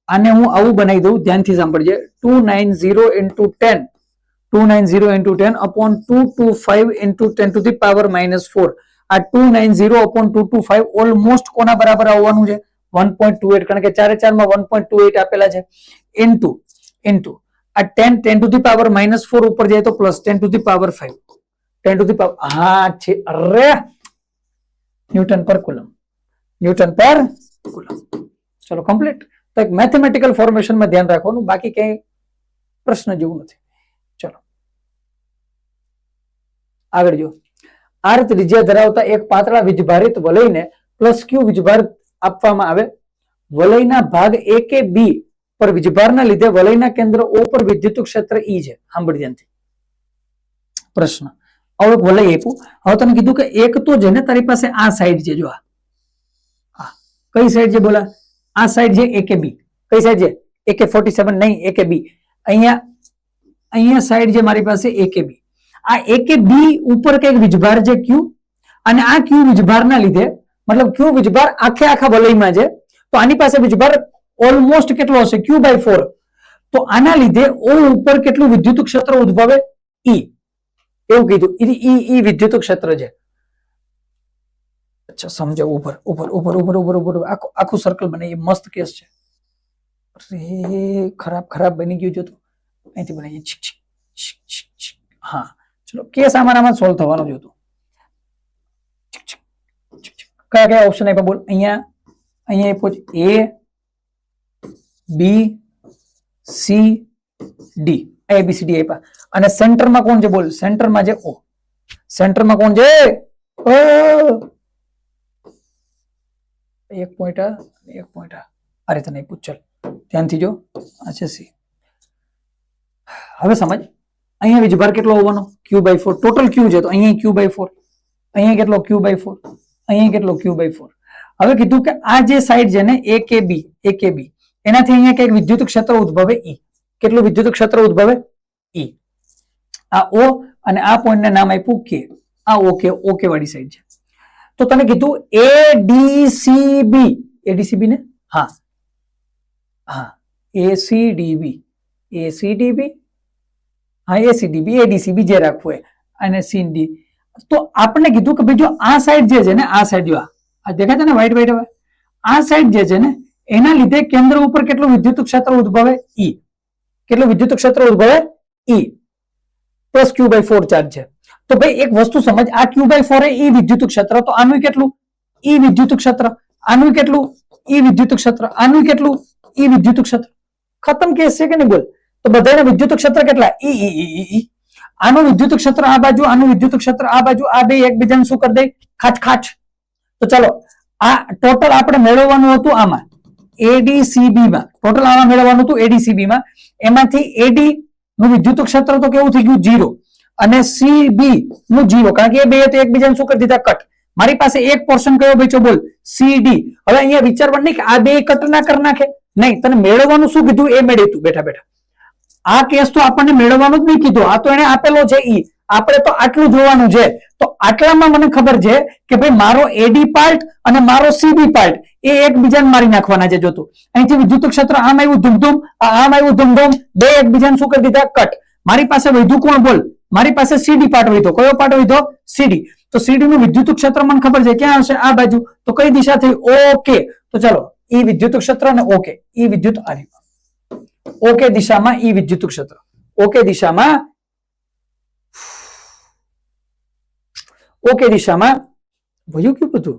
આને હું આવું બનાવી દઉં, ધ્યાનથી સાંભળજે, 290 into 10 290 into 10 upon 225 into 10 to the power -4. આ 290 અપોન 225 ઓલમોસ્ટ કોના બરાબર આવવાનું છે? 1.28. કારણ કે 4 માં 1.28 આપેલા છે. ઇન્ટુ આ 10 ટુ ધી પાવર -4 ઉપર જાય તો plus 10 to the power 5. 10 to the power હા છે. અરે ન્યૂટન પર કુલમ. ચલો કમ્પ્લીટ. તો એક મેથેમેટિકલ ફોર્મેશનમાં ધ્યાન રાખવાનું, બાકી કઈ પ્રશ્ન જેવું નથી. ચલો આગળ જો. આર ત્રિજ્યા ધરાવતા એક પાતળા વીજભારિત વલયને +q વીજભાર આપવામાં આવે. વલયના ભાગ A કે B પર વીજભારના લીધે વલયના કેન્દ્ર O પર વિદ્યુત ક્ષેત્ર E છે. સાંભળી ધ્યાનથી પ્રશ્ન. હવે એક વલય આપ્યું. હવે તને કીધું કે એક તો છે ને તારી પાસે આ સાઈડ છે. જો આ કઈ સાઈડ છે બોલા? આ સાઈડ છે AKB. કઈ સાઈડ છે? AK47 નહીં, AKB. અહીંયા અહીંયા સાઈડ છે મારી પાસે AKB. આ AKB ઉપર કઈક વીજભાર છે Q, અને આ Q વીજભારના લીધે, મતલબ Q વીજભાર આખા વલયમાં છે, તો આની પાસે વીજભાર ઓલમોસ્ટ કેટલો હશે? Q/4. તો આના લીધે O ઉપર કેટલું વિદ્યુત ક્ષેત્ર ઉદ્ભવે? E. એવું કીધું. ઈ વિદ્યુત ક્ષેત્ર છે. અચ્છા સમજો. ઉપર ઉપર ઉપર ઉપર ઉપર ઉપર આખું સર્કલ બને. એ મસ્ત કેસ છે. ખરાબ બની ગયું છે. તો અહીંથી બનાવીએ. હા ચલો, કેસ આમાં સોલ્વ થવાનો જ હતો. કયા ઓપ્શન આપ્યા બોલ? અહીંયા આપ્યો ABCD. ABCD આપ્યા. અને સેન્ટરમાં કોણ છે બોલ? સેન્ટરમાં છે O. સેન્ટરમાં કોણ છે? એક પોઈન્ટ આ રીતે નહીં પૂછ. ચાલ ધ્યાનથી જો. આ છે C. હવે સમજ. અહીંયા વીજભાર કેટલો હોવાનો? Q/4. ટોટલ Q છે તો અહીંયા Q/4. અહીંયા કેટલો? Q/4. અહીંયા કેટલો? Q/4. હવે કીધું કે આ જે સાઈડ છે ને AKB, એનાથી અહીંયા કઈક વિદ્યુત ક્ષેત્ર ઉદ્ભવે E. કેટલું વિદ્યુત ક્ષેત્ર ઉદ્ભવે? E. આ O અને આ પોઈન્ટને નામ આપ્યું K. આ OK વાળી સાઈડ છે. તો તમે કીધું ADCB. ADCB ને? હા ACDB. હા ACDB, ADCB જે રાખવું હોય, અને CD. તો આપણે કીધું કે ભાઈ જો આ સાઈડ જે છે ને, આ સાઈડ જો આ દેખાય છે ને વ્હાઈટ હવે, આ સાઈડ જે છે ને એના લીધે કેન્દ્ર ઉપર કેટલું વિદ્યુત ક્ષેત્ર ઉદ્ભવે? E. કેટલું વિદ્યુત ક્ષેત્ર ઉદ્ભવે? E પ્લસ Q/4 ચાર્જ છે. તો ભાઈ એક વસ્તુ સમજ, આ Q/4 એ E વિદ્યુત ક્ષેત્ર, તો આનું કેટલું? E વિદ્યુત ક્ષેત્ર. આનું કેટલું? E વિદ્યુત ક્ષેત્ર. આનું કેટલું? E વિદ્યુત ક્ષેત્ર. ખતમ કેસ છે કે નહીં બોલ? તો બધાના વિદ્યુત ક્ષેત્ર કેટલા? E. આનું વિદ્યુત ક્ષેત્ર આ બાજુ, આનું વિદ્યુત ક્ષેત્ર આ બાજુ, આ બે એકબીજાને શું કરી દે? ખાચ. તો ચાલો આ ટોટલ આપણે મેળવવાનું હતું આમાં ADCB માં. ટોટલ આમાં મેળવવાનું હતું ADCB માં. એમાંથી AD નું વિદ્યુત ક્ષેત્ર તો કેવું થઈ ગયું? 0. અને CB નું 0, કારણ કે એ બે તો એકબીજાને શું કરી દીધા? કટ. મારી પાસે એક પોર્શન કયો બચ્યો બોલ? CD. હવે અહીંયા વિચારવાનું નહીં કે આ બે કટ ના કરી નાખે. નહીં, તને મેળવવાનું શું કીધું એ મેળવ્યું બેઠા. આ કેસ તો આપણને મેળવવાનું જ નહીં કીધું. આ તો એને આપેલો છે E. આપણે તો આટલું જોવાનું છે. તો આટલામાં મને ખબર છે કે ભાઈ મારો AD પાર્ટ અને મારો CB પાર્ટ એ એકબીજાને મારી નાખવાના છે. જોતું અહીંથી વિદ્યુત ક્ષેત્ર આમ આવ્યું ધૂમધૂમ, આમ આવ્યું ધૂમધૂમ, બે એકબીજાને શું કરી દીધા? કટ. મારી પાસે વધ્યું કોણ બોલ? મારી પાસે CD પાર્ટ વધ્યો. કયો પાર્ટ વધ્યો? CD. તો CD નું વિદ્યુત ક્ષેત્ર મને ખબર છે ક્યાં હશે? આ બાજુ. તો કઈ દિશા થઈ? OK. તો ચાલો E વિદ્યુત ક્ષેત્ર અને OK. E વિદ્યુત OK દિશામાં E વિદ્યુત ક્ષેત્ર. OK દિશામાં ભયું ક્યું બધું?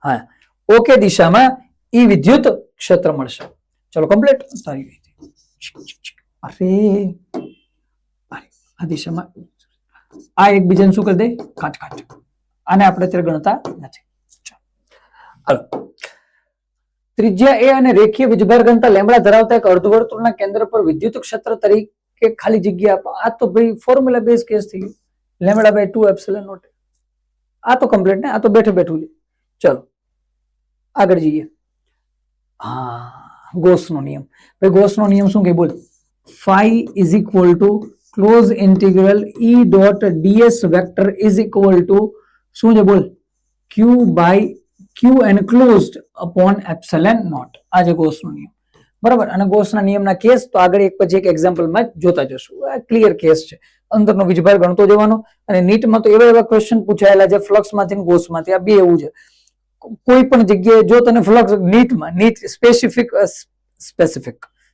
હા OK દિશામાં E વિદ્યુત ક્ષેત્ર મળશે. ચલો કમ્પ્લીટ. અરે આ દિશામાં આ એકબીજાને શું કરી દે? કાચ. આને આપણે અત્યારે ગણતા નથી. ચાલો ત્રિજ્યા A અને રેખીય વીજભાર ઘનતા લેમ્બડા ધરાવતા એક અર્ધવર્તુળના કેન્દ્ર પર વિદ્યુત ક્ષેત્ર તરીકે ખાલી જગ્યા આપો. આ તો ભાઈ ફોર્મ્યુલા બેઝ કેસ થઈ ગયો. λ/2ε0. આ તો કમ્પ્લીટ ને? આ તો બેઠું છે. ચલો આગળ જઈએ. હા ગોસનો નિયમ. ભાઈ ગોસનો નિયમ શું કે બોલ? phi is equal to close integral E dot ds vector is equal to શું છે બોલ? Q enclosed upon epsilon naught. આ છે ગોસનો નિયમ. બરાબર. અને ગોસના નિયમના કેસ તો આગળ એક પછી એક એક્ઝામ્પલમાં જોતા જશું. આ ક્લિયર કેસ છે. અંદરનો વીજભાર ગણતો જવાનો. અને નીટમાં તો એવા ક્વેશ્ચન પૂછાયેલા છે ફ્લક્સમાંથી અને ગોસમાંથી. આ બે એવું છે. કોઈ પણ જગ્યાએ જો તને flux net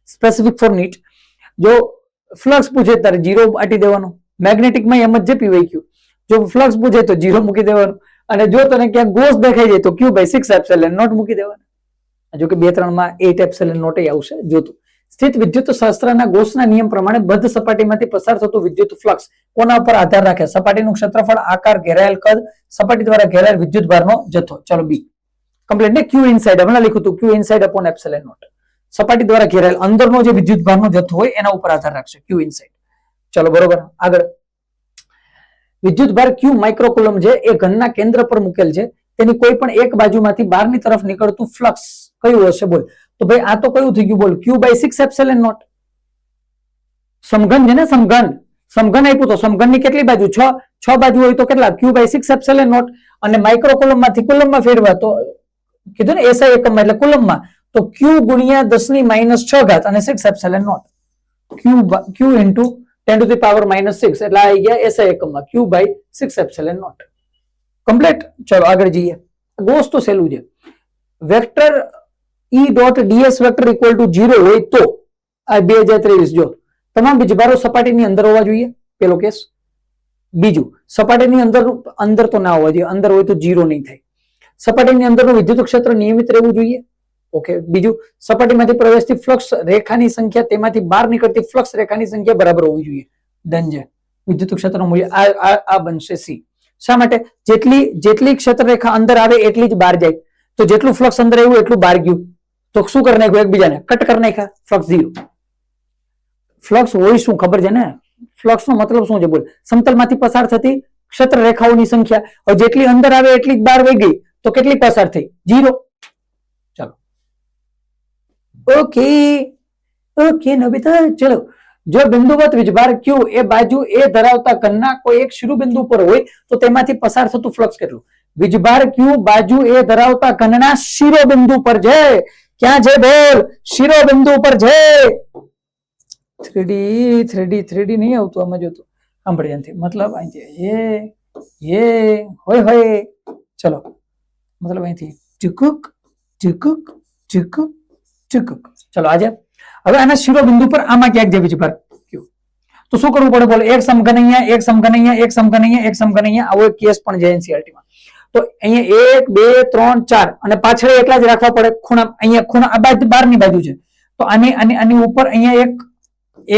specific for net જો ફ્લક્સ પૂછે ત્યારે 0 આટી દેવાનો. મેગ્નેટિકમાં એમ જ પીવાઈ ગયું. જો ફ્લક્સ પૂછે તો 0 મૂકી દેવાનું. અને જો તને ક્યાંક ગોસ દેખાઈ જાય તો Q/6ε0 મૂકી દેવાના. જો કે 2-3 માં 8ε0 આવશે. જોતું સ્થિત વિદ્યુત શાસ્ત્રના ગોસના નિયમ પ્રમાણે બદ્ધ સપાટીમાંથી પસાર થતું વિદ્યુત ફ્લક્સ કોના ઉપર આધાર રાખે? સપાટીનું ક્ષેત્રફળ, આકાર, ઘેરાયેલ કદ, સપાટી દ્વારા ઘેરાયેલ વિદ્યુત ભારનો જથ્થો. ચલો B. કમ્પ્લીટ ને ક્યુ ઇનસાઇડ હમણાં લખ્યું હતું ક્યુ ઇનસાઇડ અપોન એપ્સિલોન નોટ સપાટી દ્વારા ઘેરાયેલ અંદરનો જે વિદ્યુત ભારનો જથ્થો હોય એના ઉપર આધાર રાખશે ક્યુ ઇનસાઇડ. ચલો બરોબર. આગળ વિદ્યુત ભાર ક્યુ માઇક્રોકુલમ છે એ ઘનના કેન્દ્ર પર મૂકેલ છે. તેની કોઈ પણ એક બાજુમાંથી બહારની તરફ નીકળતું ફ્લક્સ કયું હશે બોલ. તો ભાઈ આ તો કયું થઈ ગયું બોલ ક્યુ બાય 6 એપ્સિલોન નોટ. સમઘન છે ને સમઘન આપ્યું તો સમઘનની કેટલી બાજુ 6 બાજુ હોય તો કેટલા ક્યુ બાય 6 એપ્સિલોન નોટ. અને માઇક્રોકુલમ માંથી કુલમમાં ફેરવા તો કીધું ને એસઆઈ એકમમાં એટલે કુલમમાં તો ક્યુ ગુણ્યા 10⁻⁻⁶ અને 6 epsilon naught Q into 10 to the power -6 એટલે આવી ગયા એસઆઈ એકમમાં ક્યુ બાય 6 એપ્સિલોન નોટ. કમ્પ્લીટ. ચલો આગળ જઈએ. ગોસ તો સહેલું છે. Vector E dot ds vector equal to 0 હોય તો આ 2023 જો તમામ વીજભારો સપાટીની અંદર હોવા જોઈએ પેલો કેસ. બીજું સપાટીની અંદર તો ના હોવા જોઈએ અંદર હોય તો 0 નહીં થાય. સપાટીની અંદરનું વિદ્યુત ક્ષેત્ર નિયમિત રહેવું જોઈએ. ઓકે. બીજું સપાટીમાંથી પ્રવેશતી ફ્લક્સ રેખાની સંખ્યા તેમાંથી બહાર નીકળતી ફ્લક્સ રેખાની સંખ્યા બરાબર હોવી જોઈએ. ડન છે. વિદ્યુત ક્ષેત્રનું મૂલ્ય આ બનશે સી. શા માટે જેટલી ક્ષેત્ર રેખા અંદર આવે એટલી જ બહાર જાય. તો જેટલું ફ્લક્સ અંદર આવ્યું એટલું બહાર ગયું તો શું કરી નાખ્યું એકબીજાને કટ કરી નાખ્યા ફ્લક્સ 0. ફ્લક્સ હોય શું ખબર છે ને ફ્લક્સ નો મતલબ શું છે બોલ સમતલમાંથી પસાર થતી ક્ષેત્ર રેખાઓની સંખ્યા. હવે જેટલી અંદર આવે એટલી જ બહાર વહી ગઈ તો કેટલી પસાર થઈ 0. ચાલો ઓકે નબીતા. ચલો જો બિંદુવત વીજભાર ક્યુ એ બાજુ એ ધરાવતા ઘનના કોઈ એક શિરોબિંદુ પર હોય તો તેમાંથી પસાર થતું ફ્લક્સ કેટલું. વીજભાર ક્યુ બાજુ એ ધરાવતા ઘનના શિરોબિંદુ પર છે. ક્યાં છે બોલ શિરોબિંદુ પર છે. 3D નહીં આવતું આમાં જોતું સાંભળી અહીંથી મતલબ અહીંથી એ હોય ચલો મતલબ અહીંથી ચુકુક ચલો આજે હવે આના શિરોબિંદુ પર આમાં ક્યાંક જે વીજભાર ક્યુ તો શું કરવું પડે બોલો એક સમઘન અહીંયા એક સમઘન અહીંયા એક સમઘન અહીંયા એક સમઘન અહીંયા આવો એક કેસ પણ છે એનસીઆરટી માં. તો અહીંયા 1 2 3 4 અને પાછળ એટલા જ રાખવા પડે ખૂણા અહીંયા ખૂણા આ બાજુ બહારની બાજુ છે તો આની ઉપર અહીંયા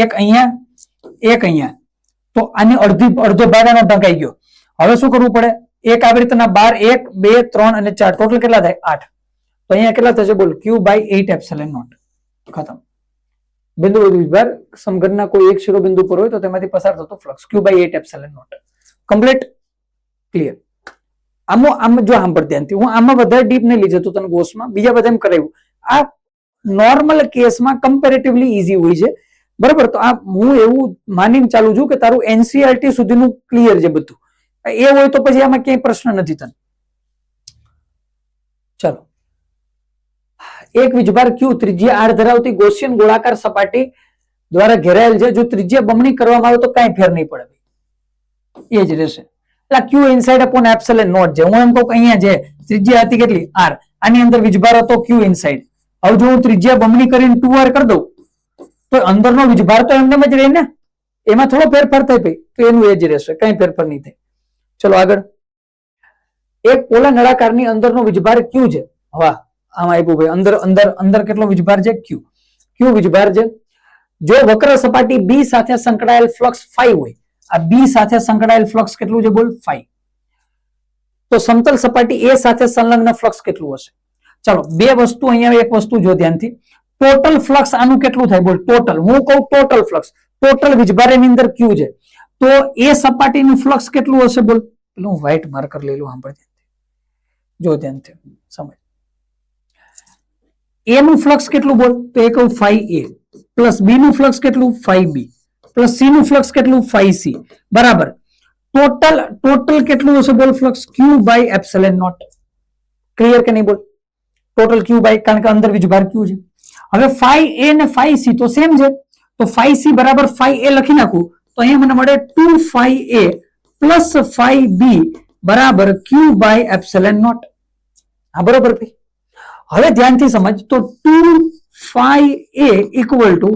એક અહીંયા તો આની અડધો ભાગ આનો ઢંકાઈ ગયો. હવે શું કરવું પડે એક આવી રીતના 12 1 2 3 અને 4 ટોટલ કેટલા થાય 8. તો અહીંયા કેટલા થશે બોલ ક્યુ બાય 8 એપ્સિલોન નોટ. ખતમ. બિંદુ વીજભાર સમઘનના કોઈ એક શિરોબિંદુ પર હોય તો તેમાંથી પસાર થતો flux Q by 8 epsilon naught. Complete. Clear. આમ જો સાંભળ ધ્યાનથી હું આમાં વધારે ડીપ નહીં લઈ જતો તને ગોસમાં બીજા બધા એમ કરાવ્યું. આ નોર્મલ કેસમાં કમ્પેરેટિવલી ઈઝી હોય છે બરાબર. તો આ હું એવું માનીને ચાલુ છું કે તારું એનસીઆરટી સુધીનું ક્લિયર છે બધું. એ હોય તો પછી આમાં ક્યાંય પ્રશ્ન નથી તને. ચલો એક વીજભાર ક્યુ ત્રિજ્યા r ધરાવતી ગૌસિયન ગોળાકાર સપાટી દ્વારા ઘેરાયેલ છે. જો ત્રિજ્યા બમણી કરવામાં આવે તો કાંઈ ફેર નહીં પડે એ જ રહેશે. એટલે ક્યુ ઇનસાઇડ અપોન એપ્સિલોન નોટ છે. હું એમ કહું અહીંયા છે ત્રિજ્યા હતી કેટલી r આની અંદર વીજભાર હતો ક્યુ ઇનસાઇડ. હવે જો હું ત્રિજ્યા બમણી કરીને 2r કરી દઉં તો અંદરનો વીજભાર તો એમને જ રહે ને એમાં થોડો ફેરફાર થાય ભાઈ તો એનું એ જ રહેશે કઈ ફેરફાર નહીં થાય. ચલો આગળ. એક પોલા નળાકારની અંદરનો વીજભાર ક્યુ છે. વાહ આમાં આપ્યું ભાઈ અંદર કેટલો વીજભાર છે ક્યુ વીજભાર છે. જો વક્ર સપાટી બી સાથે સંકળાયેલ ફ્લક્સ φ હોય આ બી સાથે સંકળાયેલ ફ્લક્સ કેટલું છે બોલ φ. તો સમતલ સપાટી એ સાથે સંલગ્ન ફ્લક્સ કેટલું હશે. ચાલો બે વસ્તુ અહીંયા એક વસ્તુ જો ધ્યાનથી ટોટલ ફ્લક્સ આનું કેટલું થાય બોલ ટોટલ. હું કહું ટોટલ ફ્લક્સ ટોટલ વીજભાર એની અંદર ક્યુ છે તો એ સપાટીનું ફ્લક્સ કેટલું હશે બોલ. પેલું વ્હાઈટ માર્કર લઈ લો સાંભળ જો ધ્યાનથી સમજ. એ નું ફ્લક્સ કેટલું બોલ તો એ કહું φ a પ્લસ બી નું ફ્લક્સ કેટલું φ b પ્લસ સી નું ફ્લક્સ કેટલું φ c બરાબર. ટોટલ કેટલું હશે બોલ flux Q by epsilon naught. Clear કે નહીં બોલ ટોટલ ક્યુ બાય કારણ કે અંદર વીજભાર ક્યુ છે. હવે φ a ને φ c તો સેમ છે તો φ c બરાબર φ a લખી નાખું તો અહીંયા મને મળે 2φ a પ્લસ φ b બરાબર ક્યુ બાય એપ્સિલોન નોટ. હા બરોબર ભાઈ. હવે ધ્યાનથી સમજ તો 2φ a equal to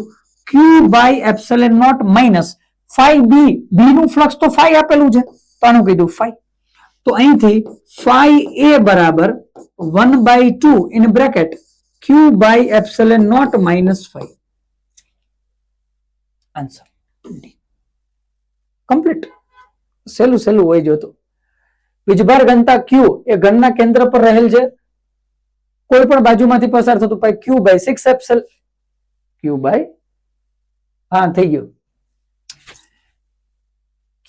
Q by epsilon not minus φ b b નું ફ્લક્સ તો φ આપેલું છે તો આનું કીધું φ. તો અહીંથી φ a બરાબર 1/2 in bracket Q by epsilon not minus φ. Answer complete. સહેલું હોય જોતો. વીજભાર ઘનતા ક્યુ એ ઘનના કેન્દ્ર પર રહેલ છે કોઈ પણ બાજુમાંથી પસાર થતું પાઈ ક્યુ બાય 6 એપ્સલ ક્યુ બાય હા થઈ ગયું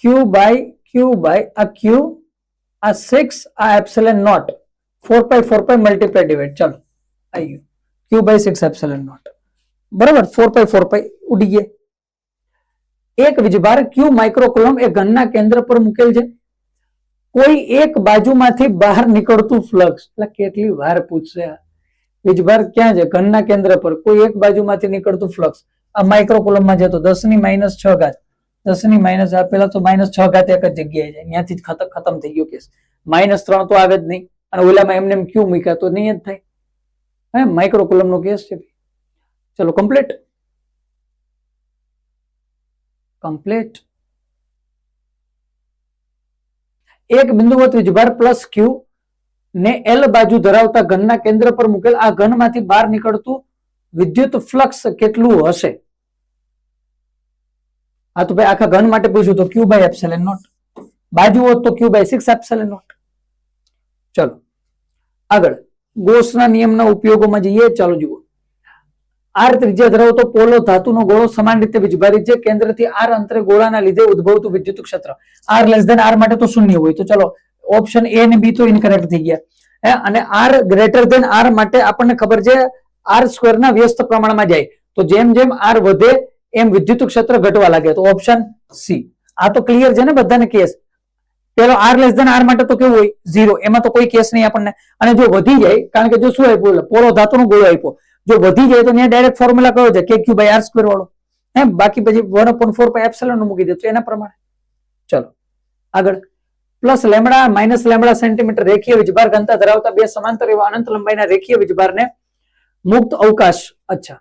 ક્યુ બાય આ ક્યુ આ 6 આ epsilon naught 4 pi multiply divide ચાલો આવી ગયું ક્યુ બાય 6 એપ્સિલન નોટ બરાબર 4 પાઈ ઉડી ગયા. એક વીજભાર ક્યુ માઇક્રોકુલમ એ ઘનના કેન્દ્ર પર મૂકેલ છે. કોઈ એક બાજુમાંથી બહાર નીકળતું ફ્લક્સ એટલે કેટલી વાર પૂછશે વીજભાર ક્યાં છે ઘનના કેન્દ્ર પર કોઈ એક બાજુમાંથી નીકળતું ફ્લક્સ આ માઇક્રોકુલમમાં છે તો 10⁻6 ઘાત 10⁻ પેલા તો -6 ઘાત એક જ જગ્યાએ જાય ત્યાંથી જ ખતમ થઈ ગયો કેસ -3 તો આવે જ નહીં અને ઓલામાં એમને ક્યુ મૂક્યા તો નહીં જ થાય હે માઇક્રોકુલમ નો કેસ છે. ચલો કમ્પ્લીટ એક બિંદુવત વીજભાર પ્લસ ક્યુ ને એલ બાજુ ધરાવતા ઘનના કેન્દ્ર પર મૂકેલ આ ઘનમાંથી બહાર નીકળતું વિદ્યુત ફ્લક્સ કેટલું હશે? આ તો ભાઈ આખા ઘન માટે પૂછ્યું તો ક્યુ બાય એપ્સિલન નોટ બાજુ હોત તો ક્યુ બાય 6 એપ્સિલન નોટ. ચલો આગળ ગોસના નિયમના ઉપયોગોમાં જઈએ. ચાલો જુઓ આર ત્રિજ્યા ધરાવતો પોલો ધાતુનો ગોળો સમાન રીતે વીજભારિત છે. કેન્દ્રથી આર અંતરે ગોળાના લીધે ઉદ્ભવતું વિદ્યુત ક્ષેત્ર આર લેસ ધેન આર માટે તો શૂન્ય હોય તો ચલો ઓપ્શન એ અને બી તો ઇનકરેક્ટ થઈ ગયા અને આર ગ્રેટર ધેન આર માટે આપણને ખબર છે આર સ્ક્વેર ના વ્યસ્ત પ્રમાણમાં જાય તો જેમ જેમ આર વધે એમ વિદ્યુત ક્ષેત્ર ઘટવા લાગે તો ઓપ્શન સી. આ તો ક્લિયર છે ને બધાને કેસ. પેલો આર લેસ ધેન આર માટે તો કેવું હોય 0 એમાં તો કોઈ કેસ નહીં આપણને અને જો વધી જાય કારણ કે જો શું આપ્યું પોલો ધાતુનો ગોળો આપ્યો જો વધી જાય તો ત્યાં ડાયરેક્ટ ફોર્મ્યુલા કયો છે કે ક્યુ બાય આર સ્ક્વેર વાળો બાકી પછી 1/4 પાઈ એપ્સિલન નું મૂકી દે તો એના પ્રમાણે. ચલો આગળ plus lambda minus lambda centimetre રેખીય વીજભાર ઘનતા ધરાવતા બે સમાંતર એવા અનંત લંબાઈના રેખીય વીજભારને મુક્ત અવકાશ અચ્છા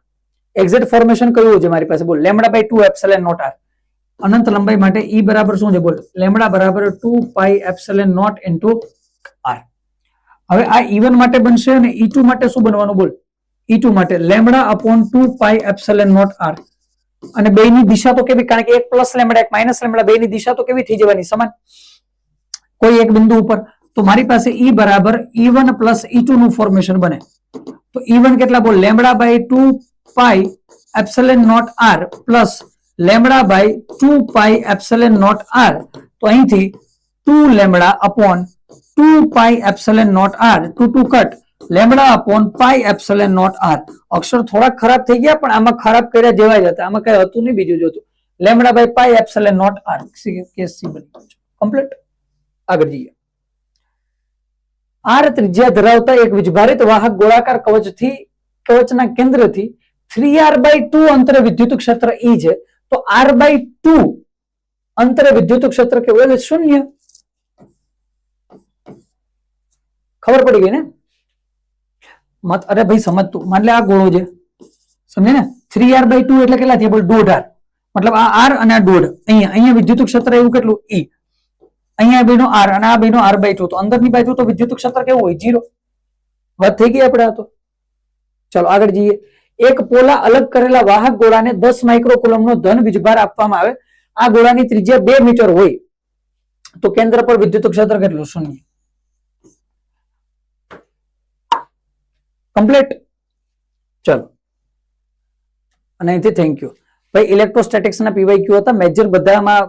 એક્ઝેક્ટ ફોર્મેશન કયું છે મારી પાસે બોલ lambda by 2 epsilon not R અનંત લંબાઈ માટે ઈ બરાબર શું છે બોલ લેમડા બરાબર 2 pi epsilon not into R. હવે આ E1 માટે બનશે અને E2 માટે શું બનવાનું બોલ E2 માટે lambda upon 2 pi epsilon not R અને બેની દિશા તો કેવી કારણ કે એક પ્લસ લેમડા એક માઇનસ લેમડા બેની દિશા તો કેવી થઈ જવાની સમાન કોઈ એક બિંદુ ઉપર તો મારી પાસે E બરાબર E1 પ્લસ E2 નું ફોર્મેશન બને તો E1 કેટલા બોલ lambda by 2 pi epsilon not R plus lambda by 2 pi epsilon not R તો અહીંથી 2 lambda upon 2 pi epsilon not R 2 cut lambda upon pi epsilon not R. અક્ષર થોડા ખરાબ થઈ ગયા પણ આમાં ખરાબ કર્યા જેવા જ હતા આમાં કઈ હતું નહીં બીજું જોતું lambda by pi epsilon not R case C બની ગયો કમ્પ્લીટ. આગળ જઈએ આર ત્રિજ્યા ધરાવતા એક વીજભારિત વાહક ગોળાકાર કવચના કેન્દ્રથી 3r/2 અંતરે વિદ્યુત ક્ષેત્ર E છે તો r/2 અંતરે વિદ્યુત ક્ષેત્ર કેવું એટલે શૂન્ય. ખબર પડી ગઈ ને મત અરે ભાઈ સમજ તું માન લે આ ગોળો છે સમજે ને 3r/2 એટલે કેટલા થયા બોલ 1.5r મતલબ આ r અને આ 1.5 અહીંયા વિદ્યુત ક્ષેત્ર એવું કેટલું E અહીંયા બેનો r અને આ બેનો r/2 તો અંદરની બાજુ તો વિદ્યુત ક્ષેત્ર કેવું હોય 0 વાત થઈ ગઈ આપણે આ તો. ચલો આગળ જઈએ એક પોલા અલગ કરેલા વાહક ગોળાને 10 માઇક્રોકુલમનો ધન વીજભાર આપવામાં આવે આ ગોળાની ત્રિજ્યા 2 મીટર હોય તો કેન્દ્ર પર વિદ્યુત ક્ષેત્ર કેટલું શૂન્ય. કમ્પ્લીટ. ચલો અને અહીંથી થેન્ક યુ ભાઈ ઇલેક્ટ્રોસ્ટેટિક્સ ના પીવાયક્યુ હતા મેજર બધામાં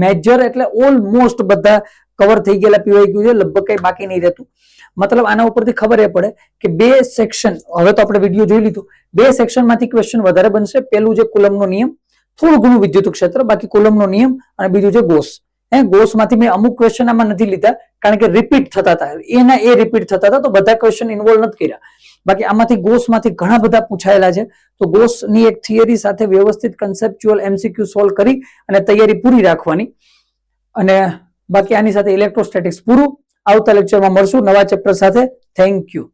મેજર એટલે ઓલમોસ્ટ બધા કવર થઈ ગયેલા પીવાયક્યુ છે લગભગ કઈ બાકી નહીં રહેતું મતલબ આના ઉપરથી ખબર એ પડે કે બે સેક્શન હવે તો આપણે વિડીયો જોઈ લીધું બે સેક્શન માંથી ક્વેશ્ચન વધારે બનશે પેલું છે કુલમનો નિયમ થોડું ઘણું વિદ્યુત ક્ષેત્ર બાકી કુલમનો નિયમ અને બીજું છે ગોસ ગોસ માંથી મેં અમુક ક્વેશ્ચન આમાં નથી લીધા કારણ કે રિપીટ થતા હતા એના એ રિપીટ થતા હતા તો બધા ક્વેશ્ચન ઇન્વોલ્વ નથી કર્યા બાકી આમાંથી ગોસ માંથી ઘણા બધા પૂછાયેલા છે તો ગોસ ની એક થિયરી સાથે વ્યવસ્થિત કન્સેપ્ચ્યુઅલ MCQ સોલ્વ કરી અને તૈયારી પૂરી રાખવાની અને બાકી આની સાથે ઇલેક્ટ્રોસ્ટેટિક્સ પૂરું આવતા લેક્ચરમાં મળશું નવા ચેપ્ટર સાથે થેન્ક યુ.